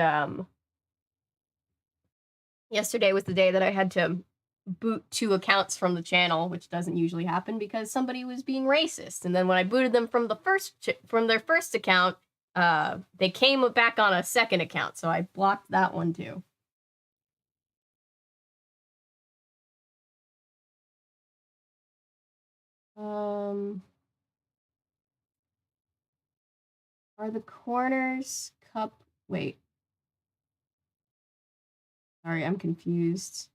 Speaker 1: yesterday was the day that I had to boot 2 accounts from the channel, which doesn't usually happen because somebody was being racist. And then when I booted them from their first account, they came back on a second account, so I blocked that one too. Are the corners cup? Wait. Sorry, I'm confused.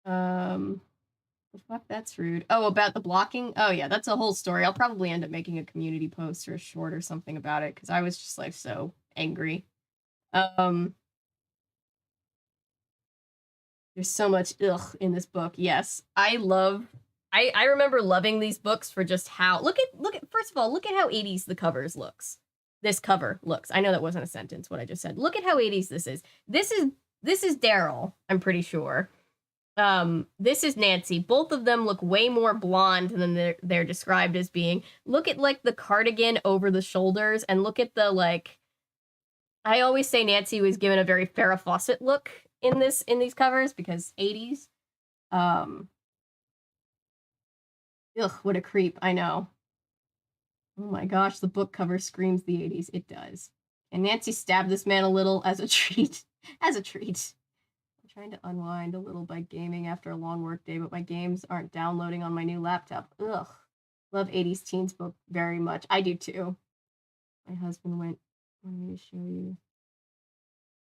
Speaker 1: The fuck, that's rude. Oh, about the blocking? Oh yeah, that's a whole story. I'll probably end up making a community post or a short or something about it because I was just like so angry. There's so much ugh in this book. Yes, I remember loving these books for just how look at first of all, look at how 80s the covers looks. This cover looks. I know that wasn't a sentence what I just said. Look at how 80s this is. This is Daryl, I'm pretty sure. This is Nancy. Both of them look way more blonde than they're described as being. Look at like the cardigan over the shoulders, and look at the like. I always say Nancy was given a very Farrah Fawcett look in these covers because 80s. Ugh, what a creep! I know. Oh my gosh, the book cover screams the 80s. It does. And Nancy stabbed this man a little as a treat. As a treat. I'm trying to unwind a little by gaming after a long work day, but my games aren't downloading on my new laptop. Ugh. Love 80s teens book very much. I do too. My husband wanted me to show you.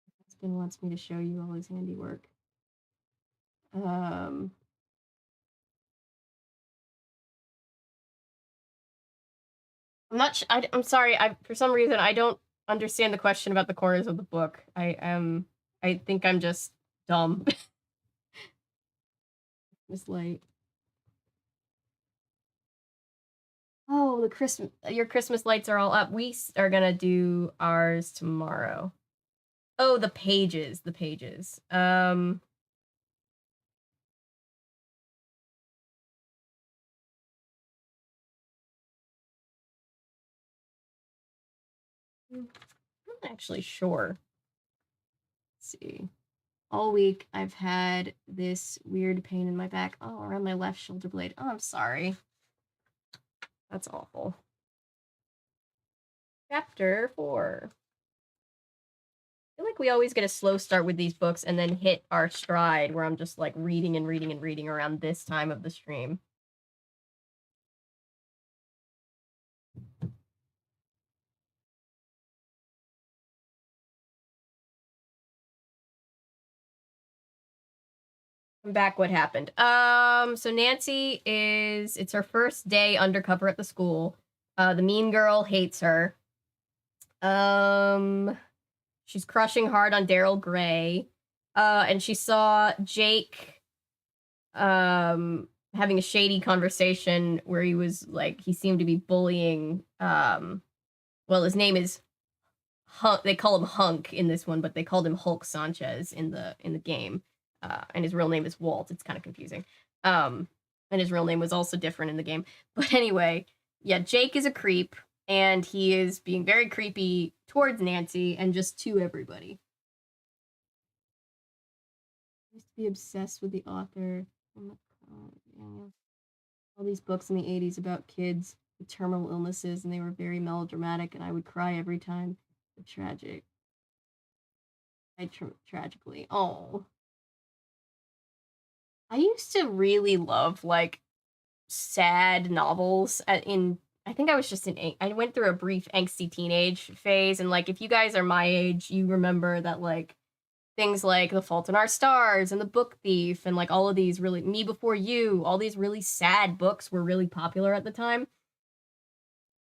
Speaker 1: My husband wants me to show you all his handiwork. I'm sorry. For some reason I don't understand the question about the corners of the book. I think I'm just dumb. This light. Oh, your Christmas lights are all up. We are gonna do ours tomorrow. Oh, the pages. I'm not actually sure. Let's see. All week I've had this weird pain in my back. Oh, around my left shoulder blade. Oh, I'm sorry. That's awful. Chapter 4. I feel like we always get a slow start with these books and then hit our stride where I'm just like reading and reading and reading around this time of the stream. I'm back. What happened? So Nancy it's her first day undercover at the school. The mean girl hates her. She's crushing hard on Daryl Gray. And she saw Jake having a shady conversation where he was like he seemed to be bullying well, his name is Hunk. They call him Hunk in this one, but they called him Hulk Sanchez in the game. And his real name is Walt. It's kind of confusing. And his real name was also different in the game. But anyway, yeah, Jake is a creep, and he is being very creepy towards Nancy and just to everybody. I used to be obsessed with the author. All these books in the 80s about kids with terminal illnesses, and they were very melodramatic, and I would cry every time. Tragic. Tragically. Oh. I used to really love, like, sad novels I think I was just I went through a brief angsty teenage phase, and like if you guys are my age, you remember that like things like The Fault in Our Stars and The Book Thief and like all of these really Me Before You, all these really sad books were really popular at the time.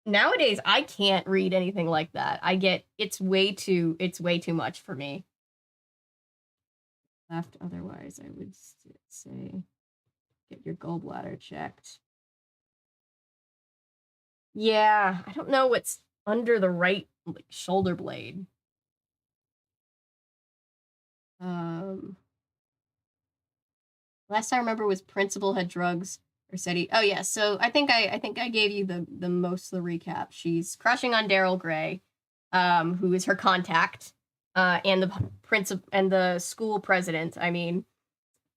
Speaker 1: Nowadays, I can't read anything like that. It's way too much for me. Left otherwise, I would say get your gallbladder checked. Yeah, I don't know what's under the right like, shoulder blade. Last I remember was Principal had drugs or said he. Oh yeah, so I think I gave you the most of the recap. She's crushing on Daryl Gray, who is her contact, and the principal and the school president. I mean,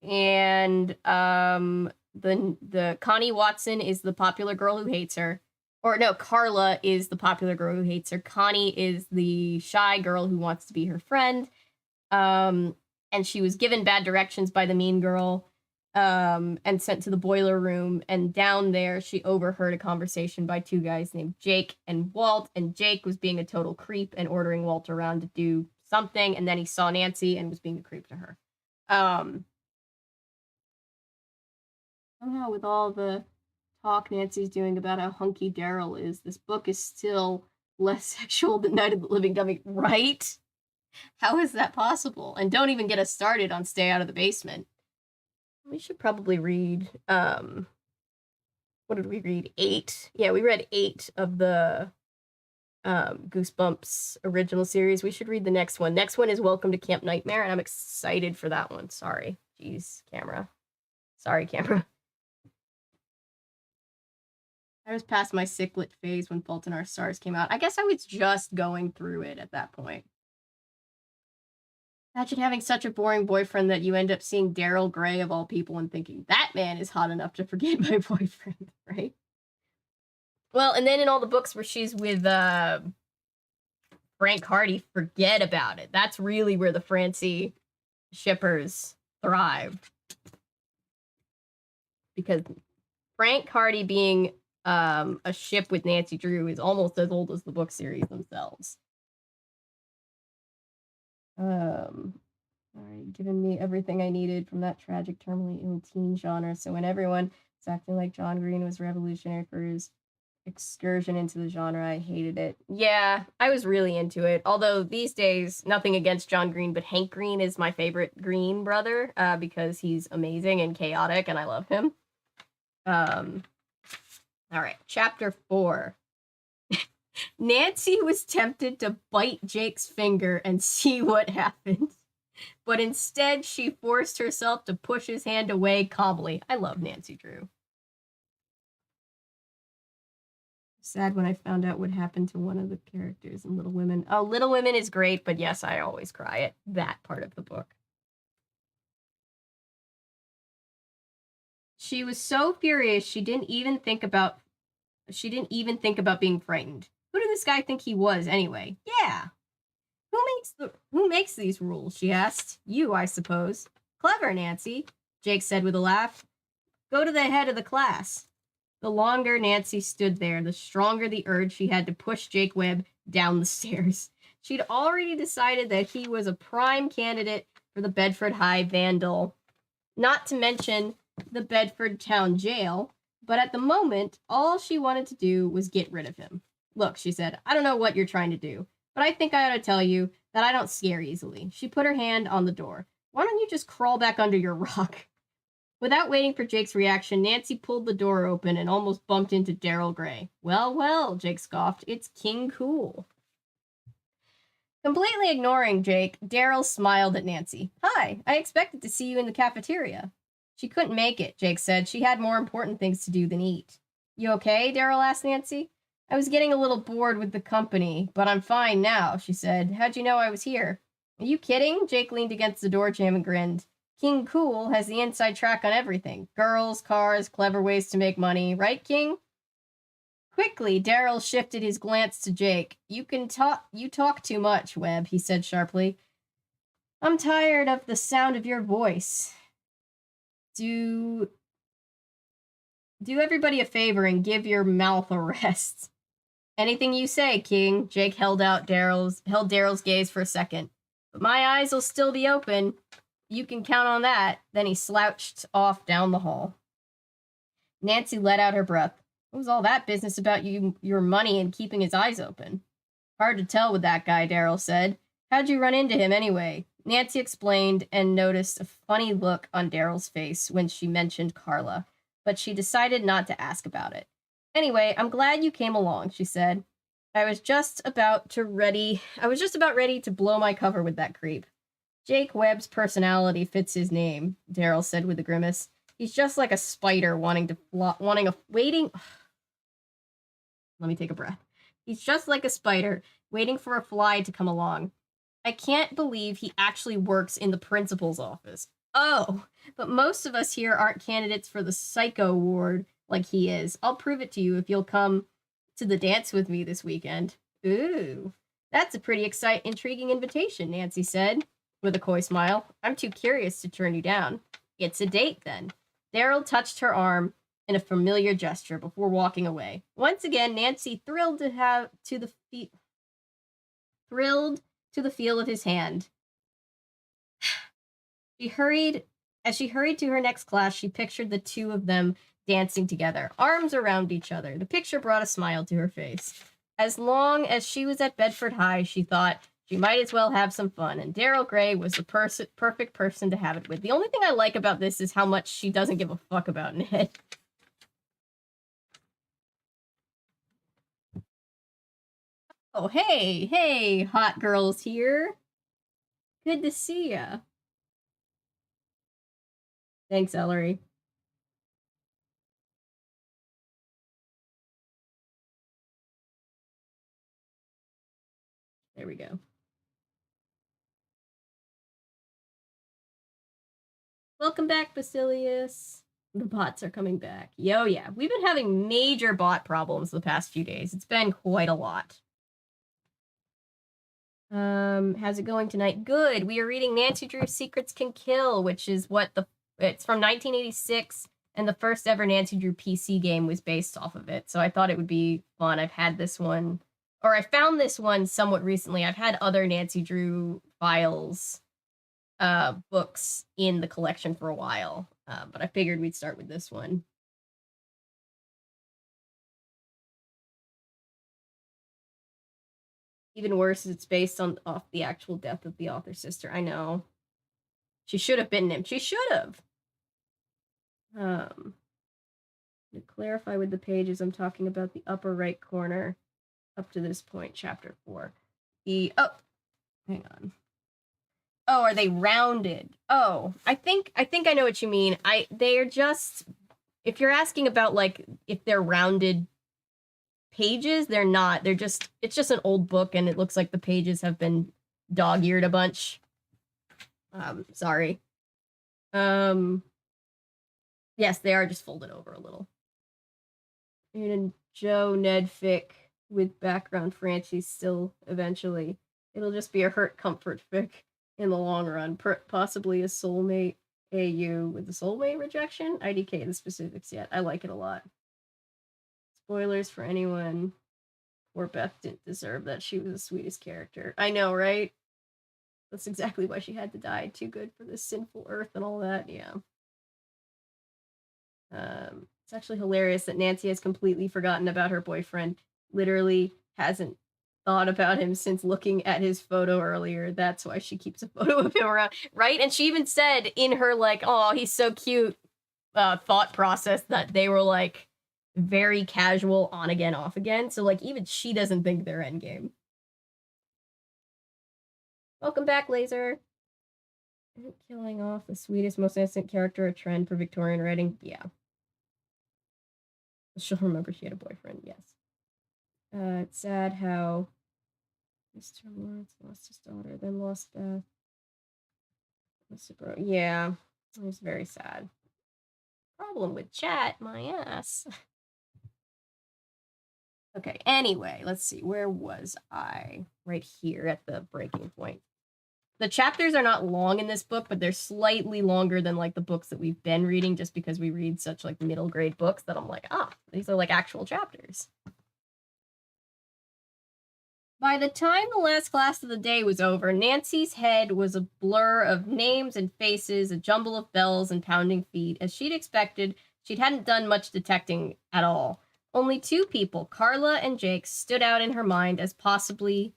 Speaker 1: and the Connie Watson is the popular girl who hates her. Or no, Carla is the popular girl who hates her. Connie is the shy girl who wants to be her friend. And she was given bad directions by the mean girl, and sent to the boiler room. And down there, she overheard a conversation by two guys named Jake and Walt. And Jake was being a total creep and ordering Walt around to do something. And then he saw Nancy and was being a creep to her. Somehow, with all the talk Nancy's doing about how hunky Daryl is, this book is still less sexual than Night of the Living Dummy, right? How is that possible? And don't even get us started on Stay Out of the Basement. We should probably read, what did we read? 8? Yeah, we read 8 of the Goosebumps original series. We should read the next one. Next one is Welcome to Camp Nightmare, and I'm excited for that one. Sorry. Jeez, camera. Sorry, camera. I was past my ciclet phase when Fault in Our Stars came out. I guess I was just going through it at that point. Imagine having such a boring boyfriend that you end up seeing Daryl Gray of all people and thinking, that man is hot enough to forget my boyfriend, right? Well, and then in all the books where she's with Frank Hardy, forget about it. That's really where the Francie shippers thrive. Because Frank Hardy being a ship with Nancy Drew is almost as old as the book series themselves. Alright, giving me everything I needed from that tragic, terminally ill teen genre. So when everyone was acting like John Green was revolutionary for his excursion into the genre, I hated it. Yeah, I was really into it. Although these days, nothing against John Green, but Hank Green is my favorite Green brother, because he's amazing and chaotic, and I love him. Alright, chapter 4. Nancy was tempted to bite Jake's finger and see what happened, but instead she forced herself to push his hand away calmly. I love Nancy Drew. Sad when I found out what happened to one of the characters in Little Women. Oh, Little Women is great, but yes, I always cry at that part of the book. She was so furious she didn't even think about being frightened. Who did this guy think he was, anyway? Yeah. Who makes these rules, she asked. You, I suppose. Clever, Nancy, Jake said with a laugh. Go to the head of the class. The longer Nancy stood there, the stronger the urge she had to push Jake Webb down the stairs. She'd already decided that he was a prime candidate for the Bedford High vandal, not to mention the Bedford Town Jail, but at the moment, all she wanted to do was get rid of him. Look, she said, I don't know what you're trying to do, but I think I ought to tell you that I don't scare easily. She put her hand on the door. Why don't you just crawl back under your rock? Without waiting for Jake's reaction, Nancy pulled the door open and almost bumped into Daryl Gray. Well, well, Jake scoffed. It's King Cool. Completely ignoring Jake, Daryl smiled at Nancy. Hi, I expected to see you in the cafeteria. She couldn't make it, Jake said. She had more important things to do than eat. You okay? Daryl asked Nancy. I was getting a little bored with the company, but I'm fine now, she said. How'd you know I was here? Are you kidding? Jake leaned against the door jamb and grinned. King Cool has the inside track on everything. Girls, cars, clever ways to make money. Right, King? Quickly, Daryl shifted his glance to Jake. You talk too much, Webb, he said sharply. I'm tired of the sound of your voice. Do Do everybody a favor and give your mouth a rest. Anything you say, King. Jake held Daryl's gaze for a second. But my eyes will still be open. You can count on that. Then he slouched off down the hall. Nancy let out her breath. What was all that business about your money and keeping his eyes open? Hard to tell with that guy, Daryl said. How'd you run into him anyway? Nancy explained and noticed a funny look on Daryl's face when she mentioned Carla, but she decided not to ask about it. Anyway, I'm glad you came along, she said. I was just about ready to blow my cover with that creep. Jake Webb's personality fits his name, Daryl said with a grimace. He's just like a spider waiting. Let me take a breath. He's just like a spider waiting for a fly to come along. I can't believe he actually works in the principal's office. Oh, but most of us here aren't candidates for the psycho ward like he is. I'll prove it to you if you'll come to the dance with me this weekend. Ooh, that's a pretty intriguing invitation, Nancy said with a coy smile. I'm too curious to turn you down. It's a date, then. Daryl touched her arm in a familiar gesture before walking away. Once again, Nancy thrilled to the feel of his hand. As she hurried to her next class, she pictured the two of them dancing together, arms around each other. The picture brought a smile to her face. As long as she was at Bedford High, she thought she might as well have some fun, and Daryl Gray was the perfect person to have it with. The only thing I like about this is how much she doesn't give a fuck about Ned. Oh, hey, hot girls here. Good to see ya. Thanks, Ellery. There we go. Welcome back, Basilius. The bots are coming back. Yo, yeah. We've been having major bot problems the past few days. It's been quite a lot. How's it going tonight? Good. We are reading Nancy Drew's Secrets Can Kill, which is it's from 1986, and the first ever Nancy Drew PC game was based off of it. So I thought it would be fun. I found this one somewhat recently. I've had other Nancy Drew files, books in the collection for a while, but I figured we'd start with this one. Even worse, it's based off the actual death of the author's sister. I know. She should have bitten him. She should have. To clarify with the pages, I'm talking about the upper right corner up to this point, chapter 4. Hang on. Oh, are they rounded? Oh, I think I know what you mean. They're just, if you're asking about like if they're rounded pages, they're not. It's just an old book and it looks like the pages have been dog-eared a bunch. Sorry. Yes, they are just folded over a little. And Joe, Ned, fic with background Francie still eventually. It'll just be a hurt comfort fic in the long run. Possibly a soulmate AU with the soulmate rejection. IDK the specifics yet. I like it a lot. Spoilers for anyone. Poor Beth didn't deserve that. She was the sweetest character. I know, right? That's exactly why she had to die. Too good for this sinful earth and all that. Yeah. It's actually hilarious that Nancy has completely forgotten about her boyfriend. Literally hasn't thought about him since looking at his photo earlier. That's why she keeps a photo of him around, right? And she even said in her like, "Oh, he's so cute," thought process that they were like very casual, on again, off again. So like even she doesn't think they're endgame. Welcome back, Laser. Isn't killing off the sweetest, most innocent character a trend for Victorian writing? Yeah. She'll remember she had a boyfriend, yes. It's sad how Mr. Lawrence lost his daughter, then lost Beth. Yeah, it was very sad. Problem with chat, my ass. Okay, anyway, let's see. Where was I? Right here at the breaking point. The chapters are not long in this book, but they're slightly longer than like the books that we've been reading, just because we read such like middle grade books that I'm like, these are like actual chapters. By the time the last class of the day was over, Nancy's head was a blur of names and faces, a jumble of bells and pounding feet. As she'd expected, she hadn't done much detecting at all. Only two people, Carla and Jake, stood out in her mind as possibly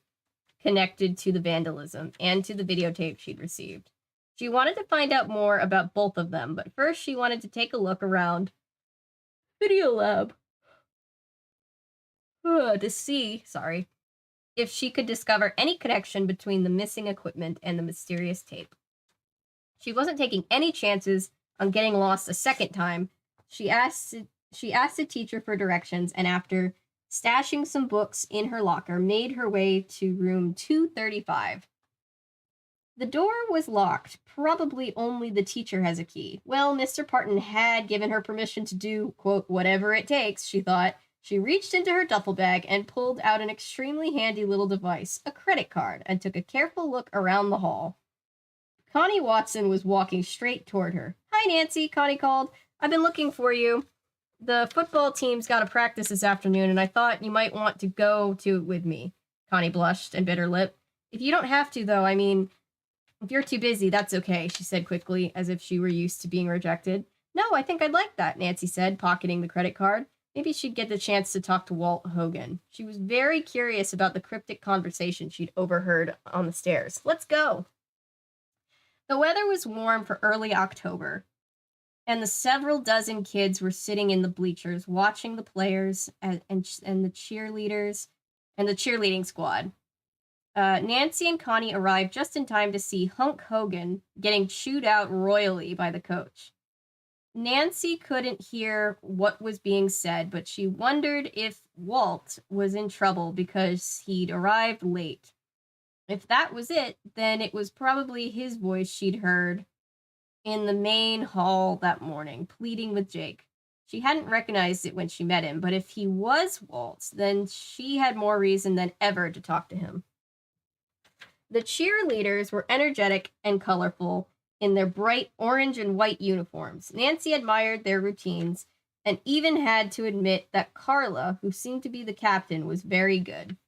Speaker 1: connected to the vandalism and to the videotape she'd received. She wanted to find out more about both of them, but first she wanted to take a look around Video Lab to see, if she could discover any connection between the missing equipment and the mysterious tape. She wasn't taking any chances on getting lost a second time. She asked the teacher for directions, and after stashing some books in her locker, made her way to room 235. The door was locked. Probably only the teacher has a key. Well, Mr. Parton had given her permission to do, quote, whatever it takes, she thought. She reached into her duffel bag and pulled out an extremely handy little device, a credit card, and took a careful look around the hall. Connie Watson was walking straight toward her. "Hi, Nancy," Connie called. "I've been looking for you. The football team's got a practice this afternoon, and I thought you might want to go to it with me." Connie blushed and bit her lip. "If you don't have to, though, I mean, if you're too busy, that's okay," she said quickly, as if she were used to being rejected. "No, I think I'd like that," Nancy said, pocketing the credit card. Maybe she'd get the chance to talk to Walt Hogan. She was very curious about the cryptic conversation she'd overheard on the stairs. "Let's go." The weather was warm for early October, and the several dozen kids were sitting in the bleachers watching the players and the cheerleaders and the cheerleading squad. Nancy and Connie arrived just in time to see Hunk Hogan getting chewed out royally by the coach. Nancy couldn't hear what was being said, but she wondered if Walt was in trouble because he'd arrived late. If that was it, then it was probably his voice she'd heard in the main hall that morning, pleading with Jake. She hadn't recognized it when she met him, but if he was Walt, then she had more reason than ever to talk to him. The cheerleaders were energetic and colorful in their bright orange and white uniforms. Nancy admired their routines and even had to admit that Carla, who seemed to be the captain, was very good.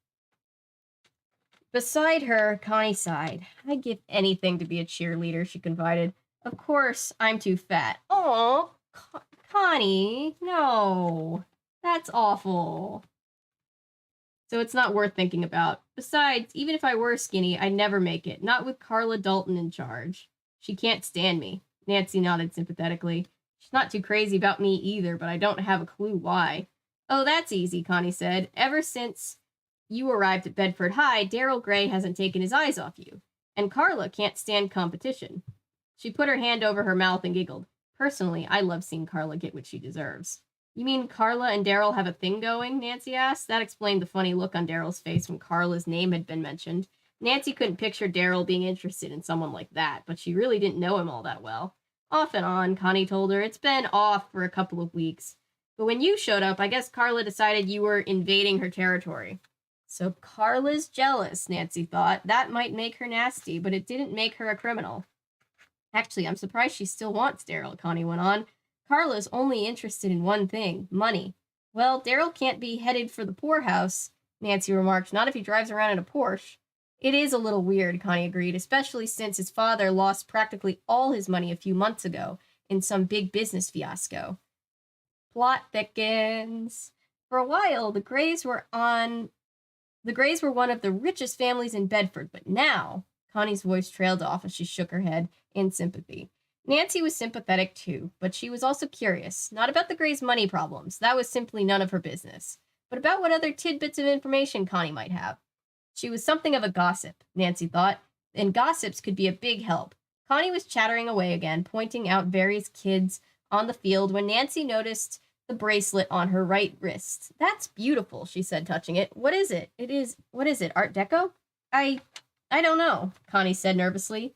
Speaker 1: Beside her, Connie sighed. "I'd give anything to be a cheerleader," she confided. "Of course, I'm too fat." "Aw, Connie, no. That's awful." "So it's not worth thinking about. Besides, even if I were skinny, I'd never make it. Not with Carla Dalton in charge. She can't stand me." Nancy nodded sympathetically. "She's not too crazy about me either, but I don't have a clue why." "Oh, that's easy," Connie said. "Ever since you arrived at Bedford High, Daryl Gray hasn't taken his eyes off you. And Carla can't stand competition." She put her hand over her mouth and giggled. "Personally, I love seeing Carla get what she deserves." "You mean Carla and Daryl have a thing going?" Nancy asked. That explained the funny look on Daryl's face when Carla's name had been mentioned. Nancy couldn't picture Daryl being interested in someone like that, but she really didn't know him all that well. "Off and on," Connie told her. "It's been off for a couple of weeks. But when you showed up, I guess Carla decided you were invading her territory." So Carla's jealous, Nancy thought. That might make her nasty, but it didn't make her a criminal. "Actually, I'm surprised she still wants Daryl," Connie went on. "Carla's only interested in one thing, money." "Well, Daryl can't be headed for the poorhouse," Nancy remarked. "Not if he drives around in a Porsche." "It is a little weird," Connie agreed, "especially since his father lost practically all his money a few months ago in some big business fiasco." Plot thickens. For a while, the Grays were one of the richest families in Bedford, but now, Connie's voice trailed off as she shook her head in sympathy. Nancy was sympathetic too, but she was also curious, not about the Grays' money problems, that was simply none of her business, but about what other tidbits of information Connie might have. She was something of a gossip, Nancy thought, and gossips could be a big help. Connie was chattering away again, pointing out various kids on the field when Nancy noticed the bracelet on her right wrist. "That's beautiful," she said, touching it. What is it? What is it, Art Deco?" I don't know," Connie said nervously,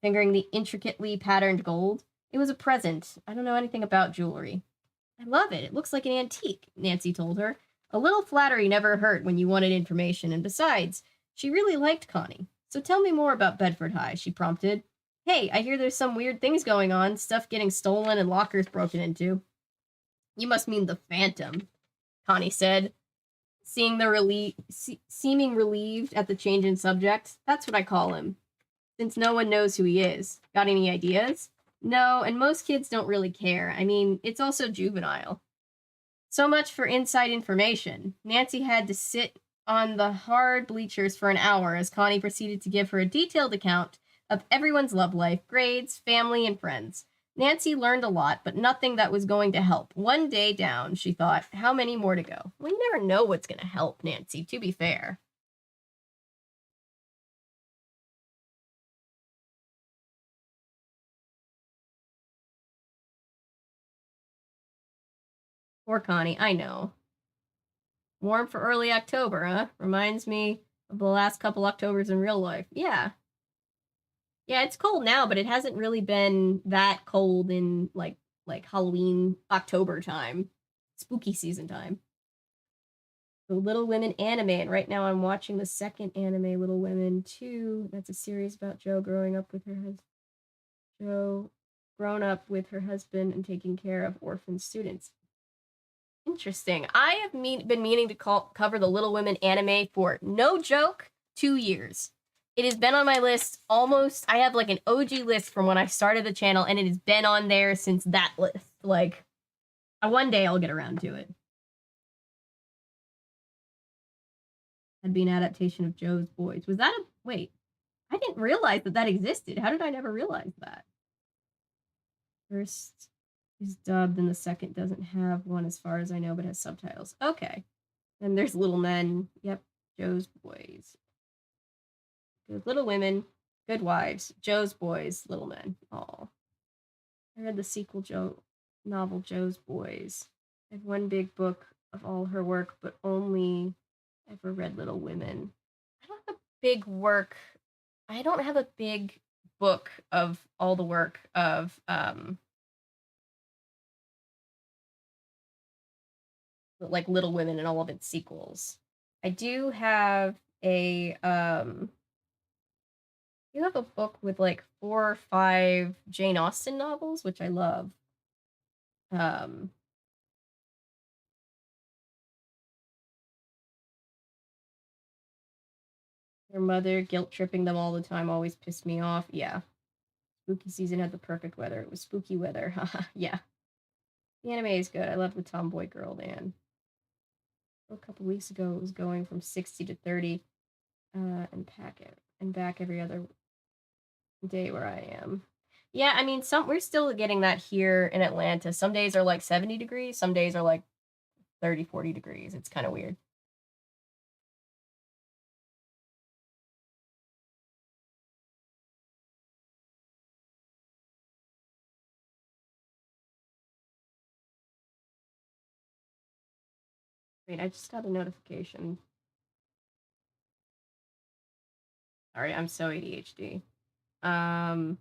Speaker 1: fingering the intricately patterned gold. "It was a present. I don't know anything about jewelry." "I love it. It looks like an antique," Nancy told her. A little flattery never hurt when you wanted information, and besides, she really liked Connie. So tell me more about Bedford High, she prompted. Hey, I hear there's some weird things going on, stuff getting stolen and lockers broken into. You must mean the Phantom, Connie said, seeming relieved at the change in subject. That's what I call him, since no one knows who he is. Got any ideas? No, and most kids don't really care. I mean, it's also juvenile. So much for inside information. Nancy had to sit on the hard bleachers for an hour as Connie proceeded to give her a detailed account of everyone's love life, grades, family, and friends. Nancy learned a lot, but nothing that was going to help. One day down, she thought, how many more to go? Well, you never know what's going to help, Nancy, to be fair. Poor Connie, I know. Warm for early October, huh? Reminds me of the last couple Octobers in real life. Yeah. Yeah, it's cold now, but it hasn't really been that cold in like Halloween October time. Spooky season time. The Little Women anime, and right now I'm watching the second anime, Little Women 2. That's a series about Jo grown up with her husband and taking care of orphan students. Interesting. I have been meaning to cover the Little Women anime for, no joke, 2 years. It has been on my list almost. I have like an OG list from when I started the channel, and it has been on there since that list. Like, one day I'll get around to it. That'd be an adaptation of Joe's Boys. Was that a wait? I didn't realize that existed. How did I never realize that? First is dubbed, and the second doesn't have one, as far as I know, but has subtitles. Okay. And there's Little Men. Yep, Joe's Boys. Good Little Women, Good Wives, Joe's Boys, Little Men. Oh, I read the sequel novel, Joe's Boys. I have one big book of all her work, but only ever read Little Women. I don't have a big work. I don't have a big book of all the work of like Little Women and all of its sequels. I do have a you have a book with like 4 or 5 Jane Austen novels, which I love. Um, Their mother guilt tripping them all the time always pissed me off. Yeah. Spooky season had the perfect weather. It was spooky weather. Yeah. The anime is good. I love the tomboy girl, man. A couple weeks ago, it was going from 60 to 30 and back every other day where I am. Yeah, I mean, we're still getting that here in Atlanta. Some days are like 70 degrees, some days are like 30, 40 degrees. It's kind of weird. Wait, I just got a notification. Sorry, I'm so ADHD. Um,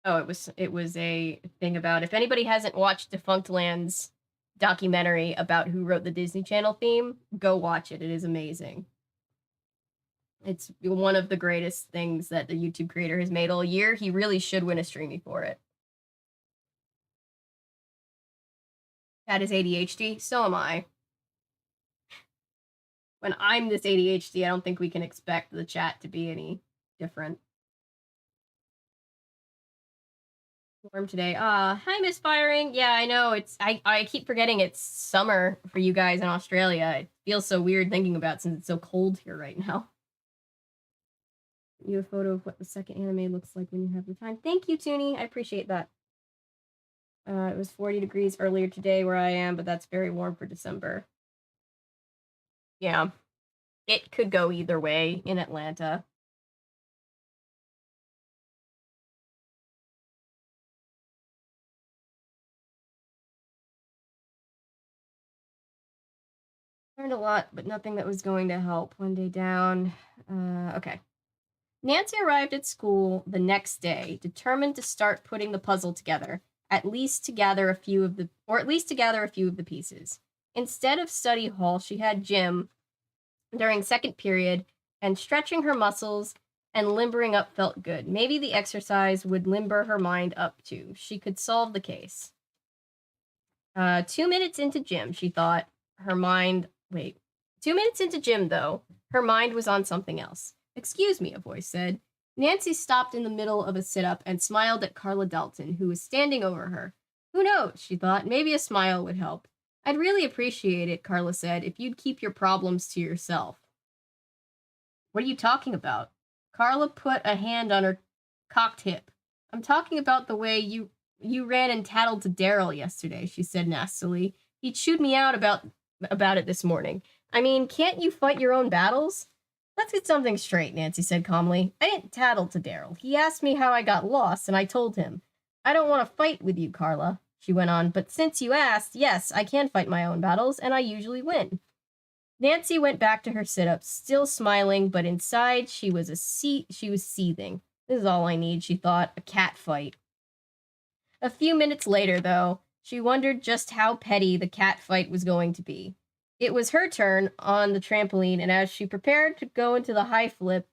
Speaker 1: Oh, it was a thing about, if anybody hasn't watched Defunctland's documentary about who wrote the Disney Channel theme, go watch it. It is amazing. It's one of the greatest things that the YouTube creator has made all year. He really should win a Streamy for it. That is ADHD. So am I. When I'm this ADHD, I don't think we can expect the chat to be any different. Warm today. Hi, Misfiring. Yeah, I know. I keep forgetting it's summer for you guys in Australia. It feels so weird thinking about since it's so cold here right now. You a photo of what the second anime looks like when you have the time. Thank you, Toonie. I appreciate that. It was 40 degrees earlier today where I am, but that's very warm for December. Yeah. It could go either way in Atlanta. Learned a lot, but nothing that was going to help. One day down. Okay. Nancy arrived at school the next day, determined to start putting the puzzle together, at least to gather a few of the pieces. Instead of study hall, she had gym during second period, and stretching her muscles and limbering up felt good. Maybe the exercise would limber her mind up too. She could solve the case. 2 minutes into gym, she thought. 2 minutes into gym, though, her mind was on something else. Excuse me, a voice said. Nancy stopped in the middle of a sit-up and smiled at Carla Dalton, who was standing over her. Who knows, she thought, maybe a smile would help. I'd really appreciate it, Carla said, if you'd keep your problems to yourself. What are you talking about? Carla put a hand on her cocked hip. I'm talking about the way you ran and tattled to Daryl yesterday, she said nastily. He chewed me out about it this morning. I mean, can't you fight your own battles? Let's get something straight, Nancy said calmly. I didn't tattle to Daryl. He asked me how I got lost, and I told him. I don't want to fight with you, Carla, she went on, but since you asked, yes, I can fight my own battles, and I usually win. Nancy went back to her sit-ups, still smiling, but inside she was seething. This is all I need, she thought, a cat fight. A few minutes later, though, she wondered just how petty the cat fight was going to be. It was her turn on the trampoline, and as she prepared to go into the high flip,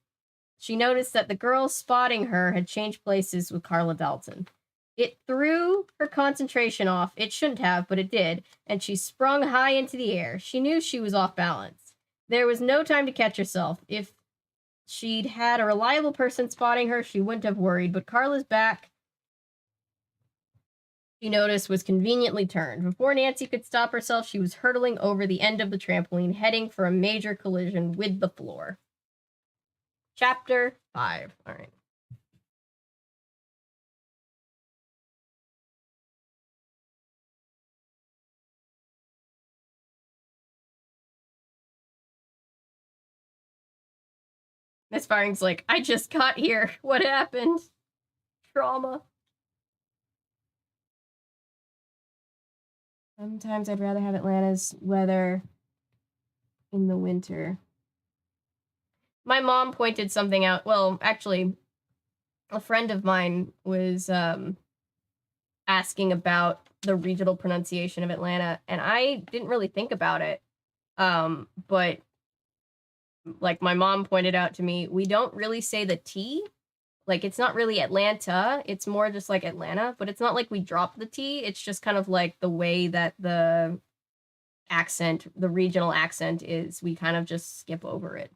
Speaker 1: she noticed that the girl spotting her had changed places with Carla Dalton. It threw her concentration off. It shouldn't have, but it did, and she sprung high into the air. She knew she was off balance. There was no time to catch herself. If she'd had a reliable person spotting her, she wouldn't have worried, but Carla's back, she noticed, was conveniently turned. Before Nancy could stop herself, she was hurtling over the end of the trampoline, heading for a major collision with the floor. Chapter 5. All right. Miss Firing's like, I just got here. What happened? Trauma. Sometimes I'd rather have Atlanta's weather in the winter. My mom pointed something out. Well, actually, a friend of mine was asking about the regional pronunciation of Atlanta, and I didn't really think about it. But like my mom pointed out to me, we don't really say the T. Like, it's not really Atlanta. It's more just like Atlanta, but it's not like we drop the T. It's just kind of like the way that the accent, the regional accent is. We kind of just skip over it.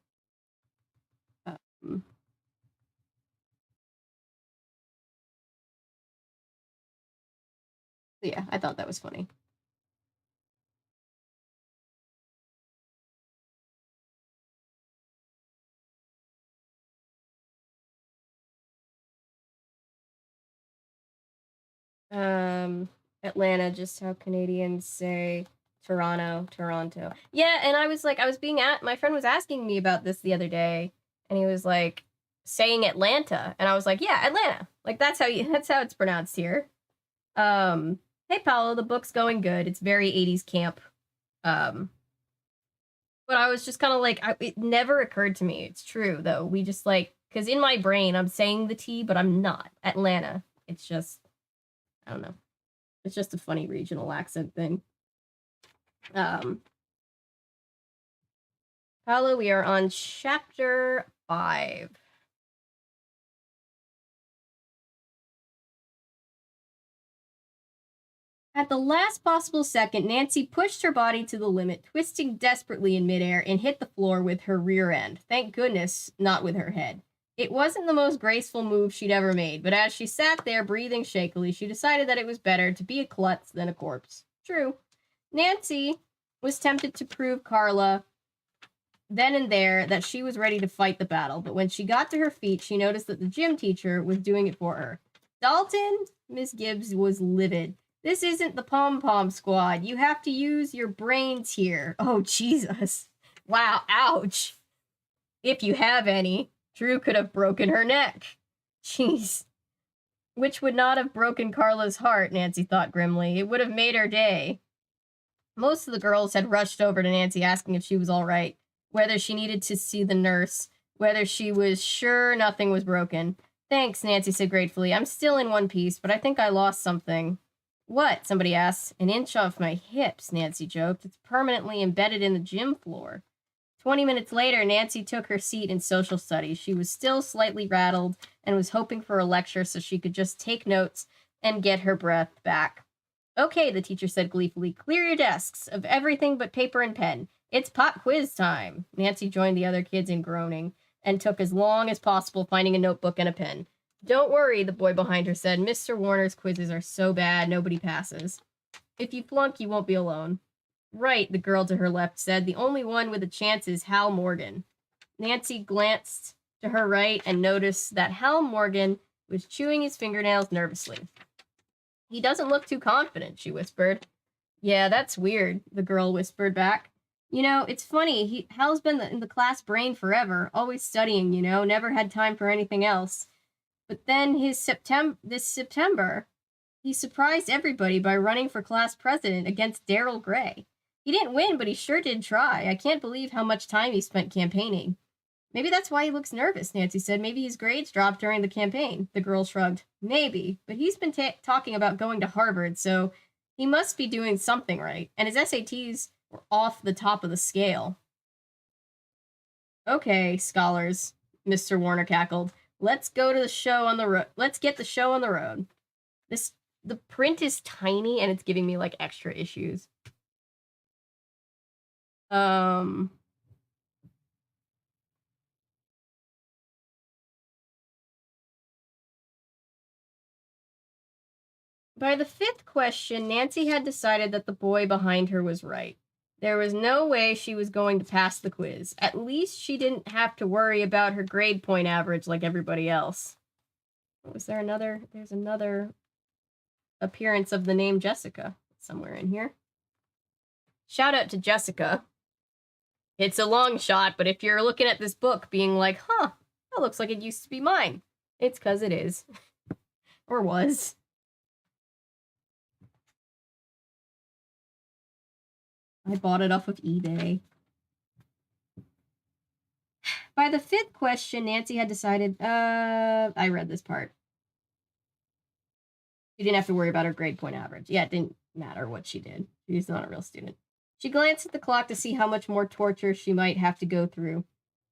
Speaker 1: Yeah, I thought that was funny. Atlanta, just how Canadians say Toronto. Yeah, and I was my friend was asking me about this the other day, and he was like saying Atlanta, and I was like, yeah, Atlanta. Like that's how it's pronounced here. Hey Paolo, the book's going good. It's very 80s camp. But I was just kind of like, it never occurred to me. It's true though. We just like, because in my brain I'm saying the T, but I'm not. Atlanta. It's just, I don't know. It's just a funny regional accent thing. Paolo, we are on chapter 5. At the last possible second, Nancy pushed her body to the limit, twisting desperately in midair, and hit the floor with her rear end. Thank goodness, not with her head. It wasn't the most graceful move she'd ever made, but as she sat there breathing shakily, she decided that it was better to be a klutz than a corpse. True. Nancy was tempted to prove Carla then and there that she was ready to fight the battle, but when she got to her feet, she noticed that the gym teacher was doing it for her. Dalton? Miss Gibbs was livid. This isn't the pom-pom squad. You have to use your brains here. Oh, Jesus. Wow, ouch. If you have any. Drew could have broken her neck. Jeez. Which would not have broken Carla's heart, Nancy thought grimly. It would have made her day. Most of the girls had rushed over to Nancy asking if she was all right, whether she needed to see the nurse, whether she was sure nothing was broken. Thanks, Nancy said gratefully. I'm still in one piece, but I think I lost something. What? Somebody asked. An inch off my hips, Nancy joked. It's permanently embedded in the gym floor. 20 minutes later, Nancy took her seat in social studies. She was still slightly rattled and was hoping for a lecture so she could just take notes and get her breath back. Okay, the teacher said gleefully, clear your desks of everything but paper and pen. It's pop quiz time. Nancy joined the other kids in groaning and took as long as possible finding a notebook and a pen. Don't worry, the boy behind her said. Mr. Warner's quizzes are so bad, nobody passes. If you flunk, you won't be alone. Right, the girl to her left said. The only one with a chance is Hal Morgan. Nancy glanced to her right and noticed that Hal Morgan was chewing his fingernails nervously. He doesn't look too confident, she whispered. Yeah, that's weird, the girl whispered back. You know, it's funny, Hal's been in the class brain forever, always studying, never had time for anything else. But then this September, he surprised everybody by running for class president against Daryl Gray. He didn't win, but he sure did try. I can't believe how much time he spent campaigning. Maybe that's why he looks nervous, Nancy said. Maybe his grades dropped during the campaign. The girl shrugged. Maybe, but he's been talking about going to Harvard, so he must be doing something right. And his SATs were off the top of the scale. Okay, scholars, Mr. Warner cackled. Let's go to the show on the road. Let's get the show on the road. The print is tiny and it's giving me like extra issues. By the fifth question, Nancy had decided that the boy behind her was right. There was no way she was going to pass the quiz. At least she didn't have to worry about her grade point average like everybody else. Was there another? There's another appearance of the name Jessica somewhere in here. Shout out to Jessica. It's a long shot, but if you're looking at this book being like, that looks like it used to be mine, it's because it is. Or was. I bought it off of eBay. By the fifth question, Nancy had decided, I read this part. She didn't have to worry about her grade point average. Yeah, it didn't matter what she did. She's not a real student. She glanced at the clock to see how much more torture she might have to go through.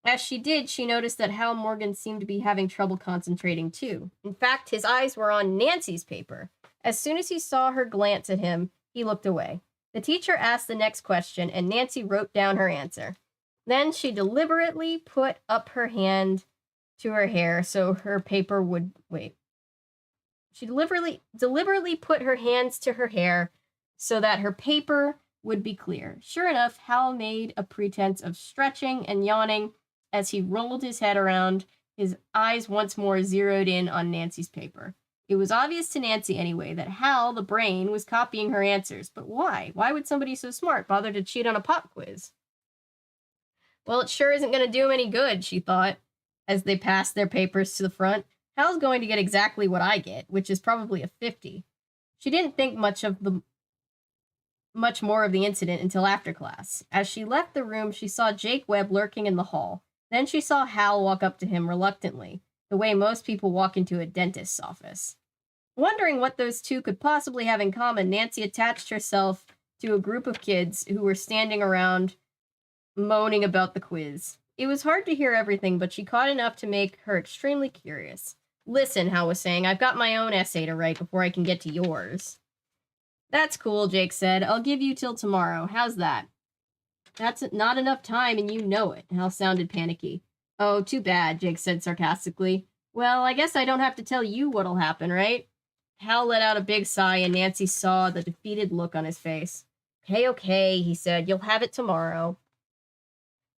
Speaker 1: As she did, she noticed that Hal Morgan seemed to be having trouble concentrating too. In fact, his eyes were on Nancy's paper. As soon as he saw her glance at him, he looked away. The teacher asked the next question, and Nancy wrote down her answer. Then she deliberately put up her hand to her hair so her paper would... Wait. She deliberately put her hands to her hair so that her paper would be clear. Sure enough, Hal made a pretense of stretching and yawning as he rolled his head around, his eyes once more zeroed in on Nancy's paper. It was obvious to Nancy anyway that Hal, the brain, was copying her answers. But why? Why would somebody so smart bother to cheat on a pop quiz? Well, it sure isn't going to do him any good, she thought, as they passed their papers to the front. Hal's going to get exactly what I get, which is probably a 50. She didn't think much more of the incident until after class. As she left the room, she saw Jake Webb lurking in the hall. Then she saw Hal walk up to him reluctantly, the way most people walk into a dentist's office. Wondering what those two could possibly have in common, Nancy attached herself to a group of kids who were standing around moaning about the quiz. It was hard to hear everything, but she caught enough to make her extremely curious. Listen, Hal was saying, I've got my own essay to write before I can get to yours. That's cool, Jake said. I'll give you till tomorrow. How's that? That's not enough time, and you know it. Hal sounded panicky. Oh, too bad, Jake said sarcastically. Well, I guess I don't have to tell you what'll happen, right? Hal let out a big sigh, and Nancy saw the defeated look on his face. Okay, he said. You'll have it tomorrow.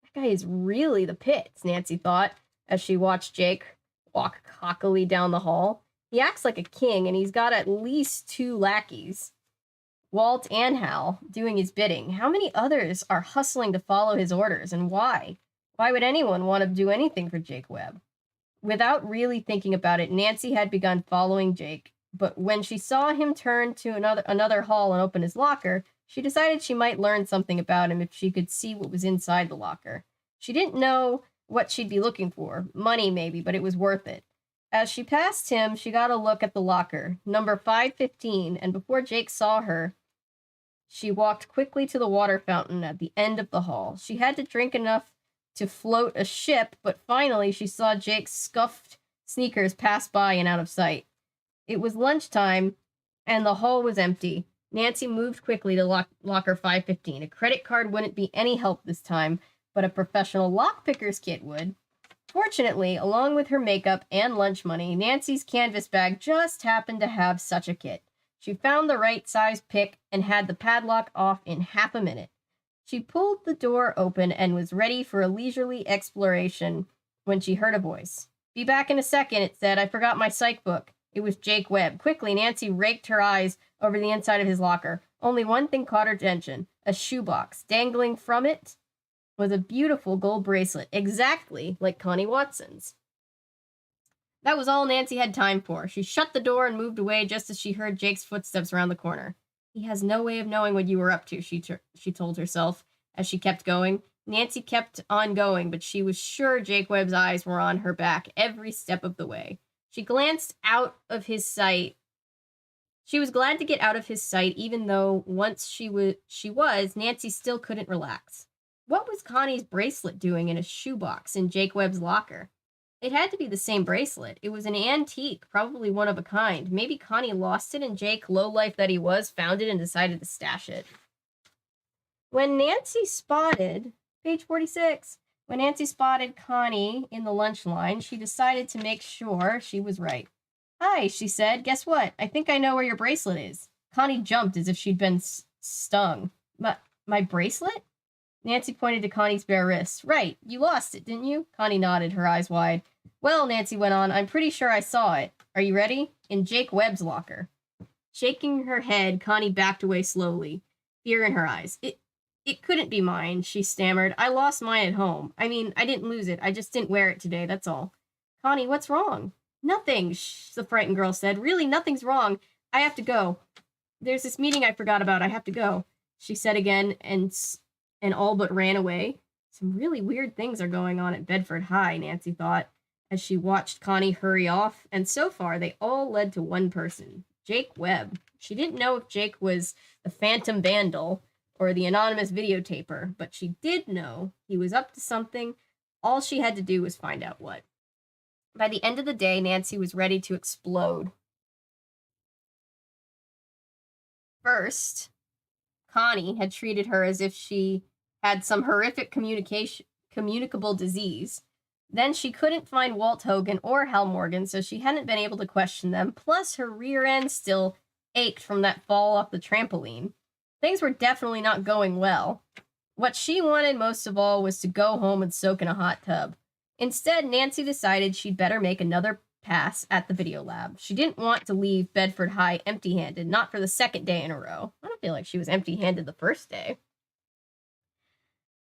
Speaker 1: That guy is really the pits, Nancy thought, as she watched Jake walk cockily down the hall. He acts like a king, and he's got at least 2 lackeys. Walt and Hal, doing his bidding. How many others are hustling to follow his orders, and why? Why would anyone want to do anything for Jake Webb? Without really thinking about it, Nancy had begun following Jake, but when she saw him turn to another hall and open his locker, she decided she might learn something about him if she could see what was inside the locker. She didn't know what she'd be looking for. Money, maybe, but it was worth it. As she passed him, she got a look at the locker, number 515, and before Jake saw her, she walked quickly to the water fountain at the end of the hall. She had to drink enough to float a ship, but finally she saw Jake's scuffed sneakers pass by and out of sight. It was lunchtime, and the hall was empty. Nancy moved quickly to locker 515. A credit card wouldn't be any help this time, but a professional lockpicker's kit would. Fortunately, along with her makeup and lunch money, Nancy's canvas bag just happened to have such a kit. She found the right size pick and had the padlock off in half a minute. She pulled the door open and was ready for a leisurely exploration when she heard a voice. "Be back in a second," it said. "I forgot my psych book." It was Jake Webb. Quickly, Nancy raked her eyes over the inside of his locker. Only one thing caught her attention: a shoebox. Dangling from it was a beautiful gold bracelet, exactly like Connie Watson's. That was all Nancy had time for. She shut the door and moved away just as she heard Jake's footsteps around the corner. "He has no way of knowing what you were up to," she told herself as she kept going. Nancy kept on going, but she was sure Jake Webb's eyes were on her back every step of the way. She glanced out of his sight. She was glad to get out of his sight, even though once she was, Nancy still couldn't relax. What was Connie's bracelet doing in a shoebox in Jake Webb's locker? It had to be the same bracelet. It was an antique, probably one of a kind. Maybe Connie lost it and Jake, lowlife that he was, found it and decided to stash it. When Nancy spotted, page 46, when Nancy spotted Connie in the lunch line, she decided to make sure she was right. "Hi," she said. "Guess what? I think I know where your bracelet is." Connie jumped as if she'd been stung. My bracelet?" Nancy pointed to Connie's bare wrist. "Right, you lost it, didn't you?" Connie nodded, her eyes wide. "Well," Nancy went on, "I'm pretty sure I saw it. Are you ready? In Jake Webb's locker." Shaking her head, Connie backed away slowly, fear in her eyes. It couldn't be mine," she stammered. "I lost mine at home. I mean, I didn't lose it. I just didn't wear it today, that's all." "Connie, what's wrong?" "Nothing," the frightened girl said. "Really, nothing's wrong. I have to go. There's this meeting I forgot about. I have to go," she said again, and all but ran away. Some really weird things are going on at Bedford High, Nancy thought, as she watched Connie hurry off, and so far they all led to one person, Jake Webb. She didn't know if Jake was the phantom vandal or the anonymous videotaper, but she did know he was up to something. All she had to do was find out what. By the end of the day, Nancy was ready to explode. First, Connie had treated her as if she had some horrific communicable disease. Then she couldn't find Walt Hogan or Hal Morgan, so she hadn't been able to question them. Plus, her rear end still ached from that fall off the trampoline. Things were definitely not going well. What she wanted most of all was to go home and soak in a hot tub. Instead, Nancy decided she'd better make another pass at the video lab. She didn't want to leave Bedford High empty-handed, not for the second day in a row. I don't feel like she was empty-handed the first day.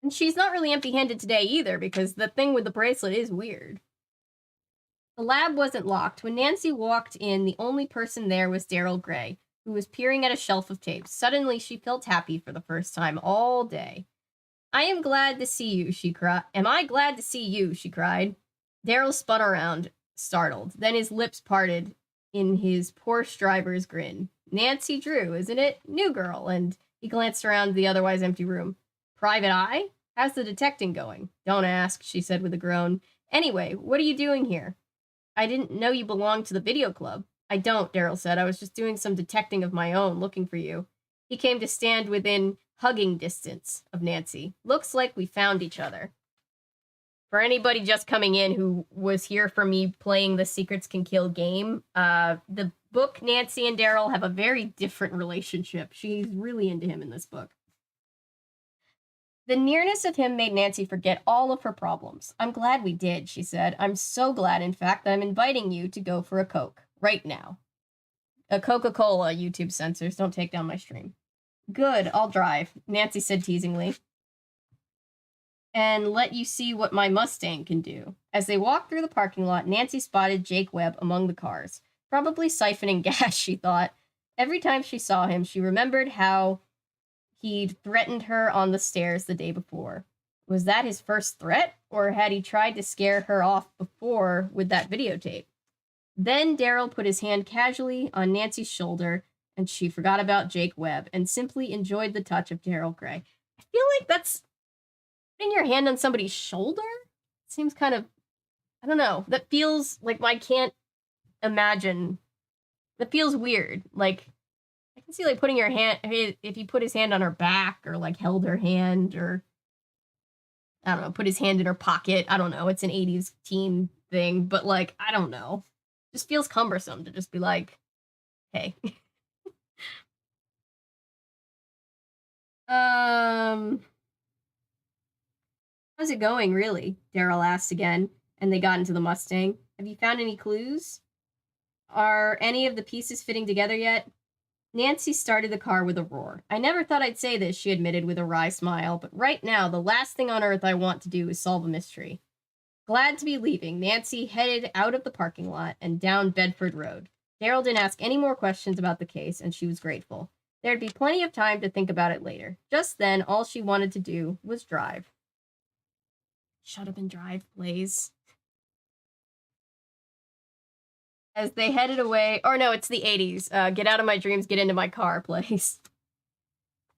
Speaker 1: And she's not really empty-handed today either, because the thing with the bracelet is weird. The lab wasn't locked. When Nancy walked in, the only person there was Daryl Gray, who was peering at a shelf of tapes. Suddenly, she felt happy for the first time all day. "I am glad to see you," she cried. "Am I glad to see you?" she cried. Daryl spun around, startled. Then his lips parted in his poor striver's grin. "Nancy Drew, isn't it? New girl." And he glanced around the otherwise empty room. "Private Eye? How's the detecting going?" "Don't ask," she said with a groan. "Anyway, what are you doing here?" "I didn't know you belonged to the video club." "I don't," Daryl said. "I was just doing some detecting of my own, looking for you." He came to stand within hugging distance of Nancy. "Looks like we found each other." For anybody just coming in who was here for me playing the Secrets Can Kill game, the book, Nancy and Daryl have a very different relationship. She's really into him in this book. The nearness of him made Nancy forget all of her problems. "I'm glad we did," she said. "I'm so glad, in fact, that I'm inviting you to go for a Coke. Right now." A Coca-Cola, YouTube censors. Don't take down my stream. "Good, I'll drive," Nancy said teasingly. "And let you see what my Mustang can do." As they walked through the parking lot, Nancy spotted Jake Webb among the cars. Probably siphoning gas, she thought. Every time she saw him, she remembered how he'd threatened her on the stairs the day before. Was that his first threat, or had he tried to scare her off before with that videotape? Then Daryl put his hand casually on Nancy's shoulder, and she forgot about Jake Webb and simply enjoyed the touch of Daryl Gray. I feel like that's putting your hand on somebody's shoulder? Seems kind of, I don't know. That feels like I can't imagine. That feels weird. Like, I can see like putting your hand, if he put his hand on her back or like held her hand or, I don't know, put his hand in her pocket. I don't know. It's an 80s teen thing, but like, I don't know. Just feels cumbersome to just be like, hey. How's it going, really? Daryl asked again, and they got into the Mustang. Have you found any clues? Are any of the pieces fitting together yet? Nancy started the car with a roar. I never thought I'd say this, she admitted with a wry smile, but right now, the last thing on earth I want to do is solve a mystery. Glad to be leaving, Nancy headed out of the parking lot and down Bedford Road. Daryl didn't ask any more questions about the case, and she was grateful. There'd be plenty of time to think about it later. Just then, all she wanted to do was drive. Shut up and drive, Blaze. As they headed away, or no, it's the 80s. Get out of my dreams, get into my car, please.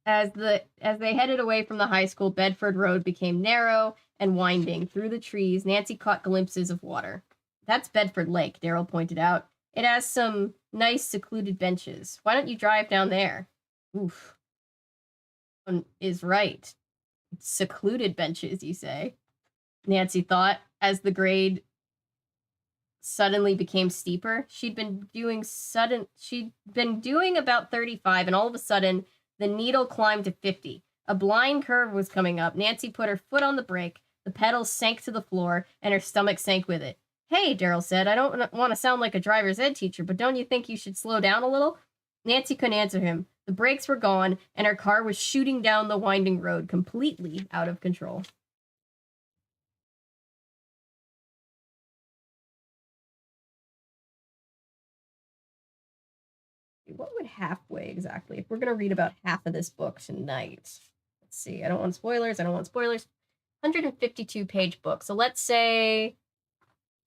Speaker 1: As they headed away from the high school, Bedford Road became narrow and winding. Through the trees, Nancy caught glimpses of water. That's Bedford Lake, Daryl pointed out. It has some nice secluded benches. Why don't you drive down there? Oof. Is right. Secluded benches, you say? Nancy thought, as the grade suddenly became steeper. She'd been doing about 35, and all of a sudden, the needle climbed to 50. A blind curve was coming up. Nancy put her foot on the brake. The pedals sank to the floor, and her stomach sank with it. Hey, Daryl said, I don't want to sound like a driver's ed teacher, but don't you think you should slow down a little? Nancy couldn't answer him. The brakes were gone, and her car was shooting down the winding road, completely out of control. What would halfway exactly? If we're going to read about half of this book tonight. Let's see. I don't want spoilers. 152-page book. So let's say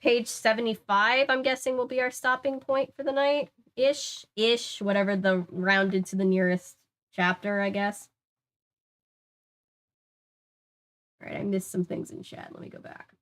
Speaker 1: page 75, I'm guessing, will be our stopping point for the night. Ish, whatever the rounded to the nearest chapter, I guess. All right, I missed some things in chat. Let me go back.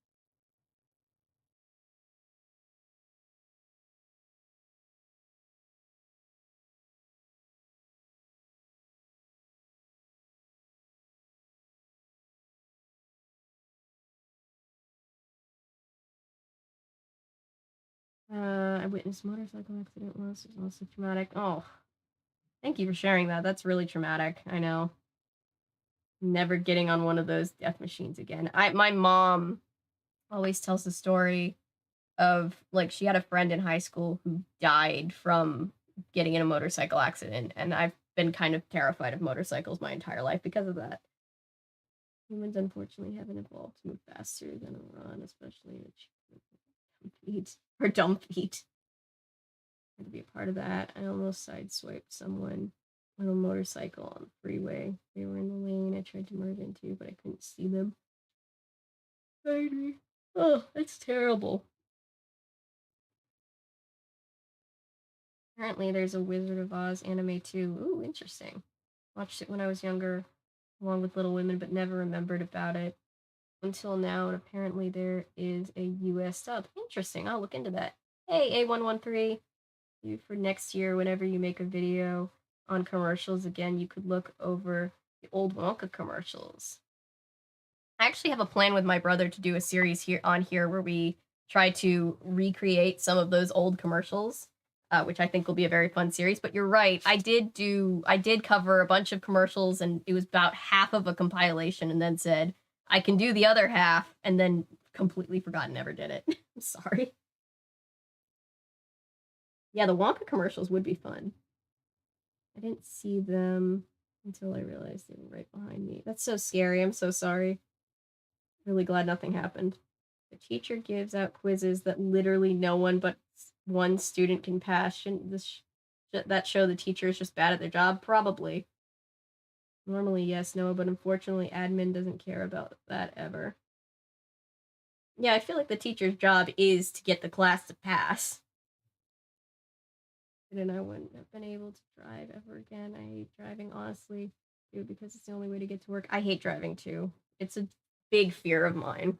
Speaker 1: I witnessed motorcycle accident once. It was also traumatic. Oh, thank you for sharing that. That's really traumatic. I know. Never getting on one of those death machines again. My mom always tells the story of like she had a friend in high school who died from getting in a motorcycle accident, and I've been kind of terrified of motorcycles my entire life because of that. Humans unfortunately haven't evolved to move faster than a run, especially in dumb feet. I had to be a part of that. I almost sideswiped someone on a motorcycle on the freeway. They were in the lane I tried to merge into, but I couldn't see them. Oh, that's terrible. Apparently, there's a Wizard of Oz anime too. Ooh, interesting. Watched it when I was younger, along with Little Women, but never remembered about it until now. And apparently, there is a US sub. Interesting. I'll look into that. Hey, A113. For next year, whenever you make a video on commercials again, you could look over the old Wonka commercials. I actually have a plan with my brother to do a series here where we try to recreate some of those old commercials, which I think will be a very fun series. But you're right, I did cover a bunch of commercials, and it was about half of a compilation, and then said I can do the other half, and then completely forgot and never did it. I'm sorry. Yeah, the Wonka commercials would be fun. I didn't see them until I realized they were right behind me. That's so scary. I'm so sorry. Really glad nothing happened. The teacher gives out quizzes that literally no one but one student can pass. Shouldn't that show the teacher is just bad at their job? Probably. Normally, yes, no, but unfortunately, admin doesn't care about that ever. Yeah, I feel like the teacher's job is to get the class to pass. And then I wouldn't have been able to drive ever again. I hate driving, honestly, dude, because it's the only way to get to work. I hate driving too. It's a big fear of mine.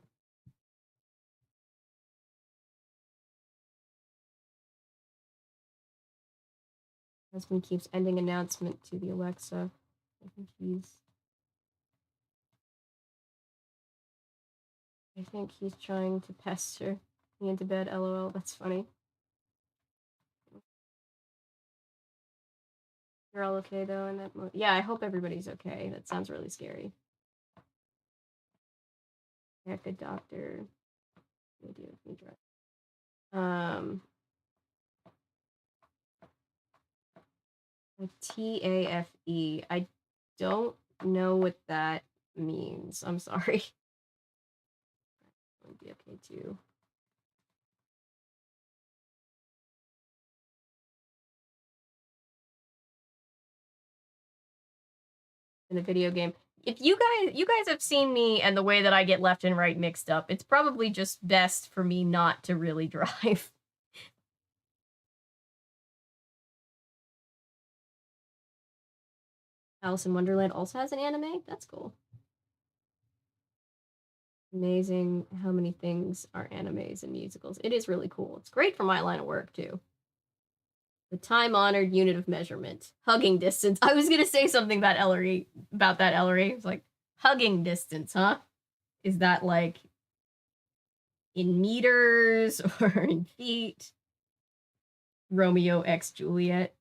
Speaker 1: Husband keeps ending announcement to the Alexa. I think he's trying to pester me into bed. LOL. That's funny. You're all okay though in that yeah, I hope everybody's okay. That sounds really scary. Yeah, good doctor. TAFE. I don't know what that means. I'm sorry. Would be okay too. In a video game. If you guys have seen me and the way that I get left and right mixed up, it's probably just best for me not to really drive. Alice in Wonderland also has an anime. That's cool. Amazing how many things are animes and musicals. It is really cool. It's great for my line of work too. The time-honored unit of measurement, hugging distance. I was gonna say something about Ellery, It's like hugging distance, huh? Is that like in meters or in feet? Romeo x Juliet.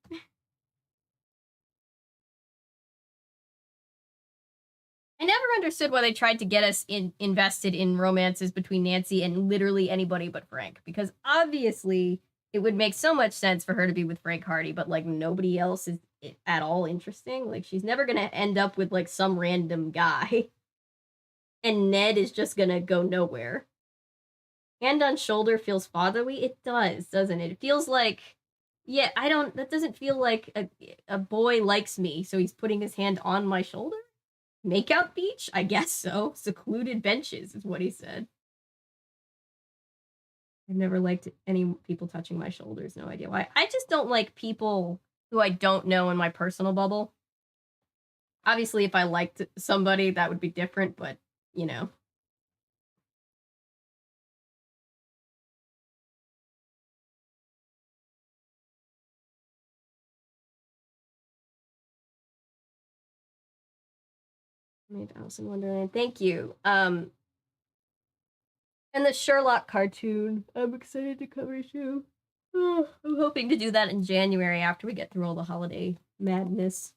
Speaker 1: I never understood why they tried to get us invested in romances between Nancy and literally anybody but Frank, because obviously it would make so much sense for her to be with Frank Hardy, but like nobody else is at all interesting. Like she's never gonna end up with like some random guy, and Ned is just gonna go nowhere. Hand on shoulder feels fatherly. It does, doesn't it? It feels like, yeah, I don't. That doesn't feel like a boy likes me, so he's putting his hand on my shoulder. Makeout beach? I guess so. Secluded benches is what he said. I've never liked any people touching my shoulders. No idea why. I just don't like people who I don't know in my personal bubble. Obviously, if I liked somebody, that would be different, but you know. Made Alice in Wonderland. Thank you. And the Sherlock cartoon. I'm excited to cover too. Oh, I'm hoping to do that in January after we get through all the holiday madness.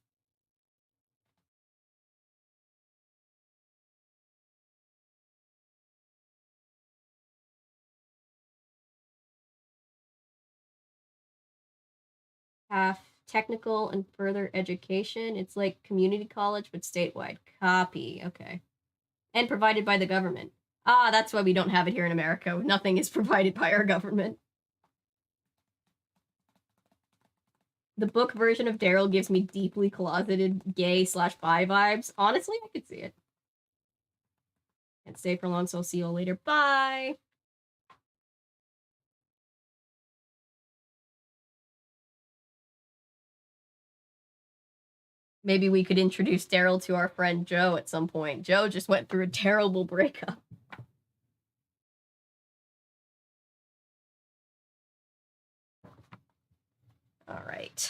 Speaker 1: Half technical and further education. It's like community college, but statewide. Copy. Okay. And provided by the government. Ah, that's why we don't have it here in America. Nothing is provided by our government. The book version of Daryl gives me deeply closeted gay/bi vibes. Honestly, I could see it. Can't stay for long, so I'll see you all later. Bye. Maybe we could introduce Daryl to our friend Joe at some point. Joe just went through a terrible breakup. All right.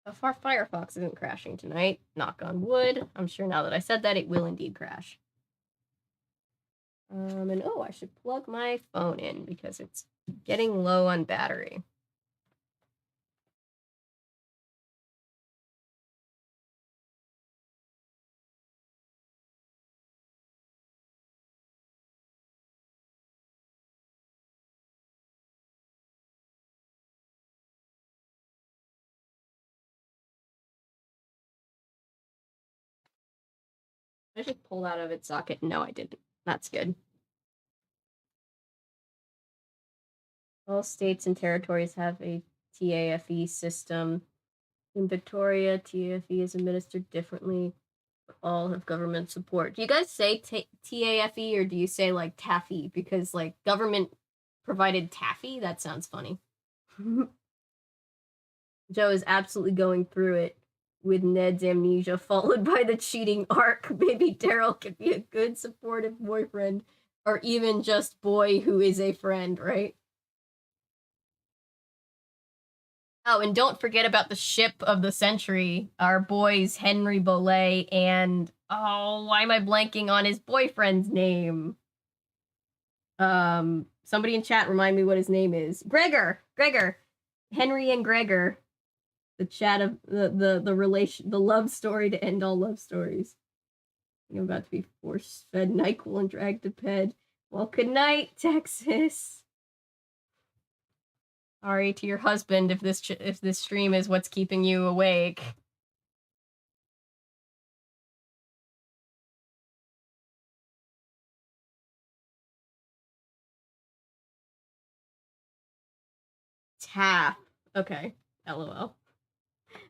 Speaker 1: So far, Firefox isn't crashing tonight. Knock on wood. I'm sure now that I said that, it will indeed crash. And oh, I should plug my phone in because it's getting low on battery. I just pulled out of its socket. No, I didn't. That's good. All states and territories have a TAFE system. In Victoria, TAFE is administered differently. All have government support. Do you guys say TAFE or do you say like taffy? Because like government provided taffy? That sounds funny. Joe is absolutely going through it with Ned's amnesia, followed by the cheating arc. Maybe Daryl could be a good supportive boyfriend, or even just boy who is a friend, right? Oh, and don't forget about the ship of the century. Our boys, Henry Bolet and... Oh, why am I blanking on his boyfriend's name? Somebody in chat remind me what his name is. Gregor! Henry and Gregor. The chat of the relation, the love story to end all love stories. I'm about to be force-fed NyQuil and dragged to bed. Well, good night, Texas. Sorry to your husband if this stream is what's keeping you awake. Taff. Okay. LOL.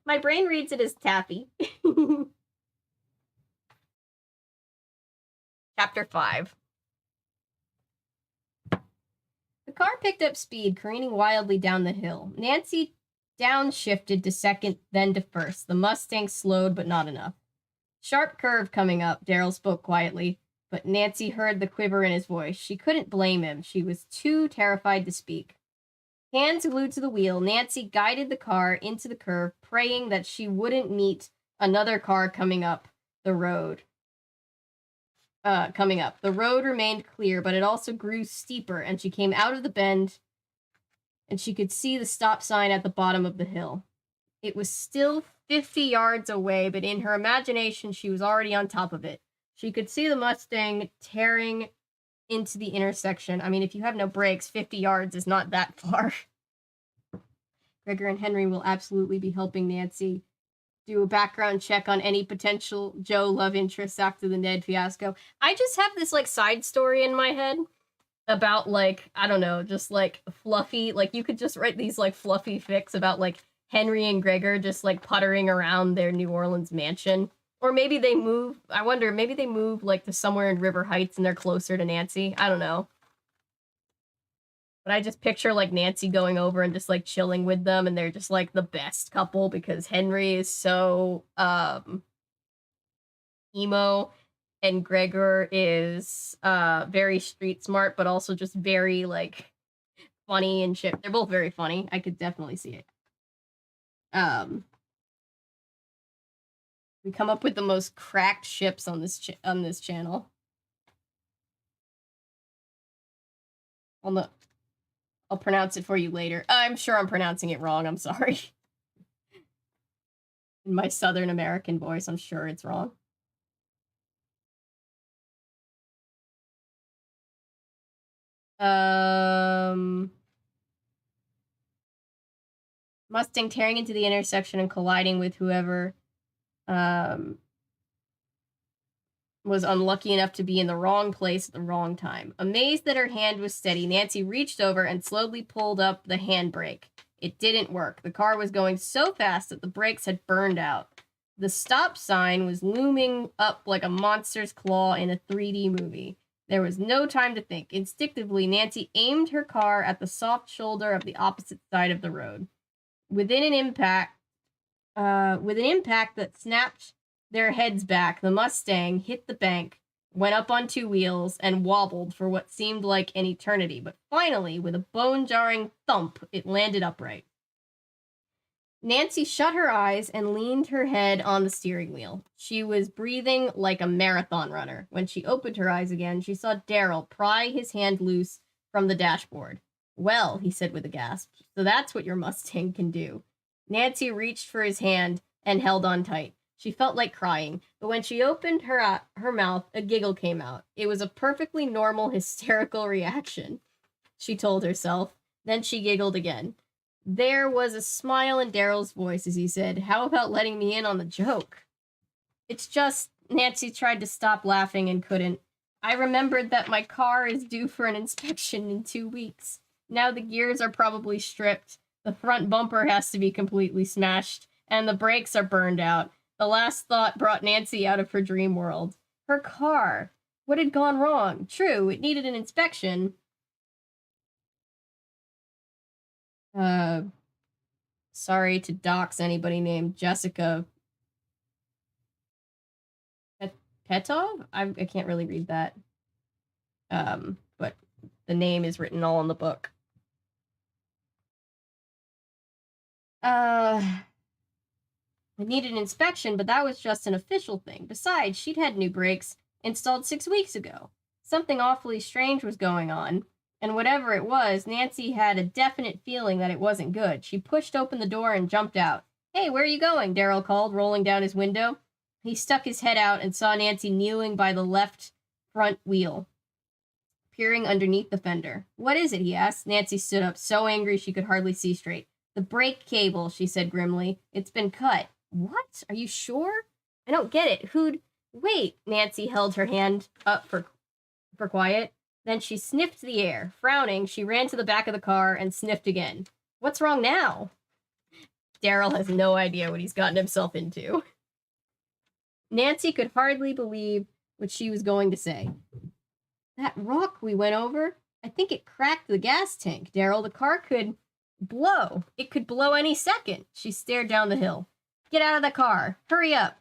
Speaker 1: My brain reads it as taffy. Chapter 5. The car picked up speed, careening wildly down the hill. Nancy downshifted to second, then to first. The Mustang slowed, but not enough. Sharp curve coming up, Daryl spoke quietly, but Nancy heard the quiver in his voice. She couldn't blame him. She was too terrified to speak. Hands glued to the wheel, Nancy guided the car into the curve, praying that she wouldn't meet another car coming up the road. The road remained clear, but it also grew steeper, and she came out of the bend, and she could see the stop sign at the bottom of the hill. It was still 50 yards away, but in her imagination, she was already on top of it. She could see the Mustang tearing into the intersection. I mean, if you have no brakes, 50 yards is not that far. Gregor and Henry will absolutely be helping Nancy do a background check on any potential Joe love interests after the Ned fiasco. I just have this, like, side story in my head about, like, I don't know, just, like, fluffy, like, you could just write these, like, fluffy fics about, like, Henry and Gregor just, like, puttering around their New Orleans mansion. Or maybe they move, I wonder, maybe they move, like, to somewhere in River Heights and they're closer to Nancy. I don't know. But I just picture, like, Nancy going over and just, like, chilling with them, and they're just, like, the best couple because Henry is so, emo, and Gregor is, very street smart, but also just very, like, funny and shit. They're both very funny. I could definitely see it. We come up with the most cracked ships on this channel. I'll pronounce it for you later. I'm sure I'm pronouncing it wrong. I'm sorry. In my Southern American voice, I'm sure it's wrong. Mustang tearing into the intersection and colliding with whoever was unlucky enough to be in the wrong place at the wrong time. Amazed that her hand was steady, Nancy reached over and slowly pulled up the handbrake. It didn't work. The car was going so fast that the brakes had burned out. The stop sign was looming up like a monster's claw in a 3D movie. There was no time to think. Instinctively, Nancy aimed her car at the soft shoulder of the opposite side of the road. With an impact that snapped their heads back, the Mustang hit the bank, went up on two wheels, and wobbled for what seemed like an eternity. But finally, with a bone-jarring thump, it landed upright. Nancy shut her eyes and leaned her head on the steering wheel. She was breathing like a marathon runner. When she opened her eyes again, she saw Daryl pry his hand loose from the dashboard. Well, he said with a gasp, so that's what your Mustang can do. Nancy reached for his hand and held on tight. She felt like crying, but when she opened her mouth, a giggle came out. It was a perfectly normal, hysterical reaction, she told herself. Then she giggled again. There was a smile in Daryl's voice as he said, "How about letting me in on the joke?" It's just, Nancy tried to stop laughing and couldn't. I remembered that my car is due for an inspection in 2 weeks. Now the gears are probably stripped, the front bumper has to be completely smashed, and the brakes are burned out. The last thought brought Nancy out of her dream world. Her car. What had gone wrong? True, it needed an inspection. Sorry to dox anybody named Jessica Petov? I can't really read that. But the name is written all in the book. It needed an inspection, but that was just an official thing. Besides, she'd had new brakes installed 6 weeks ago. Something awfully strange was going on, and whatever it was, Nancy had a definite feeling that it wasn't good. She pushed open the door and jumped out. Hey, where are you going? Daryl called, rolling down his window. He stuck his head out and saw Nancy kneeling by the left front wheel, peering underneath the fender. What is it? He asked. Nancy stood up, so angry she could hardly see straight. The brake cable, she said grimly. It's been cut. What? Are you sure? I don't get it. Who'd... Wait. Nancy held her hand up for quiet. Then she sniffed the air. Frowning, she ran to the back of the car and sniffed again. What's wrong now? Daryl has no idea what he's gotten himself into. Nancy could hardly believe what she was going to say. That rock we went over, I think it cracked the gas tank, Daryl. The car could blow. It could blow any second. She stared down the hill. Get out of the car. Hurry up.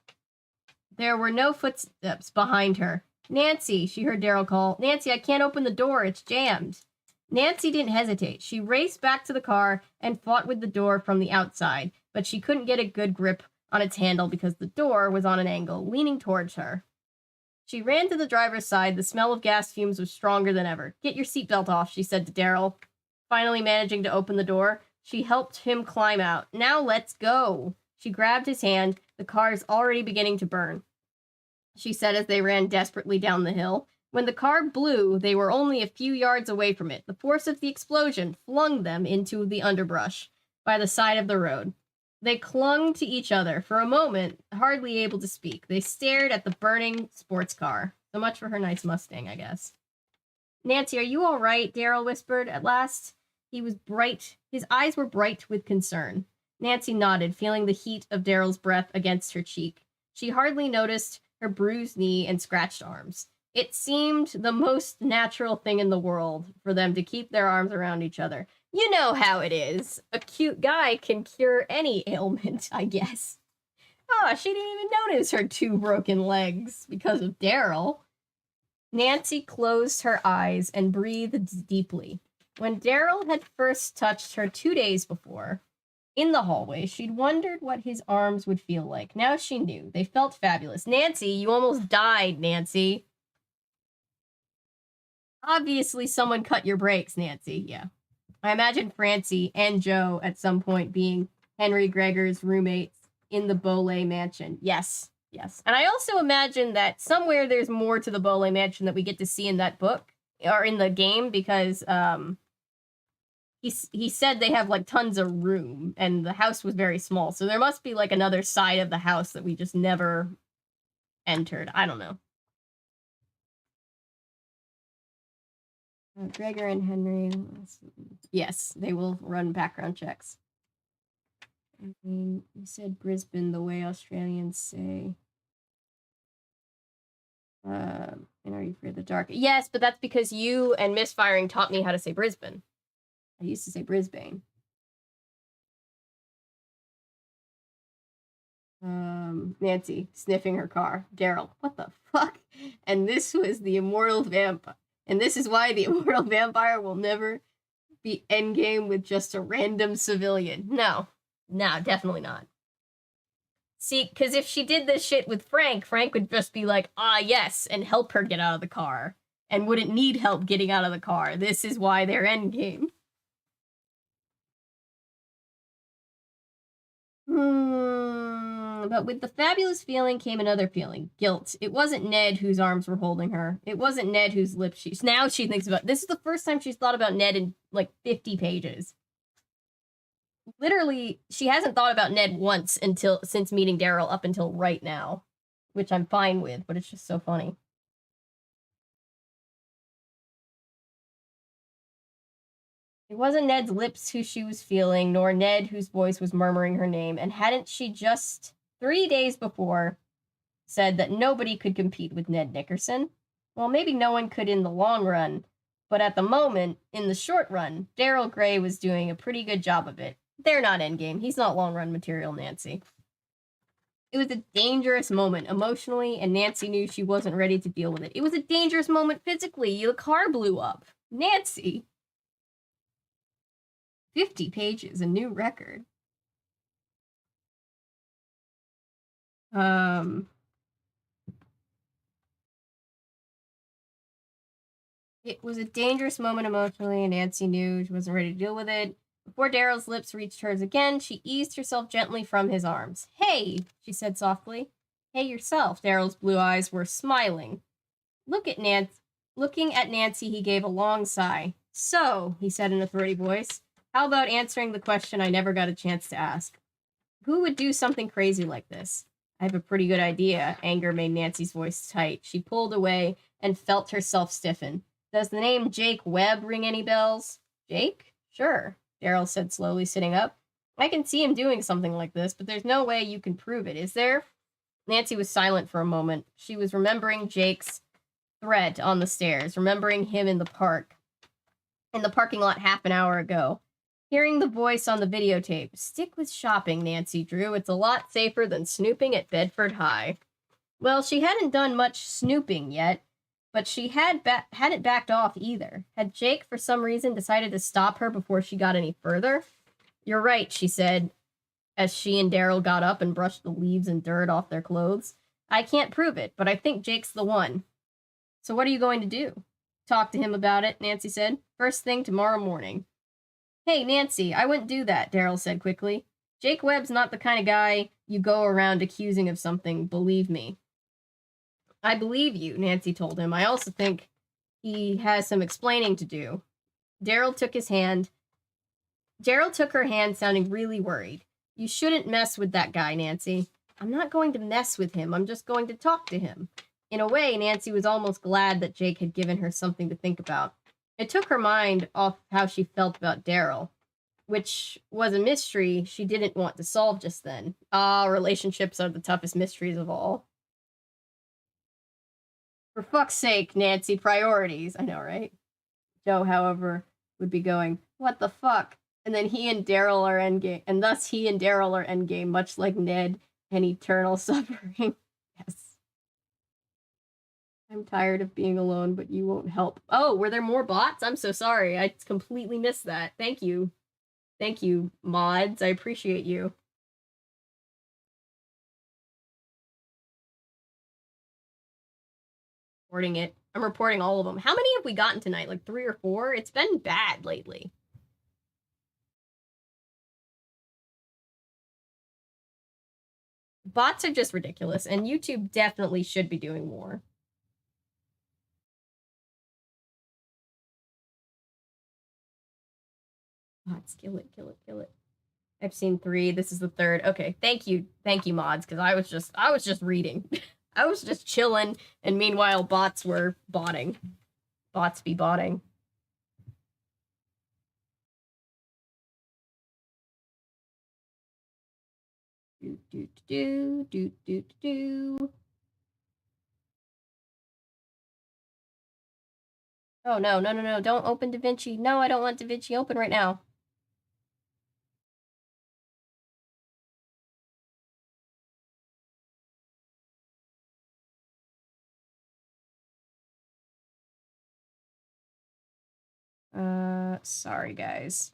Speaker 1: There were no footsteps behind her. Nancy, she heard Daryl call. Nancy, I can't open the door. It's jammed. Nancy didn't hesitate. She raced back to the car and fought with the door from the outside, but she couldn't get a good grip on its handle because the door was on an angle, leaning towards her. She ran to the driver's side. The smell of gas fumes was stronger than ever. Get your seatbelt off, she said to Daryl. Finally managing to open the door, she helped him climb out. Now let's go. She grabbed his hand. The car is already beginning to burn, she said as they ran desperately down the hill. When the car blew, they were only a few yards away from it. The force of the explosion flung them into the underbrush by the side of the road. They clung to each other for a moment, hardly able to speak. They stared at the burning sports car. So much for her nice Mustang, I guess. Nancy, are you all right? Daryl whispered at last. He was bright. His eyes were bright with concern. Nancy nodded, feeling the heat of Daryl's breath against her cheek. She hardly noticed her bruised knee and scratched arms. It seemed the most natural thing in the world for them to keep their arms around each other. You know how it is. A cute guy can cure any ailment, I guess. Oh, she didn't even notice her 2 broken legs because of Daryl. Nancy closed her eyes and breathed deeply. When Daryl had first touched her 2 days before, in the hallway, she'd wondered what his arms would feel like. Now she knew. They felt fabulous. Nancy, you almost died, Nancy. Obviously, someone cut your brakes, Nancy. Yeah. I imagine Francie and Joe at some point being Henry Gregor's roommates in the Beaulay mansion. Yes, yes. And I also imagine that somewhere there's more to the Beaulay mansion that we get to see in that book or in the game because he said they have like tons of room and the house was very small. So there must be like another side of the house that we just never entered. I don't know. Gregor and Henry. Yes, they will run background checks. I mean, you said Brisbane the way Australians say. And are you afraid of the dark? Yes, but that's because you and Misfiring taught me how to say Brisbane. I used to say Brisbane. Nancy, sniffing her car. Daryl, what the fuck? And this was the immortal vampire. And this is why the immortal vampire will never be endgame with just a random civilian. No, definitely not. See, because if she did this shit with Frank, Frank would just be like, ah, yes, and help her get out of the car. And wouldn't need help getting out of the car. This is why they're endgame. But with the fabulous feeling came another feeling. Guilt. It wasn't Ned whose arms were holding her. It wasn't Ned whose lips now she thinks about. This is the first time she's thought about Ned in, like, 50 pages. Literally, she hasn't thought about Ned once since meeting Daryl up until right now. which I'm fine with, but it's just so funny. It wasn't Ned's lips who she was feeling, nor Ned whose voice was murmuring her name, and hadn't she just 3 days before said that nobody could compete with Ned Nickerson? Well, maybe no one could in the long run, but at the moment, in the short run, Daryl Gray was doing a pretty good job of it. They're not endgame. He's not long-run material, Nancy. It was a dangerous moment emotionally, and Nancy knew she wasn't ready to deal with it. It was a dangerous moment physically. The car blew up. Nancy! 50 pages, a new record. It was a dangerous moment emotionally, and Nancy knew she wasn't ready to deal with it. Before Daryl's lips reached hers again, she eased herself gently from his arms. Hey, she said softly. Hey yourself. Daryl's blue eyes were smiling. Looking at Nancy, he gave a long sigh. So, he said in a throaty voice, how about answering the question I never got a chance to ask? Who would do something crazy like this? I have a pretty good idea. Anger made Nancy's voice tight. She pulled away and felt herself stiffen. Does the name Jake Webb ring any bells? Jake? Sure, Daryl said slowly, sitting up. I can see him doing something like this, but there's no way you can prove it, is there? Nancy was silent for a moment. She was remembering Jake's threat on the stairs, remembering him in the parking lot half an hour ago. Hearing the voice on the videotape, stick with shopping, Nancy Drew. It's a lot safer than snooping at Bedford High. Well, she hadn't done much snooping yet, but she hadn't backed off either. Had Jake, for some reason, decided to stop her before she got any further? You're right, she said, as she and Daryl got up and brushed the leaves and dirt off their clothes. I can't prove it, but I think Jake's the one. So what are you going to do? Talk to him about it, Nancy said. First thing tomorrow morning. Hey, Nancy, I wouldn't do that, Daryl said quickly. Jake Webb's not the kind of guy you go around accusing of something, believe me. I believe you, Nancy told him. I also think he has some explaining to do. Daryl took her hand, sounding really worried. You shouldn't mess with that guy, Nancy. I'm not going to mess with him. I'm just going to talk to him. In a way, Nancy was almost glad that Jake had given her something to think about. It took her mind off how she felt about Daryl, which was a mystery she didn't want to solve just then. Relationships are the toughest mysteries of all. For fuck's sake, Nancy, priorities. I know, right? Joe, however, would be going, what the fuck? And then he and Daryl are endgame, and thus he and Daryl are endgame, much like Ned and eternal suffering. Yes. I'm tired of being alone, but you won't help. Oh, were there more bots? I'm so sorry. I completely missed that. Thank you. Thank you, mods. I appreciate you. Reporting it. I'm reporting all of them. How many have we gotten tonight? Like 3 or 4? It's been bad lately. Bots are just ridiculous, and YouTube definitely should be doing more. Bots, kill it, kill it, kill it. I've seen 3. This is the 3rd. Okay, thank you, mods, because I was just reading. I was just chilling, and meanwhile, bots were botting. Bots be botting. Do do do do do do. Oh no, no, no, no! Don't open DaVinci. No, I don't want DaVinci open right now. Sorry guys.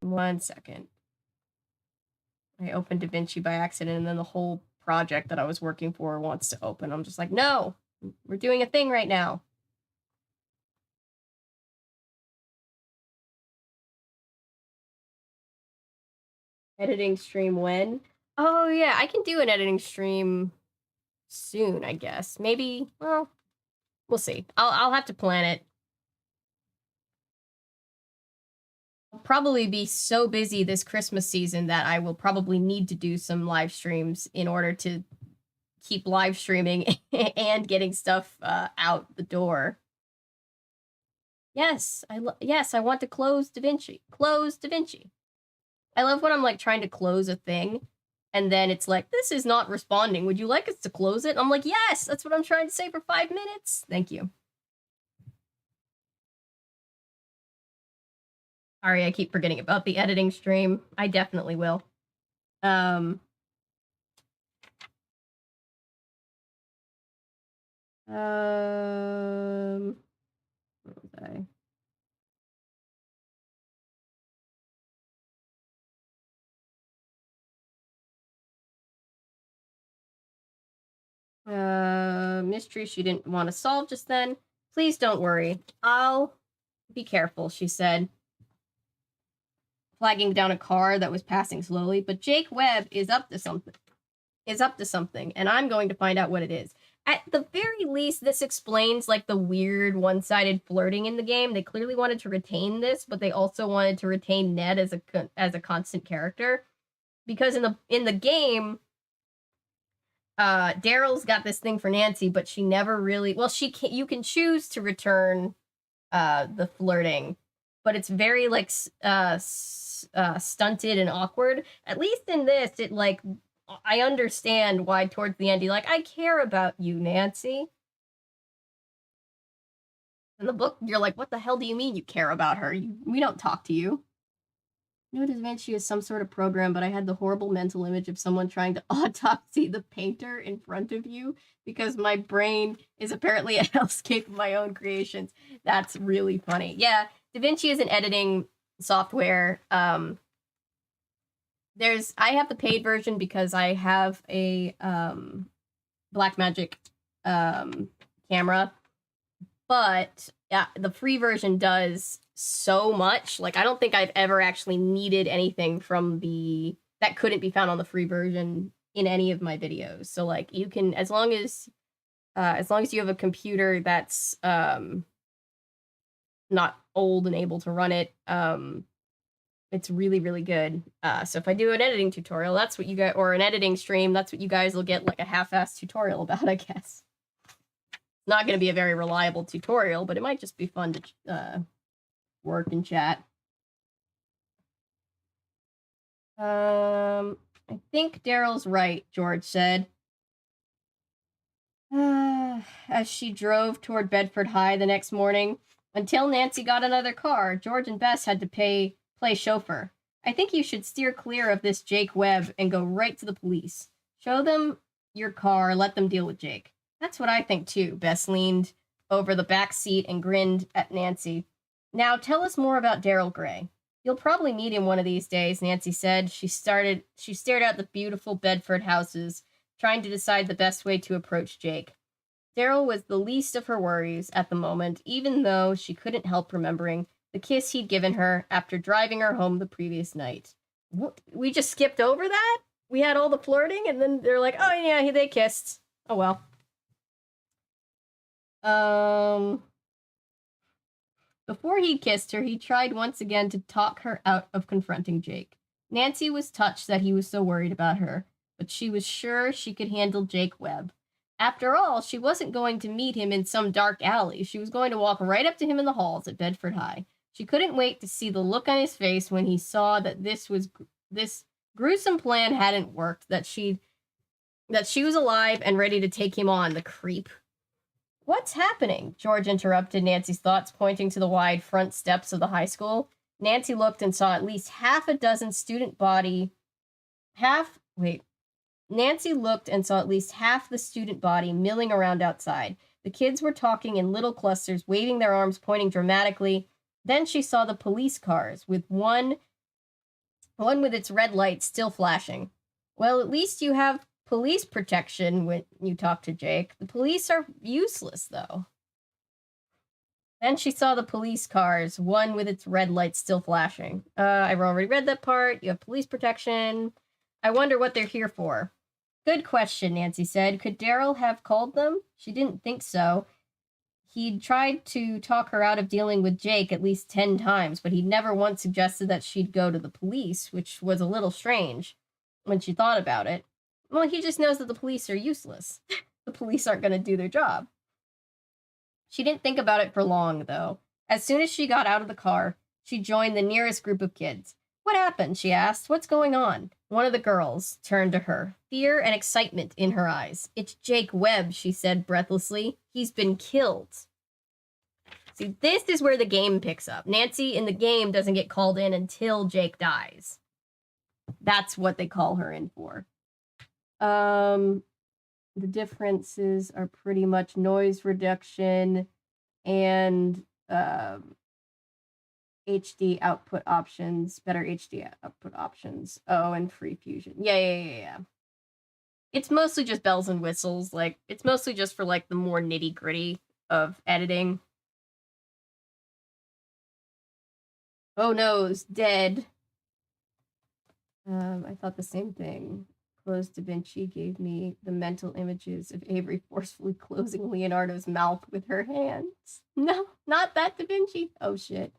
Speaker 1: 1 second. I opened DaVinci by accident, and then the whole project that I was working for wants to open. I'm just like, no, we're doing a thing right now. Editing stream when? Oh yeah, I can do an editing stream soon, I guess. Maybe, well, we'll see. I'll have to plan it. I'll probably be so busy this Christmas season that I will probably need to do some live streams in order to keep live streaming and getting stuff out the door. Yes, yes, I want to close DaVinci. Close DaVinci. I love when I'm like trying to close a thing and then it's like, this is not responding. Would you like us to close it? And I'm like, yes, that's what I'm trying to say for 5 minutes. Thank you. Sorry, I keep forgetting about the editing stream. I definitely will. What was I? Mystery she didn't want to solve just then. Please don't worry. I'll be careful, she said, flagging down a car that was passing slowly. But Jake Webb is up to something. And I'm going to find out what it is. At the very least, this explains like the weird one-sided flirting in the game. They clearly wanted to retain this, but they also wanted to retain Ned as a constant character, because in the game, Daryl's got this thing for Nancy, but she never really. Well, you can choose to return the flirting, but it's very like stunted and awkward. At least in this, it like. I understand why towards the end, you're like, I care about you, Nancy. In the book, you're like, what the hell do you mean you care about her? We don't talk to you. I know DaVinci is some sort of program, but I had the horrible mental image of someone trying to autopsy the painter in front of you because my brain is apparently a hellscape of my own creations. That's really funny. Yeah, DaVinci is an editing software. I have the paid version because I have a Blackmagic camera, but yeah, the free version does so much. Like, I don't think I've ever actually needed anything from that couldn't be found on the free version in any of my videos. So like, you can, as long as you have a computer that's not old and able to run it, it's really, really good. So if I do an editing tutorial, that's what you get, or an editing stream, that's what you guys will get, like a half-assed tutorial about, I guess. Not going to be a very reliable tutorial, but it might just be fun to work and chat. I think Daryl's right, George said. As she drove toward Bedford High the next morning. Until Nancy got another car, George and Bess had to play chauffeur. I think you should steer clear of this Jake Webb and go right to the police. Show them your car, let them deal with Jake. That's what I think too. Bess leaned over the back seat and grinned at Nancy. Now tell us more about Daryl Gray. You'll probably meet him one of these days, Nancy said. She stared out the beautiful Bedford houses, trying to decide the best way to approach Jake. Daryl was the least of her worries at the moment, even though she couldn't help remembering the kiss he'd given her after driving her home the previous night. We just skipped over that? We had all the flirting, and then they're like, oh yeah, they kissed. Oh well. Before he kissed her, he tried once again to talk her out of confronting Jake. Nancy was touched that he was so worried about her, but she was sure she could handle Jake Webb. After all, she wasn't going to meet him in some dark alley. She was going to walk right up to him in the halls at Bedford High. She couldn't wait to see the look on his face when he saw that this gruesome plan hadn't worked, that she was alive and ready to take him on, the creep. What's happening? George interrupted Nancy's thoughts, pointing to the wide front steps of the high school. Nancy looked and saw at least Nancy looked and saw at least half the student body milling around outside. The kids were talking in little clusters, waving their arms, pointing dramatically. Then she saw the police cars, with one with its red light still flashing. Well, at least you have police protection when you talk to Jake. The police are useless, though. Then she saw the police cars, one with its red light still flashing. I've already read that part. You have police protection. I wonder what they're here for. Good question, Nancy said. Could Daryl have called them? She didn't think so. He'd tried to talk her out of dealing with Jake at least 10 times, but he'd never once suggested that she'd go to the police, which was a little strange when she thought about it. Well, he just knows that the police are useless. The police aren't going to do their job. She didn't think about it for long, though. As soon as she got out of the car, she joined the nearest group of kids. What happened? She asked. What's going on? One of the girls turned to her, fear and excitement in her eyes. It's Jake Webb, she said breathlessly. He's been killed. See, this is where the game picks up. Nancy in the game doesn't get called in until Jake dies. That's what they call her in for. The differences are pretty much noise reduction and HD output options, better HD output options. Oh, and free fusion. Yeah. It's mostly just bells and whistles. Like, it's mostly just for, like, the more nitty-gritty of editing. Oh no, it's dead. I thought the same thing. Closed Da Vinci gave me the mental images of Avery forcefully closing Leonardo's mouth with her hands. No, not that Da Vinci. Oh shit.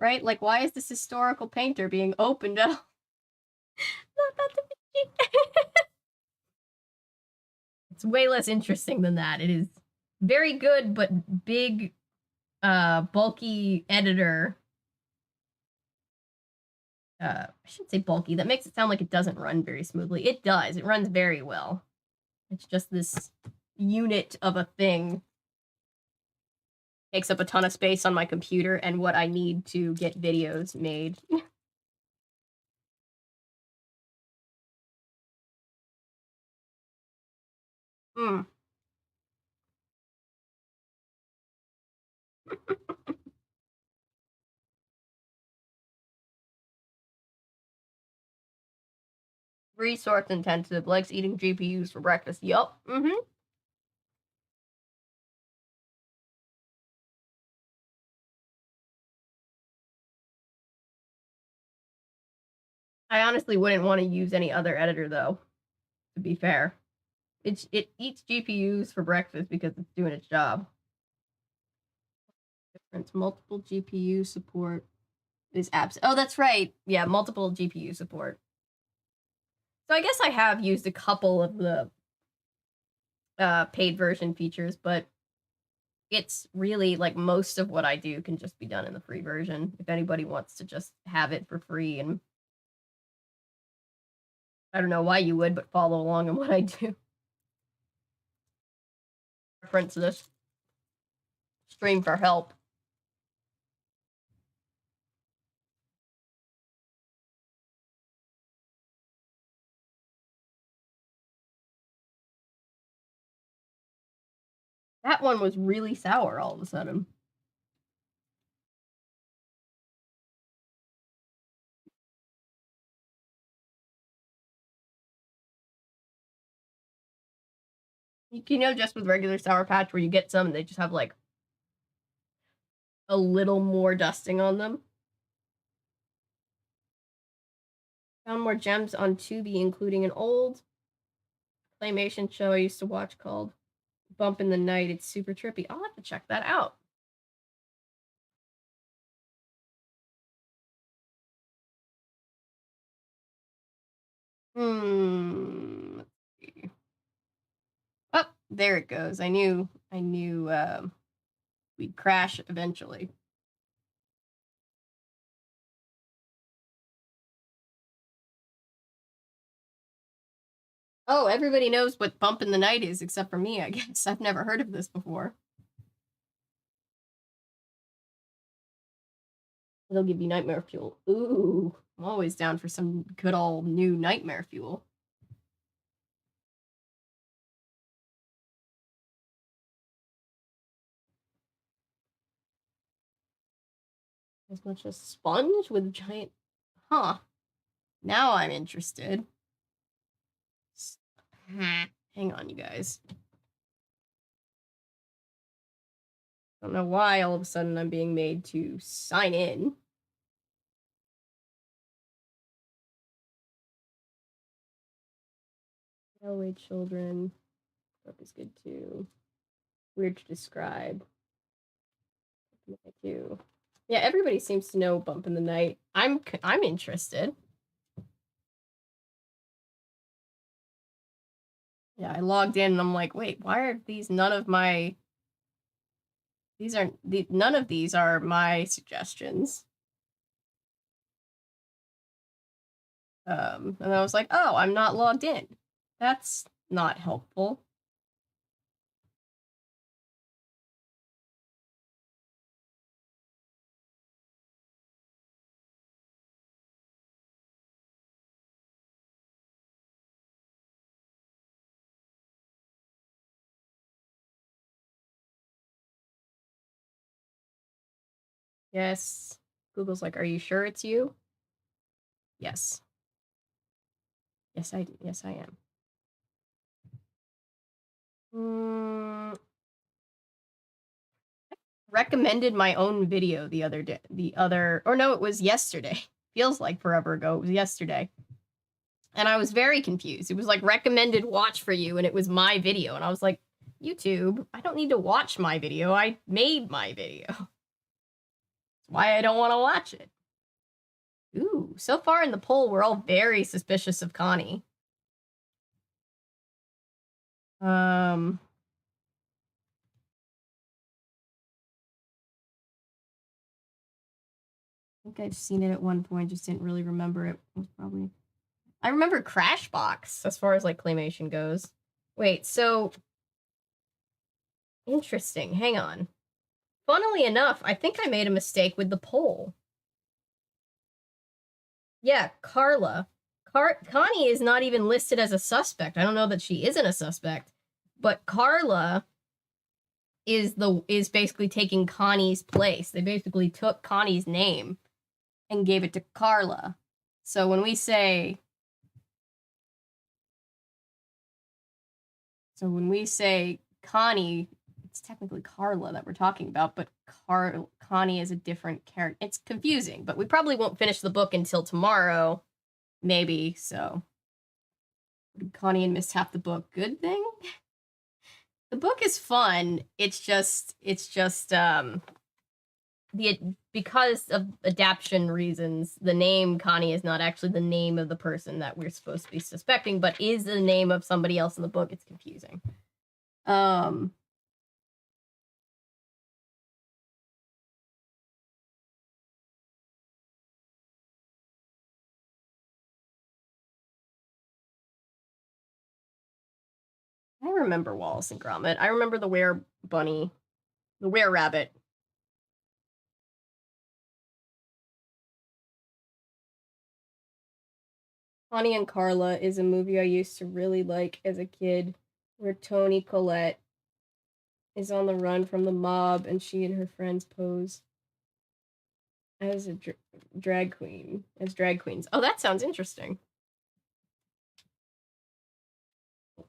Speaker 1: Right? Like, why is this historical painter being opened up? Not that Da Vinci. It's way less interesting than that. It is very good, but big, bulky editor. I shouldn't say bulky. That makes it sound like it doesn't run very smoothly. It does. It runs very well. It's just this unit of a thing. Takes up a ton of space on my computer and what I need to get videos made. Resource intensive, likes eating GPUs for breakfast. Yup. I honestly wouldn't want to use any other editor though, to be fair. It eats GPUs for breakfast because it's doing its job. Difference, multiple GPU support is apps. Oh, that's right. Yeah, multiple GPU support. So I guess I have used a couple of the paid version features, but it's really like most of what I do can just be done in the free version if anybody wants to just have it for free. And I don't know why you would, but follow along in what I do. Reference this stream for help. That one was really sour all of a sudden. You know, just with regular Sour Patch where you get some and they just have like a little more dusting on them. Found more gems on Tubi, including an old claymation show I used to watch called Bump in the Night. It's super trippy. I'll have to check that out. Let's see. Oh, there it goes. I knew we'd crash eventually. Oh, everybody knows what Bump in the Night is except for me, I guess. I've never heard of this before. It'll give you nightmare fuel. Ooh, I'm always down for some good old new nightmare fuel. As much as sponge with giant... Huh. Now I'm interested. Hang on, you guys. Don't know why all of a sudden I'm being made to sign in. Railway Children. Book is good too. Weird to describe. Too. Yeah, everybody seems to know Bump in the Night. I'm interested. Yeah, I logged in and I'm like, wait, why are these none of my... none of these are my suggestions. And I was like, oh, I'm not logged in. That's not helpful. Yes. Google's like, are you sure it's you? Yes. Yes, I do. Yes, I am. Recommended my own video the other day. Or no, it was yesterday. Feels like forever ago. It was yesterday. And I was very confused. It was like recommended watch for you, and it was my video. And I was like, YouTube, I don't need to watch my video. I made my video. That's why I don't want to watch it. Ooh, so far in the poll, we're all very suspicious of Connie. I think I've seen it at one point, just didn't really remember it. It was probably... I remember Crashbox as far as like claymation goes. Wait, so interesting. Hang on. Funnily enough, I think I made a mistake with the poll. Yeah, Carla. Connie is not even listed as a suspect. I don't know that she isn't a suspect, but Carla is basically taking Connie's place. They basically took Connie's name and gave it to Carla. So when we say Connie, it's technically Carla that we're talking about, but Connie is a different character. It's confusing, but we probably won't finish the book until tomorrow, maybe, so... Connie and missed half the book. Good thing? The book is fun. It's just because of adaptation reasons, the name Connie is not actually the name of the person that we're supposed to be suspecting, but is the name of somebody else in the book. It's confusing. I remember Wallace and Gromit. I remember the were-rabbit. Connie and Carla is a movie I used to really like as a kid, where Toni Collette is on the run from the mob and she and her friends pose as a drag queens. Oh, that sounds interesting.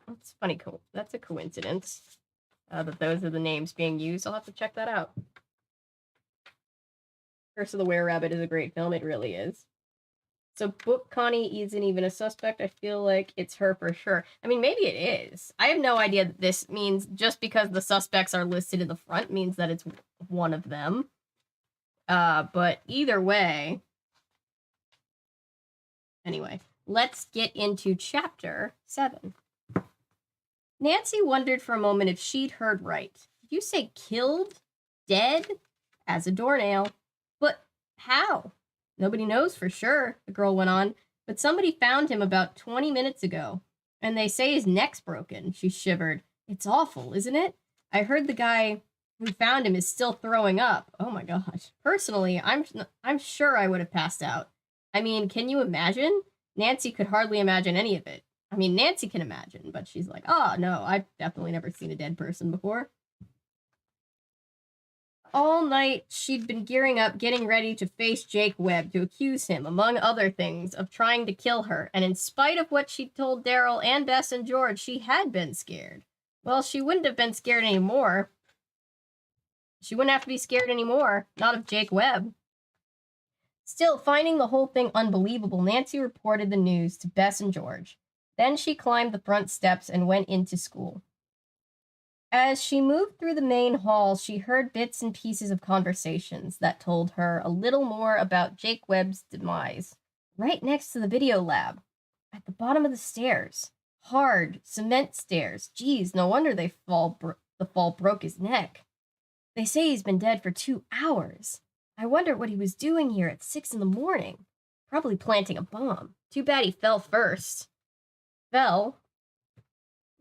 Speaker 1: That's funny. Cool. That's a coincidence that those are the names being used. I'll have to check that out. Curse of the Were-Rabbit is a great film. It really is. So book Connie isn't even a suspect. I feel like it's her for sure. I mean, maybe it is. I have no idea that this means just because the suspects are listed in the front means that it's one of them. But either way. Anyway, let's get into chapter 7. Nancy wondered for a moment if she'd heard right. Did you say killed? Dead? As a doornail. But how? Nobody knows for sure, the girl went on, but somebody found him about 20 minutes ago. And they say his neck's broken, she shivered. It's awful, isn't it? I heard the guy who found him is still throwing up. Oh my gosh. Personally, I'm sure I would have passed out. I mean, can you imagine? Nancy could hardly imagine any of it. I mean, Nancy can imagine, but she's like, oh, no, I've definitely never seen a dead person before. All night, she'd been gearing up, getting ready to face Jake Webb to accuse him, among other things, of trying to kill her. And in spite of what she'd told Daryl and Bess and George, she had been scared. Well, she wouldn't have been scared anymore. She wouldn't have to be scared anymore. Not of Jake Webb. Still, finding the whole thing unbelievable, Nancy reported the news to Bess and George. Then she climbed the front steps and went into school. As she moved through the main hall, she heard bits and pieces of conversations that told her a little more about Jake Webb's demise. Right next to the video lab, at the bottom of the stairs. Hard cement stairs. Geez, no wonder the fall broke his neck. They say he's been dead for 2 hours. I wonder what he was doing here at 6 in the morning. Probably planting a bomb. Too bad he fell first. Fell?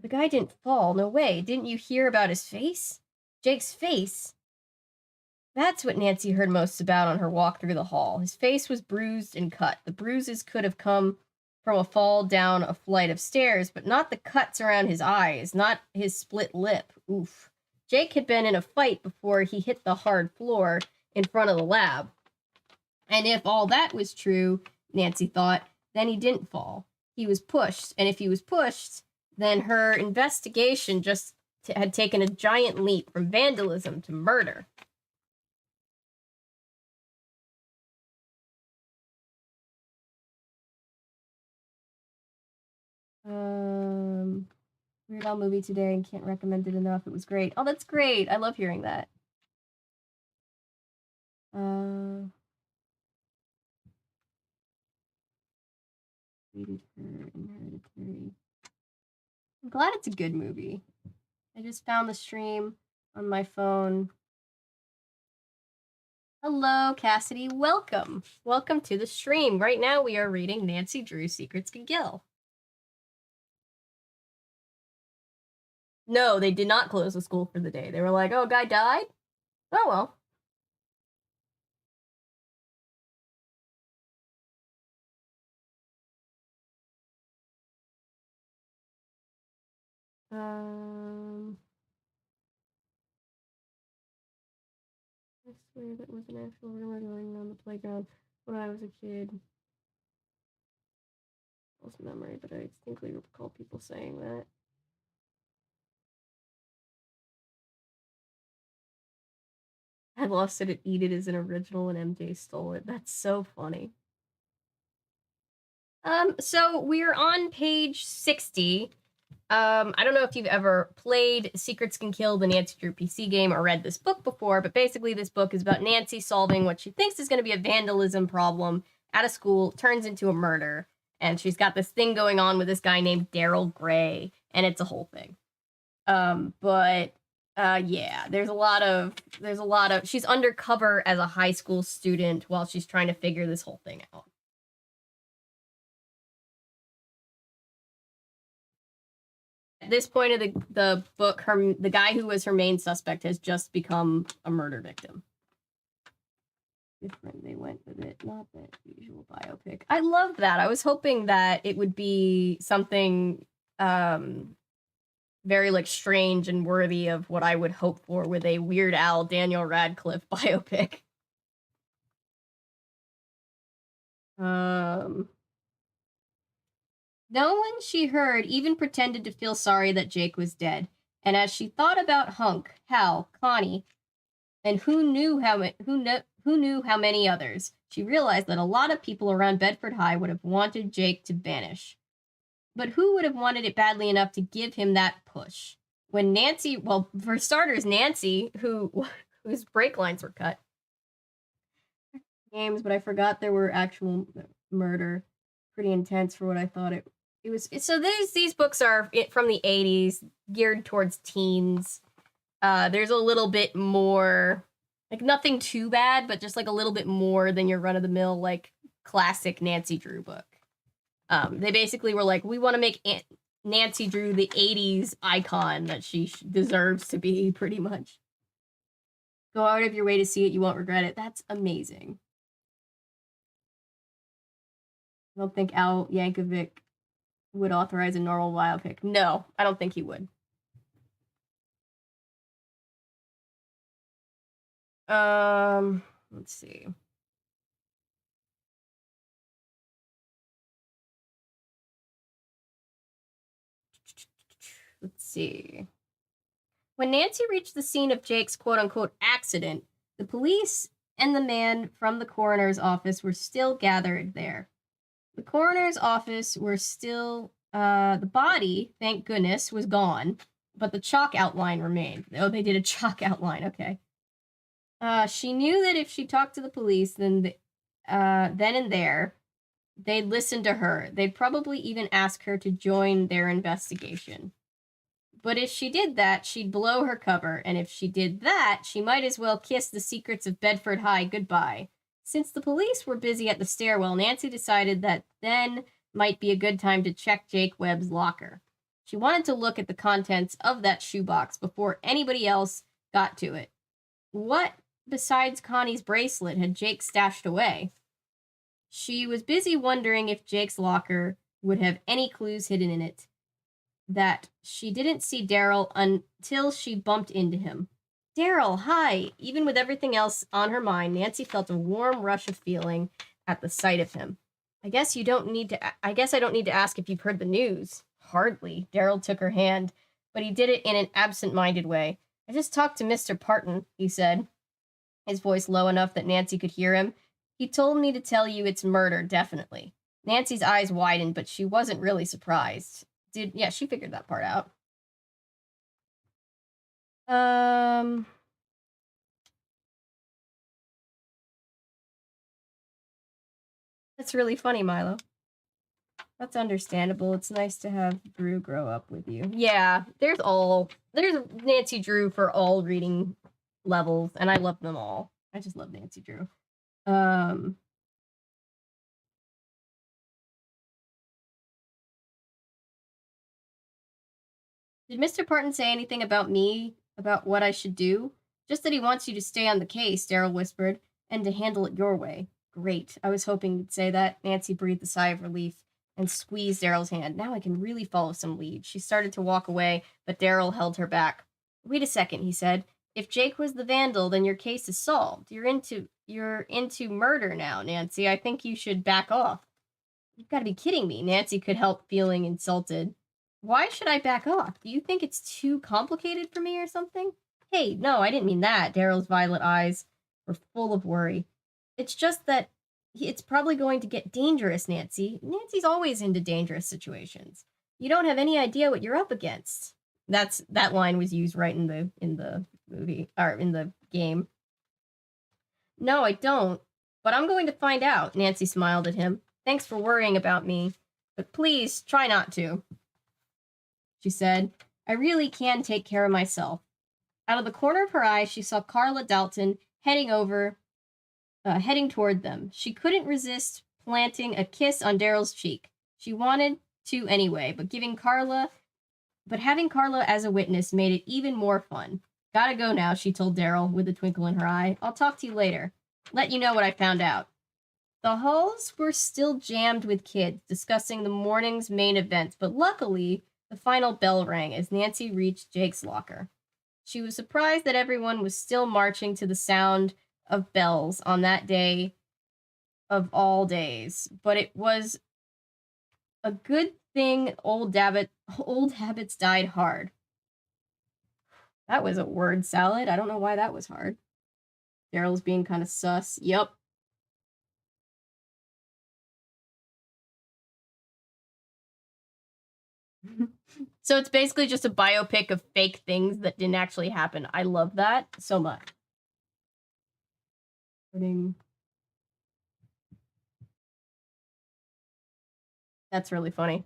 Speaker 1: The guy didn't fall, no way. Didn't you hear about his face? Jake's face? That's what Nancy heard most about on her walk through the hall. His face was bruised and cut. The bruises could have come from a fall down a flight of stairs, but not the cuts around his eyes, not his split lip. Oof. Jake had been in a fight before he hit the hard floor in front of the lab. And if all that was true, Nancy thought, then he didn't fall. He was pushed, and if he was pushed, then her investigation just had taken a giant leap from vandalism to murder. Weird Al movie today and can't recommend it enough. It was great. Oh, that's great. I love hearing that. Rated her in Hereditary. I'm glad it's a good movie. I just found the stream on my phone. Hello, Cassidy. Welcome. Welcome to the stream. Right now we are reading Nancy Drew's Secrets Can Kill. No, they did not close the school for the day. They were like, oh, guy died? Oh, well. I swear that was an actual rumor going on the playground when I was a kid. False memory, but I distinctly recall people saying that. I lost it at Eat It as an original and MJ stole it. That's so funny. So we're on page 60. I don't know if you've ever played Secrets Can Kill, the Nancy Drew PC game, or read this book before, but basically this book is about Nancy solving what she thinks is going to be a vandalism problem at a school, turns into a murder, and she's got this thing going on with this guy named Daryl Gray, and it's a whole thing. Yeah, there's a lot of, she's undercover as a high school student while she's trying to figure this whole thing out. At this point of the book, the guy who was her main suspect has just become a murder victim. Different, they went with it, not that usual biopic. I love that. I was hoping that it would be something very like strange and worthy of what I would hope for with a Weird Al Daniel Radcliffe biopic. No one she heard even pretended to feel sorry that Jake was dead. And as she thought about Hunk, Hal, Connie, and who knew how many others, she realized that a lot of people around Bedford High would have wanted Jake to vanish. But who would have wanted it badly enough to give him that push? When Nancy, well, for starters, Nancy, whose brake lines were cut. Games, but I forgot there were actual murder. Pretty intense for what I thought it was. So these books are from the 80s, geared towards teens. There's a little bit more, like nothing too bad, but just like a little bit more than your run-of-the-mill, like classic Nancy Drew book. They basically were like, we want to make Nancy Drew the 80s icon that she deserves to be, pretty much. Go out of your way to see it, you won't regret it. That's amazing. I don't think Al Yankovic would authorize a normal biopic. No, I don't think he would. Let's see. Let's see. When Nancy reached the scene of Jake's quote-unquote accident, the police and the man from the coroner's office were still gathered there. The coroner's office were still, the body, thank goodness, was gone, but the chalk outline remained. Oh, they did a chalk outline, okay. She knew that if she talked to the police, then and there, They'd listen to her. They'd probably even ask her to join their investigation. But if she did that, she'd blow her cover, and if she did that, she might as well kiss the secrets of Bedford High goodbye. Since the police were busy at the stairwell, Nancy decided that then might be a good time to check Jake Webb's locker. She wanted to look at the contents of that shoebox before anybody else got to it. What, besides Connie's bracelet, had Jake stashed away? She was busy wondering if Jake's locker would have any clues hidden in it, that she didn't see Daryl until she bumped into him. Daryl, hi! Even with everything else on her mind, Nancy felt a warm rush of feeling at the sight of him. I guess I don't need to ask if you've heard the news. Hardly. Daryl took her hand, but he did it in an absent-minded way. I just talked to Mr. Parton, he said, his voice low enough that Nancy could hear him. He told me to tell you it's murder, definitely. Nancy's eyes widened, but she wasn't really surprised. She figured that part out. That's really funny, Milo. That's understandable. It's nice to have Drew grow up with you. Yeah, there's Nancy Drew for all reading levels, and I love them all. I just love Nancy Drew. Did Mr. Parton say anything about me, about what I should do? Just that he wants you to stay on the case, Daryl whispered, and to handle it your way. Great. I was hoping you'd say that. Nancy breathed a sigh of relief and squeezed Daryl's hand. Now I can really follow some lead. She started to walk away, but Daryl held her back. Wait a second, he said. If Jake was the vandal, then your case is solved. You're into murder now, Nancy. I think you should back off. You've got to be kidding me. Nancy could help feeling insulted. Why should I back off? Do you think it's too complicated for me or something? Hey, no, I didn't mean that. Daryl's violet eyes were full of worry. It's just that it's probably going to get dangerous, Nancy. Nancy's always into dangerous situations. You don't have any idea what you're up against. That line was used right in the movie, or in the game. No, I don't. But I'm going to find out, Nancy smiled at him. Thanks for worrying about me. But please, try not to. She said, I really can take care of myself. Out of the corner of her eye, she saw Carla Dalton heading toward them. She couldn't resist planting a kiss on Daryl's cheek. She wanted to anyway, but having Carla as a witness made it even more fun. Gotta go now, she told Daryl with a twinkle in her eye. I'll talk to you later. Let you know what I found out. The halls were still jammed with kids discussing the morning's main events, but luckily, the final bell rang as Nancy reached Jake's locker. She was surprised that everyone was still marching to the sound of bells on that day of all days, but it was a good thing old habits died hard. That was a word salad. I don't know why that was hard. Daryl's being kind of sus. Yep. So it's basically just a biopic of fake things that didn't actually happen. I love that so much. That's really funny.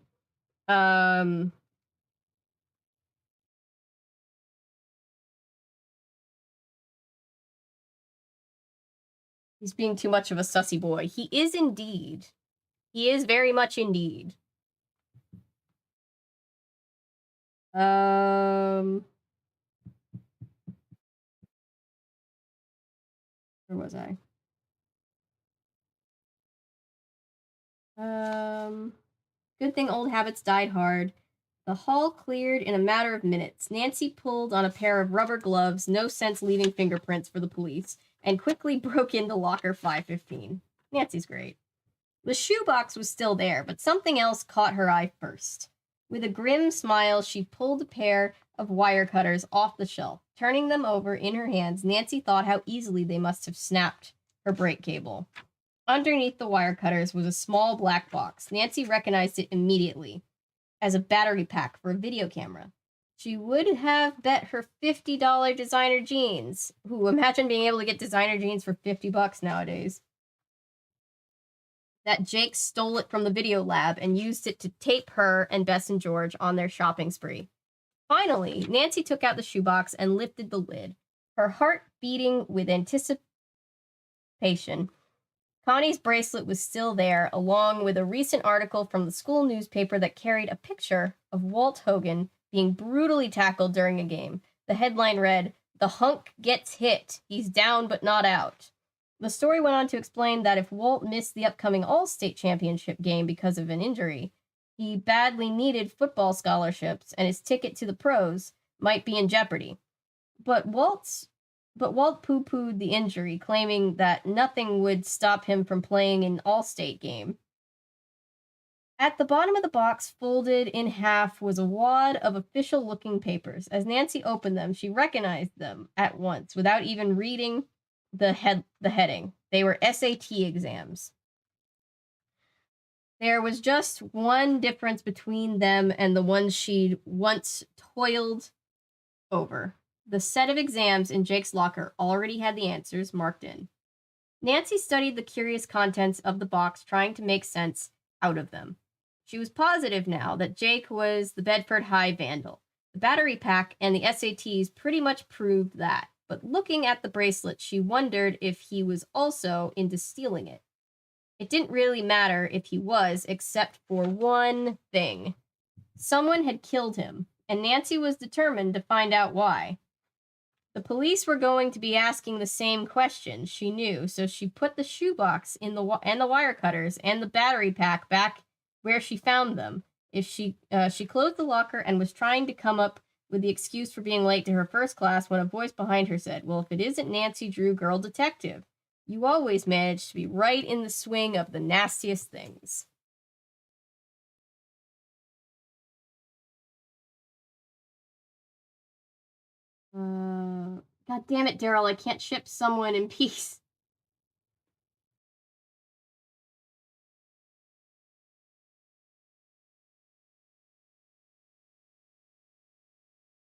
Speaker 1: He's being too much of a sussy boy. He is indeed. He is very much indeed. Where was I? Good thing old habits died hard. The hall cleared in a matter of minutes. Nancy pulled on a pair of rubber gloves, no sense leaving fingerprints for the police, and quickly broke into locker 515. Nancy's great. The shoebox was still there, but something else caught her eye first. With a grim smile, she pulled a pair of wire cutters off the shelf. Turning them over in her hands, Nancy thought how easily they must have snapped her brake cable. Underneath the wire cutters was a small black box. Nancy recognized it immediately as a battery pack for a video camera. She would have bet her $50 designer jeans. Ooh, imagine being able to get designer jeans for $50 nowadays. that Jake stole it from the video lab and used it to tape her and Bess and George on their shopping spree. Finally, Nancy took out the shoebox and lifted the lid, her heart beating with anticipation. Connie's bracelet was still there, along with a recent article from the school newspaper that carried a picture of Walt Hogan being brutally tackled during a game. The headline read, "The hunk gets hit. He's down but not out." The story went on to explain that if Walt missed the upcoming All-State Championship game because of an injury, he badly needed football scholarships, and his ticket to the pros might be in jeopardy. But Walt poo-pooed the injury, claiming that nothing would stop him from playing an all-state game. At the bottom of the box, folded in half, was a wad of official-looking papers. As Nancy opened them, she recognized them at once, without even reading the heading. They were SAT exams. There was just one difference between them and the ones she'd once toiled over. The set of exams in Jake's locker already had the answers marked in. Nancy studied the curious contents of the box, trying to make sense out of them. She was positive now that Jake was the Bedford High vandal. The battery pack and the SATs pretty much proved that. But looking at the bracelet, she wondered if he was also into stealing it. It didn't really matter if he was, except for one thing. Someone had killed him, and Nancy was determined to find out why. The police were going to be asking the same question, she knew, so she put the shoebox and the wire cutters and the battery pack back where she found them. She closed the locker and was trying to come up with the excuse for being late to her first class when a voice behind her said, "Well, if it isn't Nancy Drew, girl detective, you always manage to be right in the swing of the nastiest things." God damn it, Daryl, I can't ship someone in peace.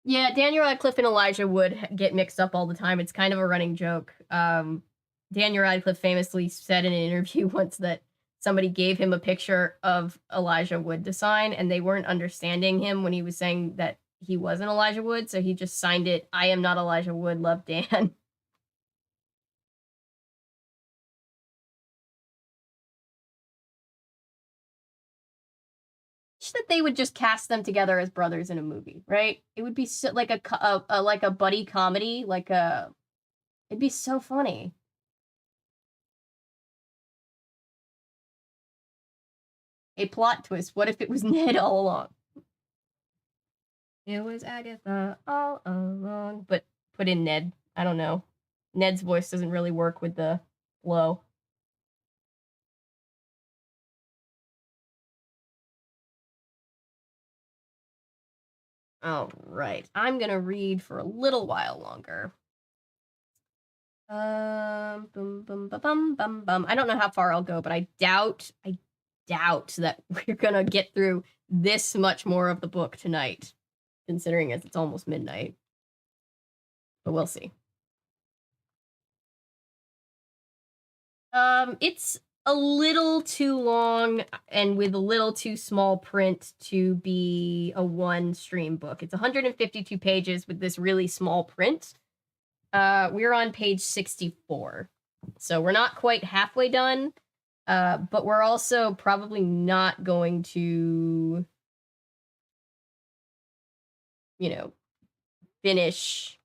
Speaker 1: Yeah, Daniel Radcliffe and Elijah Wood get mixed up all the time. It's kind of a running joke. Daniel Radcliffe famously said in an interview once that somebody gave him a picture of Elijah Wood to sign, and they weren't understanding him when he was saying that he wasn't Elijah Wood, so he just signed it, "I am not Elijah Wood, love, Dan." That they would just cast them together as brothers in a movie, right? It would be so, like a buddy comedy, it'd be so funny. A plot twist. What if it was Ned all along? It was Agatha all along. But put in Ned. I don't know. Ned's voice doesn't really work with the flow. All right. I'm going to read for a little while longer. Bum, bum, bum, bum, bum. I don't know how far I'll go, but I doubt that we're going to get through this much more of the book tonight, considering it's almost midnight. But we'll see. It's a little too long and with a little too small print to be a one-stream book. It's 152 pages with this really small print. We're on page 64. So we're not quite halfway done, but we're also probably not going to, finish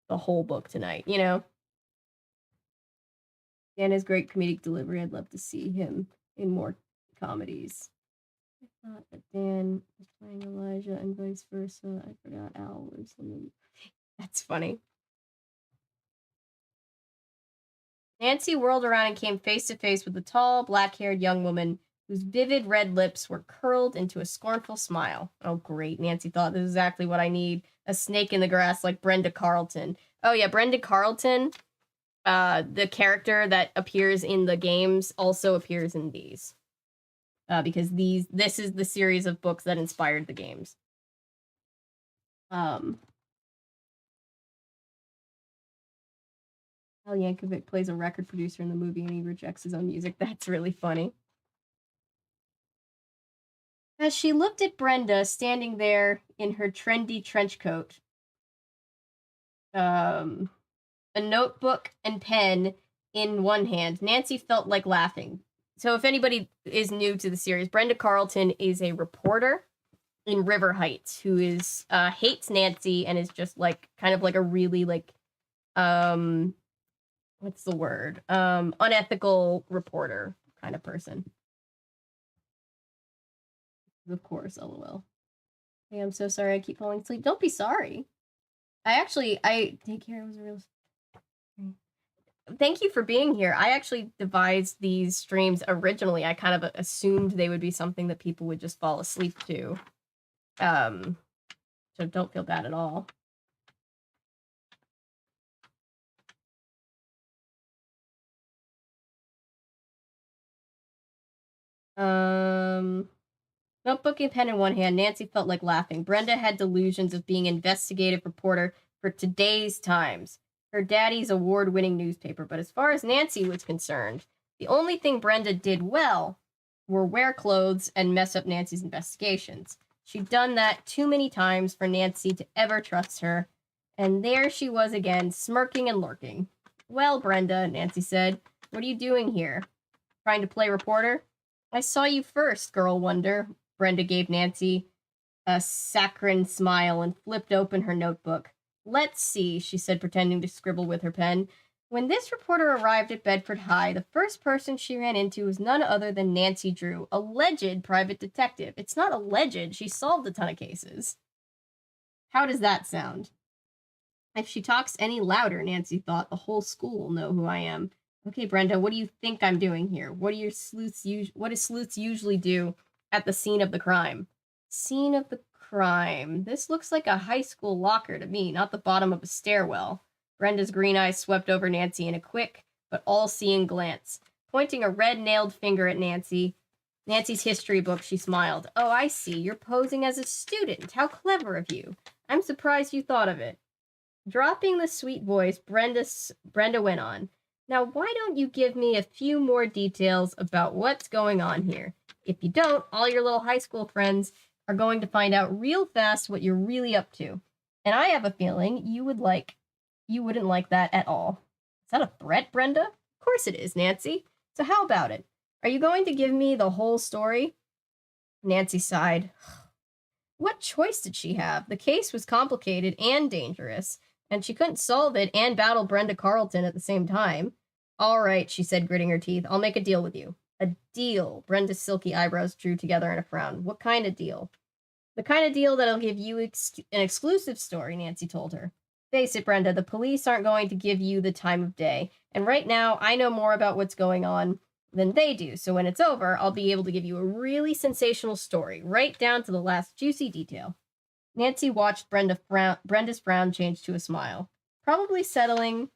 Speaker 1: the whole book tonight, Dan has great comedic delivery. I'd love to see him in more comedies. I thought that Dan was playing Elijah and vice versa. I forgot Al was in the... That's funny. Nancy whirled around and came face to face with a tall, black-haired young woman whose vivid red lips were curled into a scornful smile. Oh, great. Nancy thought, this is exactly what I need. A snake in the grass like Brenda Carlton. Oh, yeah, Brenda Carlton, the character that appears in the games, also appears in these. Because this is the series of books that inspired the games. Al Yankovic plays a record producer in the movie and he rejects his own music. That's really funny. As she looked at Brenda standing there in her trendy trench coat, um, a notebook and pen in one hand, Nancy felt like laughing. So, if anybody is new to the series, Brenda Carlton is a reporter in River Heights who is hates Nancy and is just like kind of like a really like what's the word? Unethical reporter kind of person. Of course, LOL. Hey, I'm so sorry I keep falling asleep. Don't be sorry. I take care. It was a real. Thank you for being here. I actually devised these streams originally. I kind of assumed they would be something that people would just fall asleep to. So don't feel bad at all. Notebook and pen in one hand, Nancy felt like laughing. Brenda had delusions of being investigative reporter for today's Times, her daddy's award-winning newspaper. But as far as Nancy was concerned, the only thing Brenda did well were wear clothes and mess up Nancy's investigations. She'd done that too many times for Nancy to ever trust her. And there she was again, smirking and lurking. Well, Brenda, Nancy said, what are you doing here? Trying to play reporter? I saw you first, girl wonder. Brenda gave Nancy a saccharine smile and flipped open her notebook. Let's see, she said, pretending to scribble with her pen. When this reporter arrived at Bedford High, the first person she ran into was none other than Nancy Drew, alleged private detective. It's not alleged. She solved a ton of cases. How does that sound? If she talks any louder, Nancy thought, the whole school will know who I am. Okay, Brenda, what do you think I'm doing here? What do sleuths usually do at the scene of the crime? Scene of the crime. This looks like a high school locker to me, not the bottom of a stairwell. Brenda's green eyes swept over Nancy in a quick but all-seeing glance. Pointing a red-nailed finger at Nancy's history book, she smiled. Oh, I see. You're posing as a student. How clever of you. I'm surprised you thought of it. Dropping the sweet voice, Brenda went on. Now, why don't you give me a few more details about what's going on here? If you don't, all your little high school friends are going to find out real fast what you're really up to. And I have a feeling you wouldn't like that at all. Is that a threat, Brenda? Of course it is, Nancy. So how about it? Are you going to give me the whole story? Nancy sighed. What choice did she have? The case was complicated and dangerous, and she couldn't solve it and battle Brenda Carlton at the same time. All right, she said, gritting her teeth. I'll make a deal with you. A deal? Brenda's silky eyebrows drew together in a frown. What kind of deal? The kind of deal that'll give you an exclusive story, Nancy told her. Face it, Brenda, the police aren't going to give you the time of day, and right now I know more about what's going on than they do, so when it's over, I'll be able to give you a really sensational story, right down to the last juicy detail. Nancy watched Brenda's frown change to a smile. Probably seeing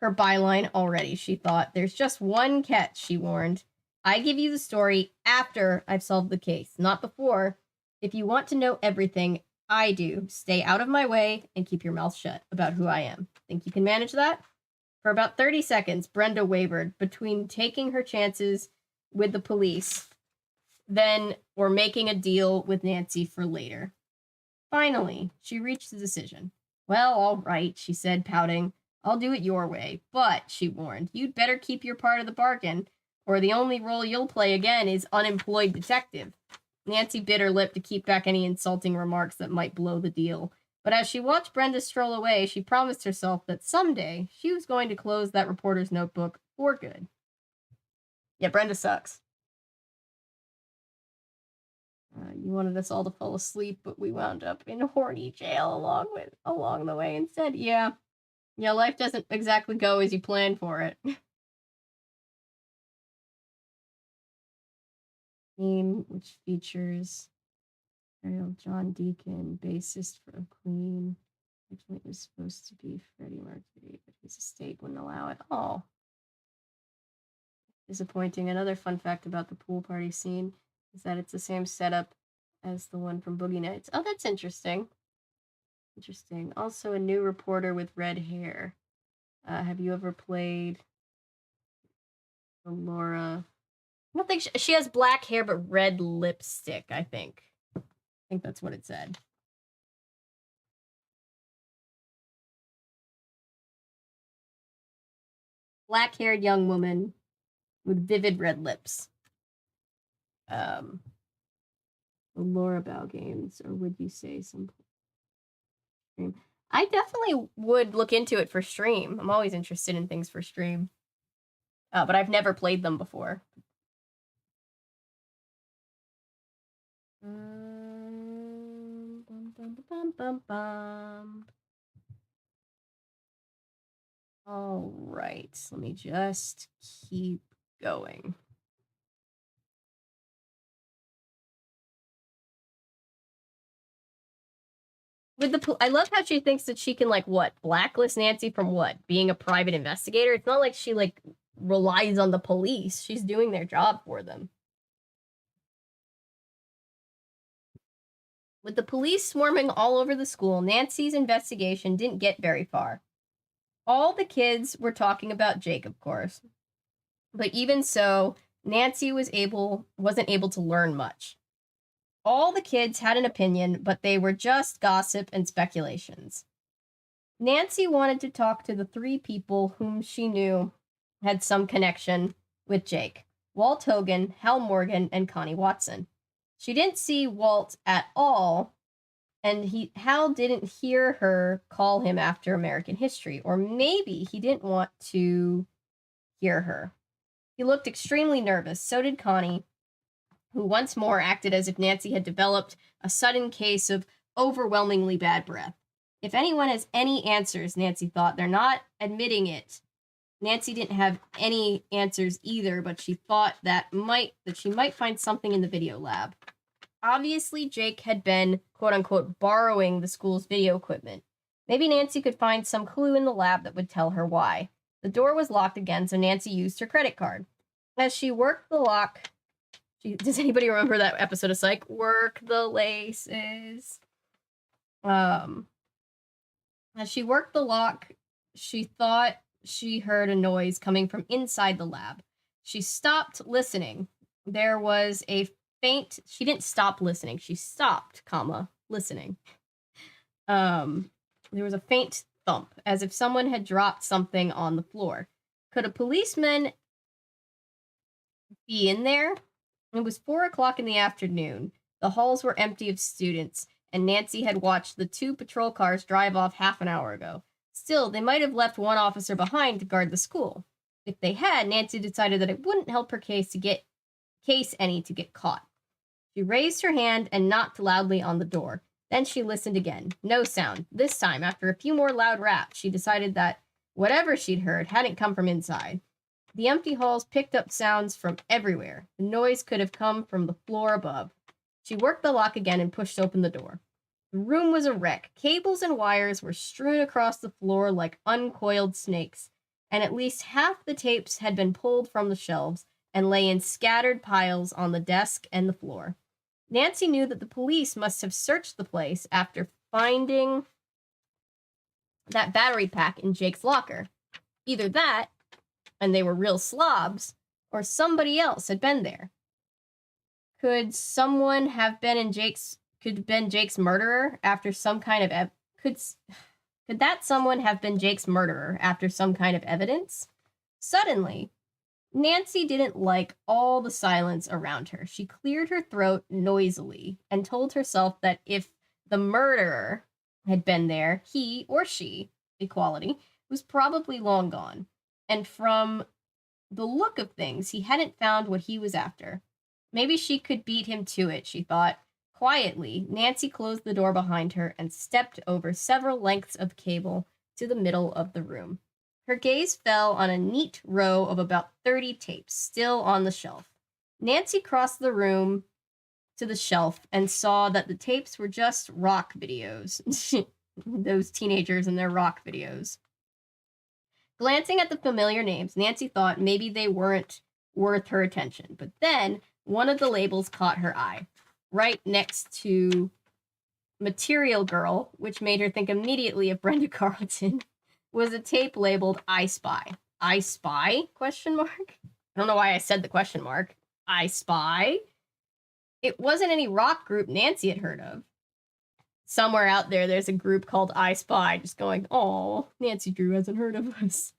Speaker 1: her byline already, she thought. There's just one catch, she warned. I give you the story after I've solved the case, not before. If you want to know everything, I do. Stay out of my way and keep your mouth shut about who I am. Think you can manage that? For about 30 seconds, Brenda wavered between taking her chances with the police or making a deal with Nancy for later. Finally, she reached a decision. Well, all right, she said, pouting. I'll do it your way. But, she warned, you'd better keep your part of the bargain, or the only role you'll play again is unemployed detective. Nancy bit her lip to keep back any insulting remarks that might blow the deal. But as she watched Brenda stroll away, she promised herself that someday she was going to close that reporter's notebook for good. Yeah, Brenda sucks. You wanted us all to fall asleep, but we wound up in horny jail along the way instead. Yeah, life doesn't exactly go as you plan for it. Theme, which features John Deacon, bassist for Queen. Originally it was supposed to be Freddie Mercury, but his estate wouldn't allow it. Oh. Disappointing. Another fun fact about the pool party scene is that it's the same setup as the one from Boogie Nights. Oh, that's interesting. Interesting. Also, a new reporter with red hair. Have you ever played Laura I don't think she has black hair, but red lipstick, I think. I think that's what it said. Black-haired young woman with vivid red lips. Laura Bell games, or would you say some stream? I definitely would look into it for stream. I'm always interested in things for stream. But I've never played them before. All right, let me just keep going. With the, I love how she thinks that she can, like, what, blacklist Nancy from what? Being a private investigator? It's not like she, like, relies on the police. She's doing their job for them. With the police swarming all over the school, Nancy's investigation didn't get very far. All the kids were talking about Jake, of course. But even so, Nancy wasn't able to learn much. All the kids had an opinion, but they were just gossip and speculations. Nancy wanted to talk to the three people whom she knew had some connection with Jake: Walt Hogan, Hal Morgan, and Connie Watson. She didn't see Walt at all, and Hal didn't hear her call him after American history, or maybe he didn't want to hear her. He looked extremely nervous. So did Connie, who once more acted as if Nancy had developed a sudden case of overwhelmingly bad breath. If anyone has any answers, Nancy thought, they're not admitting it. Nancy didn't have any answers either, but she thought that she might find something in the video lab. Obviously, Jake had been, quote-unquote, borrowing the school's video equipment. Maybe Nancy could find some clue in the lab that would tell her why. The door was locked again, so Nancy used her credit card. As she worked the lock... Does anybody remember that episode of Psych? Work the laces. As she worked the lock, she thought she heard a noise coming from inside the lab. She stopped listening. There was a faint... She didn't stop listening. She stopped, listening. There was a faint thump, as if someone had dropped something on the floor. Could a policeman be in there? It was 4 o'clock in the afternoon. The halls were empty of students, and Nancy had watched the 2 patrol cars drive off half an hour ago. Still, they might have left one officer behind to guard the school. If they had, Nancy decided that it wouldn't help her case to get caught. She raised her hand and knocked loudly on the door. Then she listened again. No sound. This time, after a few more loud raps, she decided that whatever she'd heard hadn't come from inside. The empty halls picked up sounds from everywhere. The noise could have come from the floor above. She worked the lock again and pushed open the door. The room was a wreck. Cables and wires were strewn across the floor like uncoiled snakes, and at least half the tapes had been pulled from the shelves and lay in scattered piles on the desk and the floor. Nancy knew that the police must have searched the place after finding that battery pack in Jake's locker. Either that, and they were real slobs, or somebody else had been there. Could someone have been Jake's murderer after some kind of could that someone have been Jake's murderer after some kind of evidence? Suddenly, Nancy didn't like all the silence around her. She cleared her throat noisily and told herself that if the murderer had been there, he or she, equality, was probably long gone. And from the look of things, he hadn't found what he was after. Maybe she could beat him to it, she thought. Quietly, Nancy closed the door behind her and stepped over several lengths of cable to the middle of the room. Her gaze fell on a neat row of about 30 tapes, still on the shelf. Nancy crossed the room to the shelf and saw that the tapes were just rock videos. Those teenagers and their rock videos. Glancing at the familiar names, Nancy thought maybe they weren't worth her attention. But then, one of the labels caught her eye, right next to Material Girl, which made her think immediately of Brenda Carlton, was a tape labeled I Spy. I Spy? Question mark? I don't know why I said the question mark. I Spy. It wasn't any rock group Nancy had heard of. Somewhere out there's a group called I Spy just going, oh, Nancy Drew hasn't heard of us.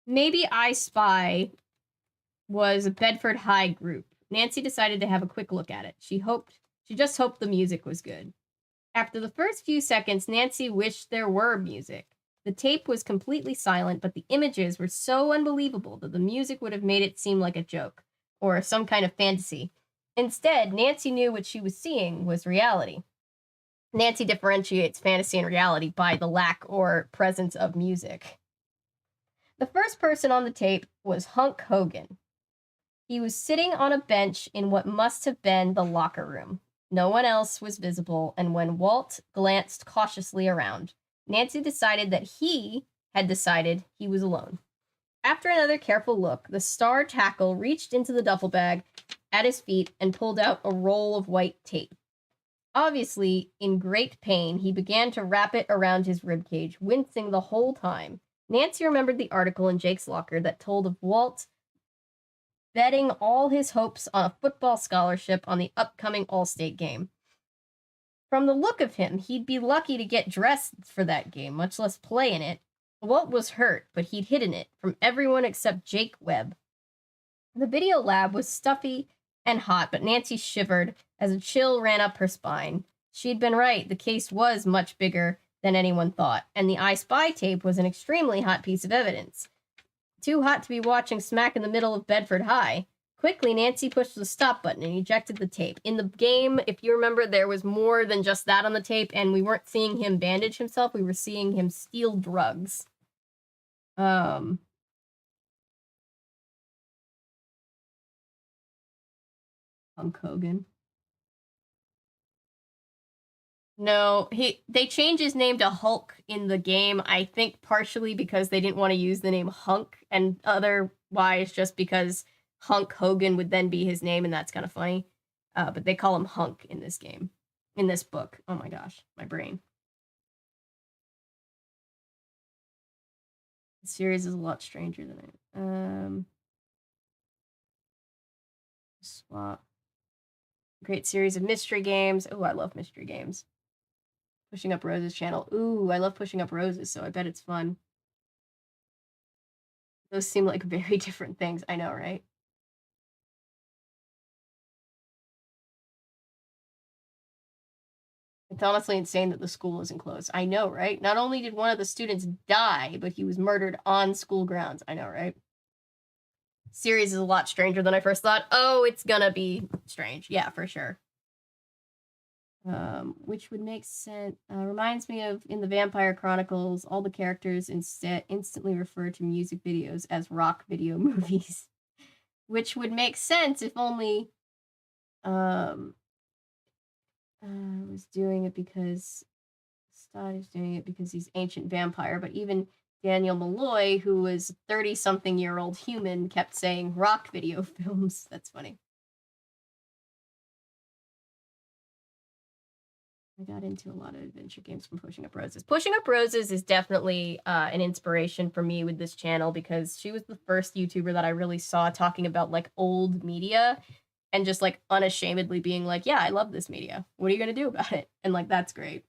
Speaker 1: Maybe I Spy was a Bedford High group. Nancy decided to have a quick look at it. She just hoped the music was good. After the first few seconds, Nancy wished there were music. The tape was completely silent, but the images were so unbelievable that the music would have made it seem like a joke or some kind of fantasy. Instead, Nancy knew what she was seeing was reality. Nancy differentiates fantasy and reality by the lack or presence of music. The first person on the tape was Hunk Hogan. He was sitting on a bench in what must have been the locker room. No one else was visible, and when Walt glanced cautiously around, Nancy decided that he had decided he was alone. After another careful look, the star tackle reached into the duffel bag at his feet and pulled out a roll of white tape. Obviously, in great pain, he began to wrap it around his ribcage, wincing the whole time. Nancy remembered the article in Jake's locker that told of Walt betting all his hopes on a football scholarship on the upcoming All-State game. From the look of him, he'd be lucky to get dressed for that game, much less play in it. Walt was hurt, but he'd hidden it from everyone except Jake Webb. The video lab was stuffy and hot, but Nancy shivered as a chill ran up her spine. She'd been right. The case was much bigger than anyone thought, and the I Spy tape was an extremely hot piece of evidence. Too hot to be watching smack in the middle of Bedford High. Quickly, Nancy pushed the stop button and ejected the tape. In the game, if you remember, there was more than just that on the tape, and we weren't seeing him bandage himself. We were seeing him steal drugs. Hunk Hogan. No, they changed his name to Hulk in the game, I think partially because they didn't want to use the name Hunk, and otherwise just because Hunk Hogan would then be his name, and that's kind of funny. But they call him Hunk in this game, in this book. Oh my gosh, my brain. The series is a lot stranger than it. Swap. Great series of mystery games. Oh, I love mystery games. Pushing Up Roses channel. Ooh, I love Pushing Up Roses, so I bet it's fun. Those seem like very different things. I know, right? It's honestly insane that the school isn't closed. I know, right? Not only did one of the students die, but he was murdered on school grounds. I know, right? Series is a lot stranger than I first thought. Oh, it's gonna be strange. Yeah, for sure. Which would make sense. Reminds me of in the Vampire Chronicles, all the characters instantly refer to music videos as rock video movies. Which would make sense if only was doing it because Stott is doing it because he's ancient vampire, but even Daniel Malloy, who was 30-something-year-old human, kept saying rock video films. That's funny. I got into a lot of adventure games from Pushing Up Roses. Pushing Up Roses is definitely an inspiration for me with this channel because she was the first YouTuber that I really saw talking about like old media and just like unashamedly being like, yeah, I love this media. What are you going to do about it? And like, that's great.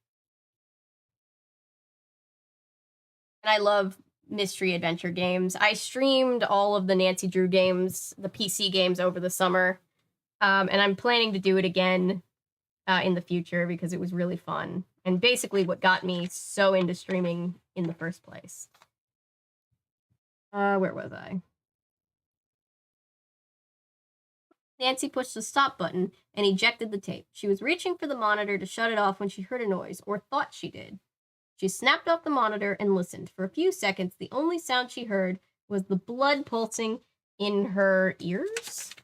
Speaker 1: And I love mystery adventure games. I streamed all of the Nancy Drew games, the PC games over the summer. And I'm planning to do it again in the future because it was really fun. And basically what got me so into streaming in the first place. Where was I? Nancy pushed the stop button and ejected the tape. She was reaching for the monitor to shut it off when she heard a noise, or thought she did. She snapped off the monitor and listened. For a few seconds, the only sound she heard was the blood pulsing in her ears.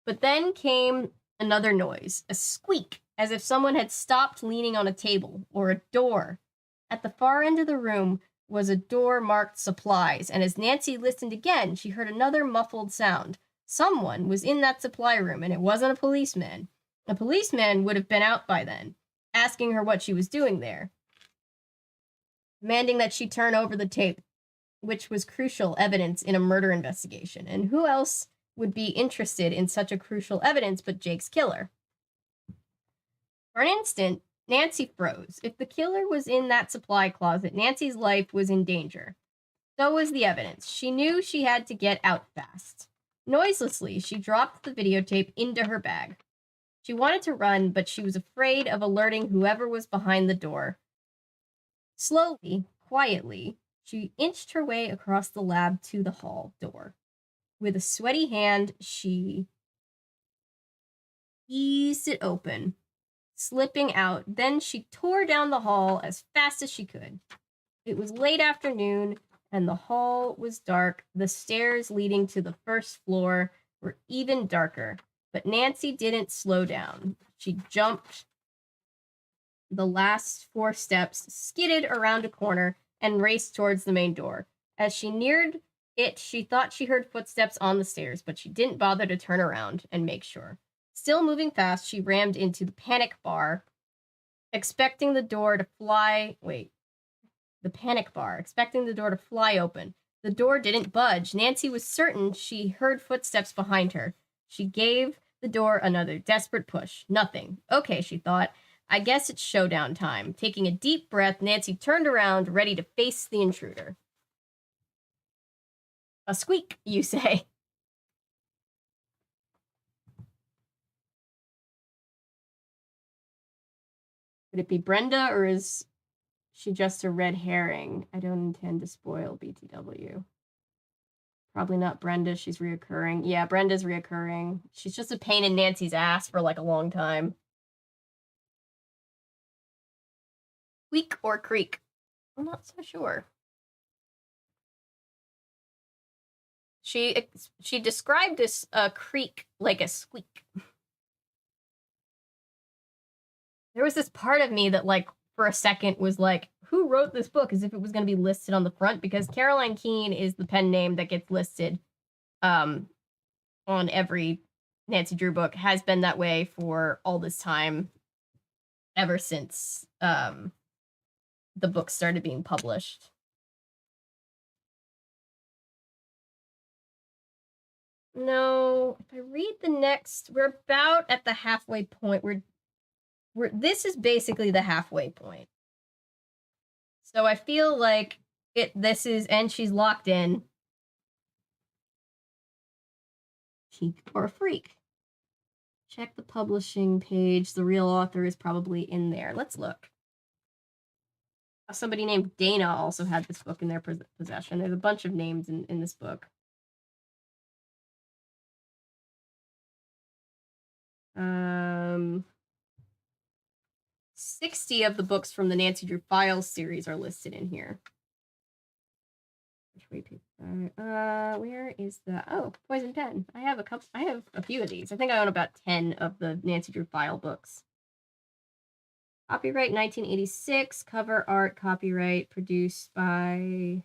Speaker 1: But then came another noise, a squeak, as if someone had stopped leaning on a table or a door. At the far end of the room was a door marked supplies, and as Nancy listened again, she heard another muffled sound. Someone was in that supply room, and it wasn't a policeman. A policeman would have been out by then, asking her what she was doing there, demanding that she turn over the tape. which was crucial evidence in a murder investigation. And who else would be interested in such a crucial evidence but Jake's killer? For an instant, Nancy froze. If the killer was in that supply closet, Nancy's life was in danger. So was the evidence. She knew she had to get out fast. Noiselessly, she dropped the videotape into her bag. She wanted to run, but she was afraid of alerting whoever was behind the door. Slowly, quietly, she inched her way across the lab to the hall door. With a sweaty hand, she eased it open, slipping out. Then she tore down the hall as fast as she could. It was late afternoon, and the hall was dark. The stairs leading to the first floor were even darker. But Nancy didn't slow down. She jumped the last 4 steps, skidded around a corner, and raced towards the main door. As she neared it, she thought she heard footsteps on the stairs, but she didn't bother to turn around and make sure. Still moving fast, she rammed into the panic bar, expecting the door to fly open. The door didn't budge. Nancy was certain she heard footsteps behind her. She gave the door another desperate push. Nothing. Okay, she thought. I guess it's showdown time. Taking a deep breath, Nancy turned around, ready to face the intruder. A squeak, you say. Could it be Brenda, or is she just a red herring? I don't intend to spoil BTW. Probably not Brenda. She's reoccurring. Yeah, Brenda's reoccurring. She's just a pain in Nancy's ass for like a long time. Squeak or creak? I'm not so sure. She described this creak like a squeak. There was this part of me that, like, for a second was like, who wrote this book, as if it was going to be listed on the front, because Caroline Keene is the pen name that gets listed on every Nancy Drew book, has been that way for all this time, ever since the book started being published. No, if I read the next, we're about at the halfway point. This is basically the halfway point. So I feel like and she's locked in. Cheek or freak. Check the publishing page. The real author is probably in there. Let's look. Somebody named Dana also had this book in their possession. There's a bunch of names in this book. 60 of the books from the Nancy Drew Files series are listed in here. Where is the Poison Pen? I have a few of these. I think I own about 10 of the Nancy Drew File books. Copyright 1986, cover art copyright produced by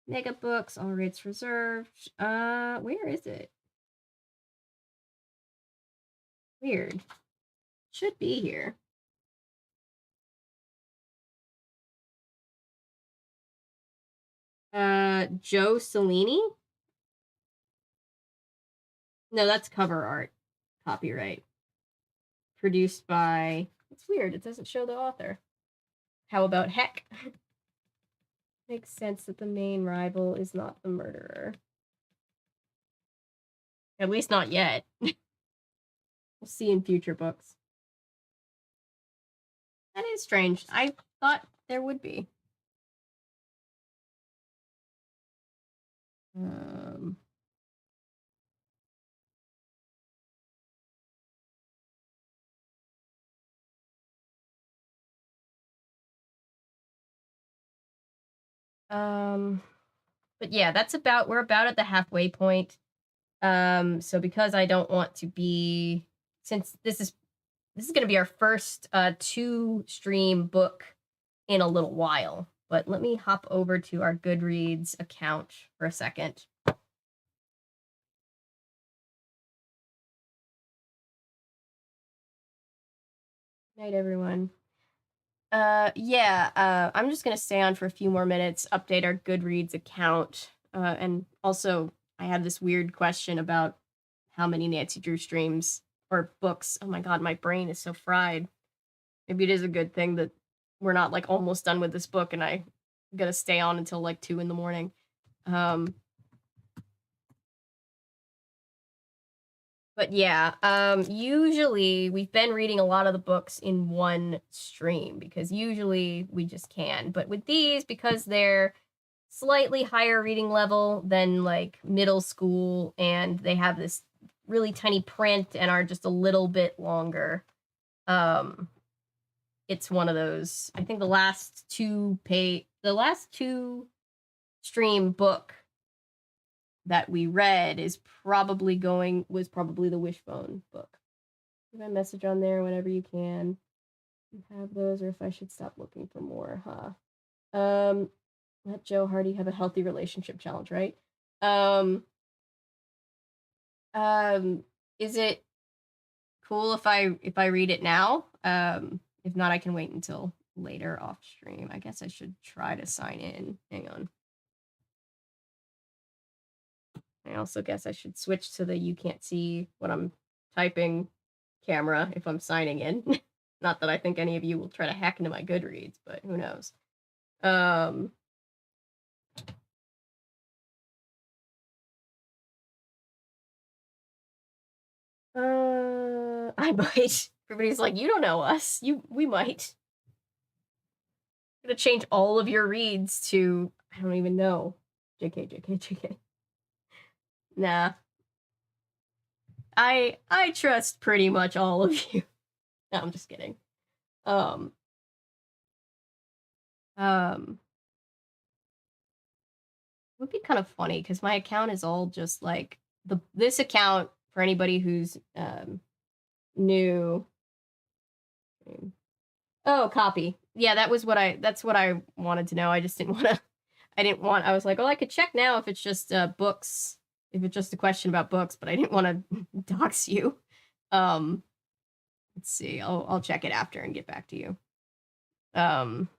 Speaker 1: Mega Books, all rights reserved. Where is it? Weird. Should be here. Joe Cellini? No, that's cover art copyright. Produced by, it's weird, it doesn't show the author. How about Heck? Makes sense that the main rival is not the murderer. At least not yet. We'll see in future books. That is strange. I thought there would be. But yeah, we're about at the halfway point. So because I don't want to be, since this is going to be our first 2-stream book in a little while, but let me hop over to our Goodreads account for a second. Night, everyone. Yeah, I'm just gonna stay on for a few more minutes, update our Goodreads account, and also I have this weird question about how many Nancy Drew streams or books. Oh my god, my brain is so fried. Maybe it is a good thing that we're not like almost done with this book and I'm gonna stay on until like 2 in the morning. Um, but yeah, usually we've been reading a lot of the books in one stream because usually we just can. But with these, because they're slightly higher reading level than like middle school and they have this really tiny print and are just a little bit longer, um, it's one of those. I think the last two stream book that we read was probably the Wishbone book. Leave a message on there whenever you can. You have those, or if I should stop looking for more, huh? Let Joe Hardy have a healthy relationship challenge, right? Um, is it cool if I read it now? If not, I can wait until later off stream. I guess I should try to sign in. Hang on. I also guess I should switch to the you can't see what I'm typing camera if I'm signing in. Not that I think any of you will try to hack into my Goodreads, but who knows. Um I might. Everybody's like, you don't know us. We might. I'm gonna change all of your reads to I don't even know. JK. Nah. I trust pretty much all of you. No, I'm just kidding. Um um would be kind of funny because my account is all just like this account for anybody who's new. Oh, copy. Yeah, that's what I wanted to know. I just didn't want to I was like, "Oh, I could check now if it's just books, if it's just a question about books, but I didn't want to dox you." Um, let's see. I'll check it after and get back to you. Um,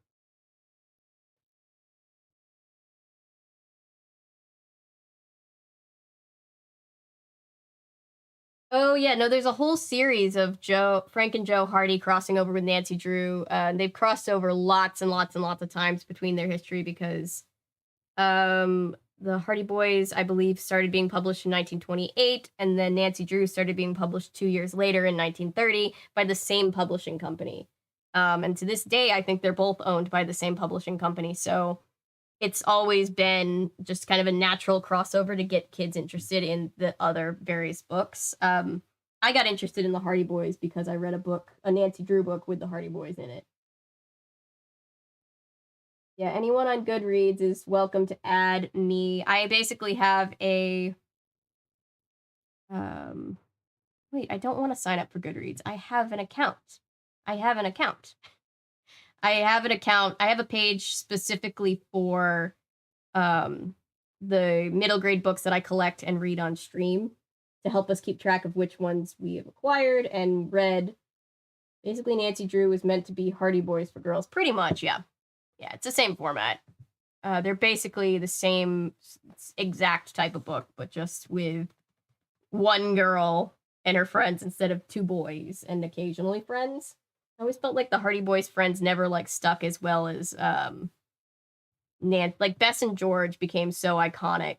Speaker 1: oh yeah, no, there's a whole series of Frank and Joe Hardy crossing over with Nancy Drew. And they've crossed over lots and lots and lots of times between their history because the Hardy Boys, I believe, started being published in 1928, and then Nancy Drew started being published 2 years later in 1930 by the same publishing company. And to this day, I think they're both owned by the same publishing company. So it's always been just kind of a natural crossover to get kids interested in the other various books. I got interested in the Hardy Boys because I read a Nancy Drew book with the Hardy Boys in it. Yeah, anyone on Goodreads is welcome to add me. I basically have a um wait, I don't want to sign up for Goodreads. I have an account. I have an account. I have an account. I have a page specifically for um the middle grade books that I collect and read on stream to help us keep track of which ones we have acquired and read. Basically, Nancy Drew was meant to be Hardy Boys for girls. Pretty much, yeah. Yeah, it's the same format. They're basically the same exact type of book, but just with one girl and her friends instead of two boys and occasionally friends. I always felt like the Hardy Boys friends never like stuck as well as like Bess and George became so iconic.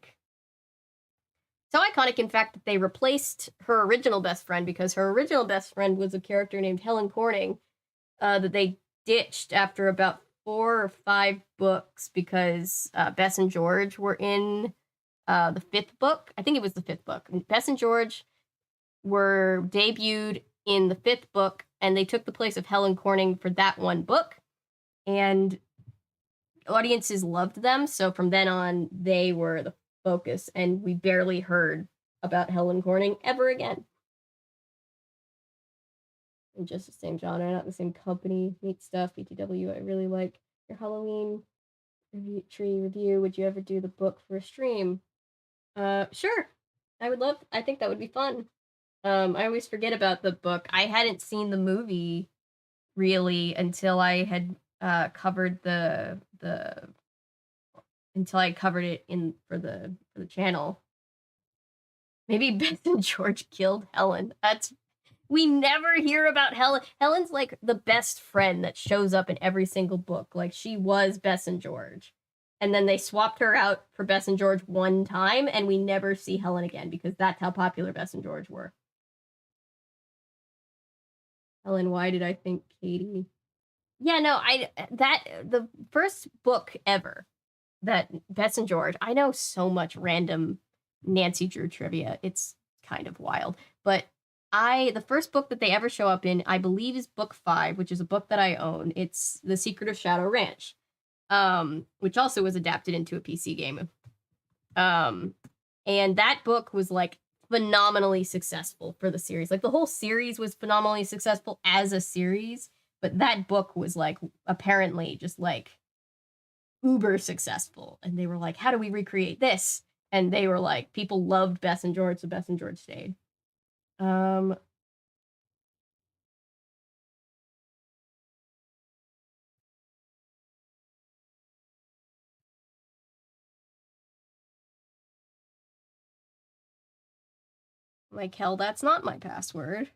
Speaker 1: So iconic, in fact, that they replaced her original best friend because her original best friend was a character named Helen Corning that they ditched after about 4 or 5 books because Bess and George were in the 5th book. I think it was the 5th book. Bess and George were debuted in the 5th book, and they took the place of Helen Corning for that one book. And audiences loved them, so from then on, they were the focus, and we barely heard about Helen Corning ever again. In just the same genre, not the same company. Neat stuff, BTW. I really like your Halloween tree review. Would you ever do the book for a stream? Sure. I think that would be fun. I always forget about the book. I hadn't seen the movie really until I had covered the until I covered it for the channel. Maybe Beth and George killed Helen. We never hear about Helen. Helen's like the best friend that shows up in every single book. Like she was Bess and George. And then they swapped her out for Bess and George one time, and we never see Helen again because that's how popular Bess and George were. Helen, why did I think Katie? Yeah, no, the first book ever that Bess and George, I know so much random Nancy Drew trivia. It's kind of wild. But the first book that they ever show up in, I believe, is book 5, which is a book that I own. It's The Secret of Shadow Ranch, which also was adapted into a PC game. And that book was like phenomenally successful for the series. Like the whole series was phenomenally successful as a series, but that book was like apparently just like uber successful. And they were like, how do we recreate this? And they were like, people loved Bess and George, so Bess and George stayed. Like, hell, that's not my password.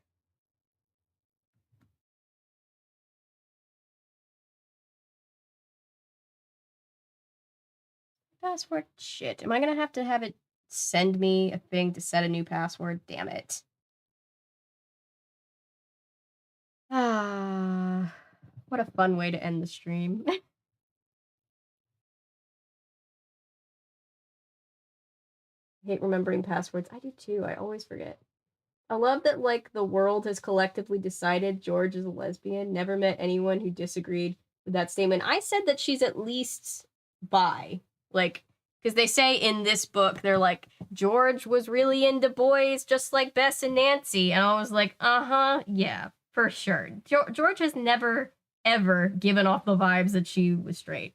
Speaker 1: Password? Shit. Am I gonna have to have it send me a thing to set a new password? Damn it. Ah, what a fun way to end the stream. I hate remembering passwords. I do too. I always forget. I love that, like, the world has collectively decided George is a lesbian. Never met anyone who disagreed with that statement. I said that she's at least bi. Like, because they say in this book, they're like, George was really into boys just like Bess and Nancy. And I was like, uh-huh, yeah, for sure. George has never, ever given off the vibes that she was straight.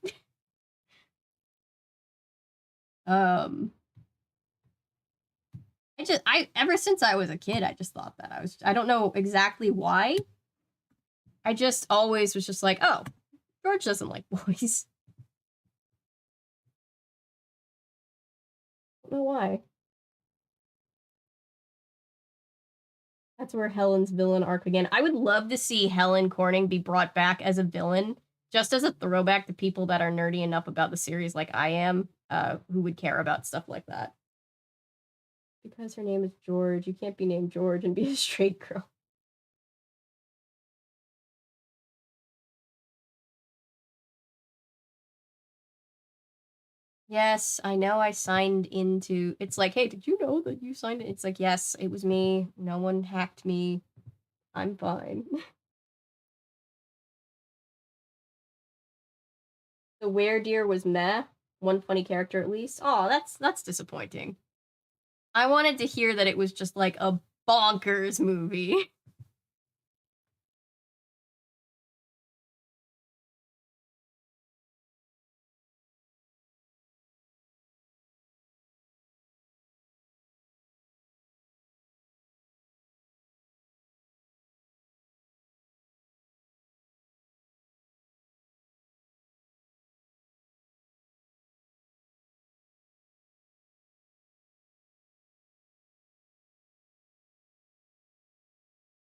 Speaker 1: Ever since I was a kid, I just thought that. I don't know exactly why. I just always was just like, oh, George doesn't like boys. I don't know why. That's where Helen's villain arc began. I would love to see Helen Corning be brought back as a villain, just as a throwback to people that are nerdy enough about the series like I am, who would care about stuff like that. Because her name is George, you can't be named George and be a straight girl. Yes, I know I signed into. It's like, hey, did you know that you signed it? It's like, yes, it was me. No one hacked me. I'm fine. The Weredeer was meh. One funny character at least. Oh, that's disappointing. I wanted to hear that it was just like a bonkers movie.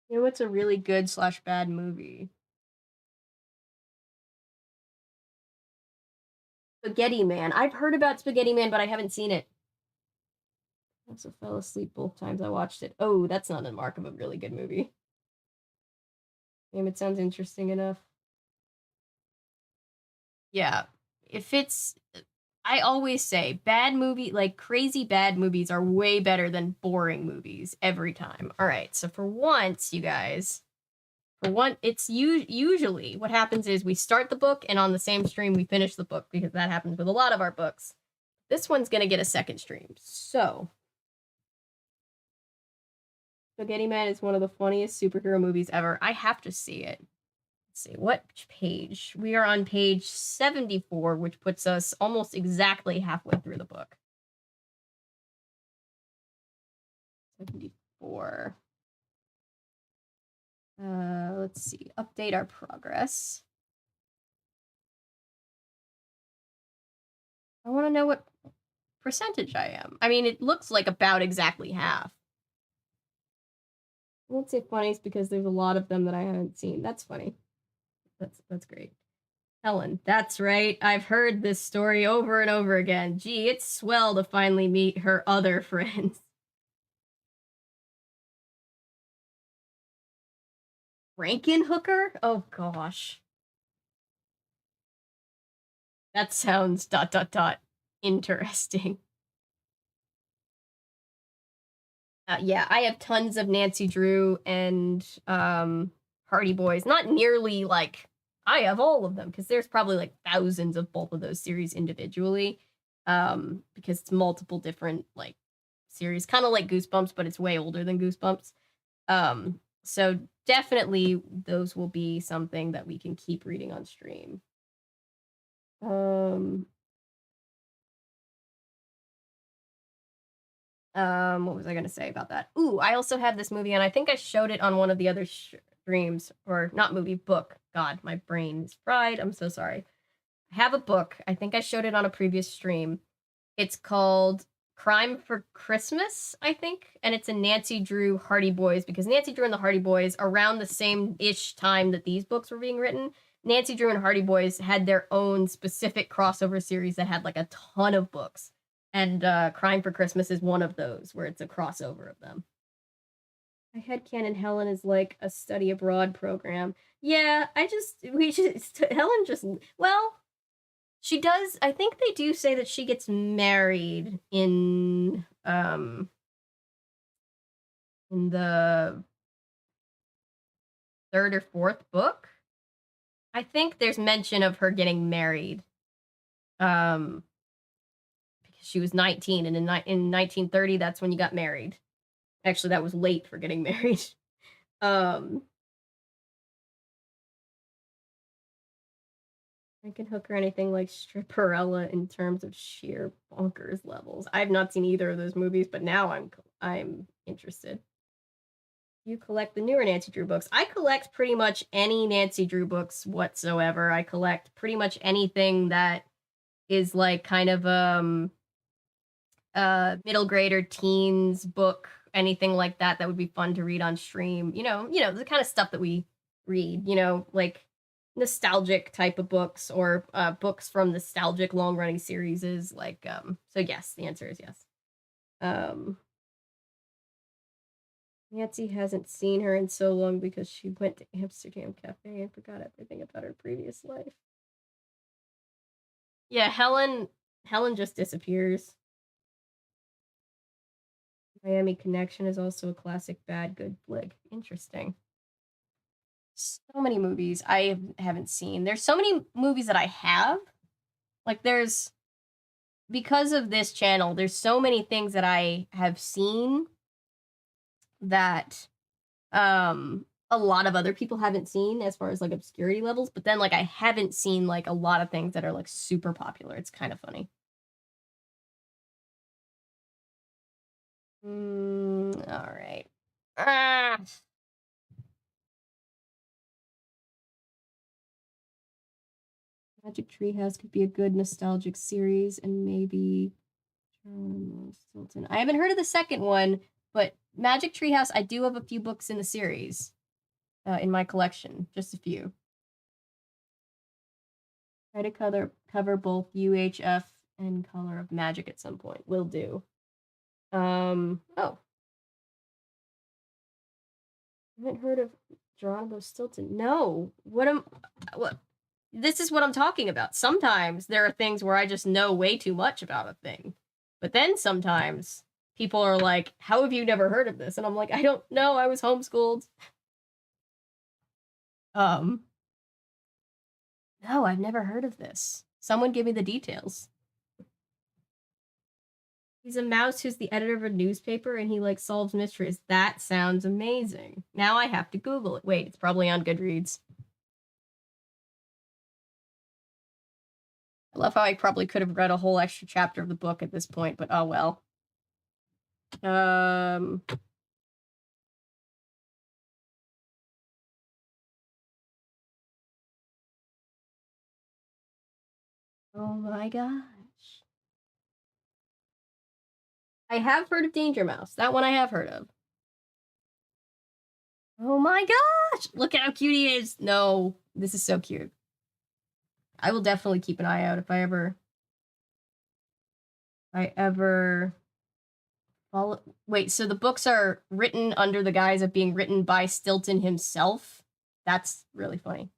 Speaker 1: You know, it's a really good slash bad movie. Spaghetti Man. I've heard about Spaghetti Man, but I haven't seen it. I also fell asleep both times I watched it. Oh, that's not a mark of a really good movie. Damn, it sounds interesting enough. Yeah. If it's I always say bad movie, like crazy bad movies are way better than boring movies every time. All right. So for once, you guys, for one, it's usually what happens is we start the book and on the same stream we finish the book because that happens with a lot of our books. This one's going to get a second stream. So Spaghetti Man is one of the funniest superhero movies ever. I have to see it. Let's see, what page? We are on page 74, which puts us almost exactly halfway through the book. 74. Let's see, update our progress. I want to know what percentage I am. I mean, it looks like about exactly half. I won't say funnies because there's a lot of them that I haven't seen. That's funny. That's great. Helen, that's right. I've heard this story over and over again. Gee, it's swell to finally meet her other friends. Frankenhooker? Oh gosh. That sounds ... interesting. Yeah, I have tons of Nancy Drew and Hardy Boys. Not nearly like I have all of them because there's probably like thousands of both of those series individually. Because it's multiple different like series, kind of like Goosebumps, but it's way older than Goosebumps. So definitely those will be something that we can keep reading on stream. Um, what was I gonna say about that? Ooh, I also have this movie, and I think I showed it on one of the other streams, or not movie, book. God, my brain is fried. I'm so sorry. I have a book. I think I showed it on a previous stream. It's called Crime for Christmas, I think, and it's a Nancy Drew Hardy Boys, because Nancy Drew and the Hardy Boys, around the same-ish time that these books were being written, Nancy Drew and Hardy Boys had their own specific crossover series that had like a ton of books. And Crime for Christmas is one of those where it's a crossover of them. My headcanon Helen is like a study abroad program. Yeah, Helen just, well, she does, I think they do say that she gets married in the third or fourth book. I think there's mention of her getting married. Because she was 19, and in 1930, that's when you got married. Actually, that was late for getting married. Um, Frankenhook or anything like Stripperella in terms of sheer bonkers levels. I've not seen either of those movies, but now I'm interested. You collect the newer Nancy Drew books. I collect pretty much any Nancy Drew books whatsoever. I collect pretty much anything that is like kind of middle grader teens book, anything like that that would be fun to read on stream. The kind of stuff that we read, like nostalgic type of books, or books from nostalgic long running series is like so yes, the answer is yes. Nancy hasn't seen her in so long because she went to Amsterdam Cafe and forgot everything about her previous life. Yeah, Helen just disappears. Miami Connection is also a classic bad good flick. Interesting. So many movies I haven't seen. There's so many movies that I have. Like because of this channel, there's so many things that I have seen that a lot of other people haven't seen as far as like obscurity levels, but then like I haven't seen like a lot of things that are like super popular. It's kind of funny. All right. Ah. Magic Treehouse could be a good nostalgic series, and maybe Stilton. I haven't heard of the second one, but Magic Treehouse, I do have a few books in the series in my collection, just a few. Try to cover both UHF and Color of Magic at some point. Will do. Oh. I haven't heard of Geronimo Stilton. No. What? This is what I'm talking about. Sometimes there are things where I just know way too much about a thing. But then sometimes people are like, how have you never heard of this? And I'm like, I don't know. I was homeschooled. No, I've never heard of this. Someone give me the details. He's a mouse who's the editor of a newspaper, and he like solves mysteries. That sounds amazing. Now I have to Google it. Wait, it's probably on Goodreads. I love how I probably could have read a whole extra chapter of the book at this point, but oh well. Oh my gosh. I have heard of Danger Mouse. That one I have heard of. Oh my gosh! Look at how cute he is. No, this is so cute. I will definitely keep an eye out if I ever follow. Wait, so the books are written under the guise of being written by Stilton himself? That's really funny.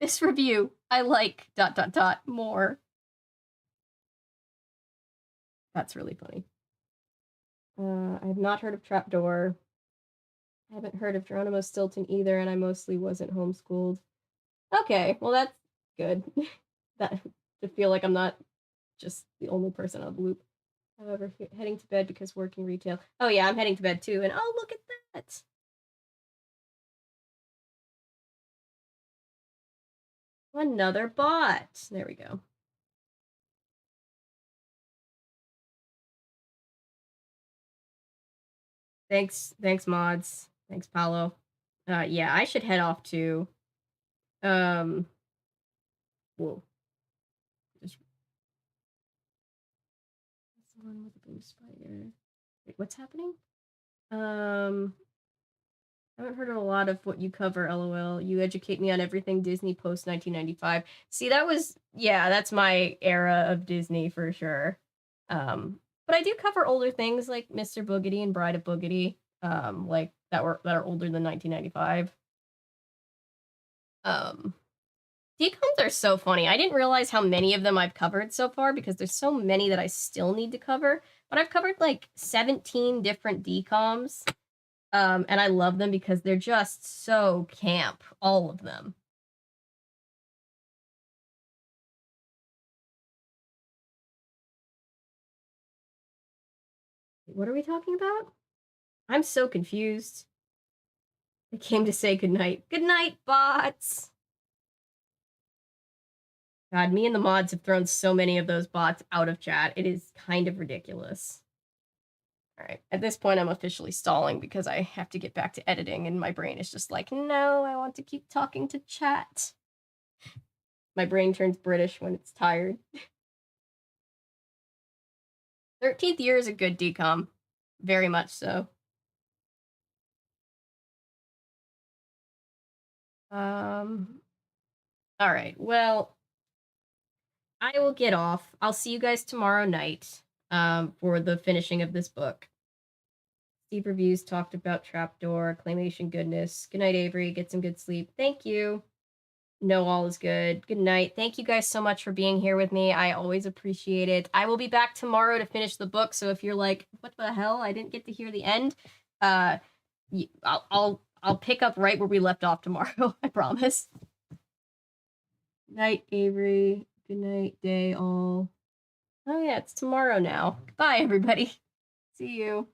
Speaker 1: This review, I like ... more. That's really funny. I have not heard of Trapdoor. I haven't heard of Geronimo Stilton either, and I mostly wasn't homeschooled. Okay, well that's good. That to feel like I'm not just the only person on the loop. However, heading to bed because working retail. Oh yeah, I'm heading to bed too, and oh look at that. Another bot. There we go. Thanks, mods. Thanks, Paolo. Yeah, I should head off too. Whoa. Just that's the one with the blue spider. Wait, what's happening? I haven't heard of a lot of what you cover, LOL. You educate me on everything Disney post 1995. See, that's my era of Disney for sure. But I do cover older things like Mr. Boogedy and Bride of Boogedy, like that are older than 1995. Decoms are so funny. I didn't realize how many of them I've covered so far because there's so many that I still need to cover. But I've covered like 17 different decoms. And I love them because they're just so camp, all of them. What are we talking about? I'm so confused. I came to say goodnight. Good night, bots! God, me and the mods have thrown so many of those bots out of chat. It is kind of ridiculous. All right, at this point, I'm officially stalling because I have to get back to editing, and my brain is just like, no, I want to keep talking to chat. My brain turns British when it's tired. 13th year is a good decom. Very much so. All right, well, I will get off. I'll see you guys tomorrow night for the finishing of this book. Steve Reviews talked about Trapdoor, Claymation goodness. Good night, Avery. Get some good sleep. Thank you. No, all is good. Good night. Thank you guys so much for being here with me. I always appreciate it. I will be back tomorrow to finish the book. So if you're like, what the hell? I didn't get to hear the end. I'll pick up right where we left off tomorrow. I promise. Night, Avery. Good night, day all. Oh yeah, it's tomorrow now. Bye, everybody. See you.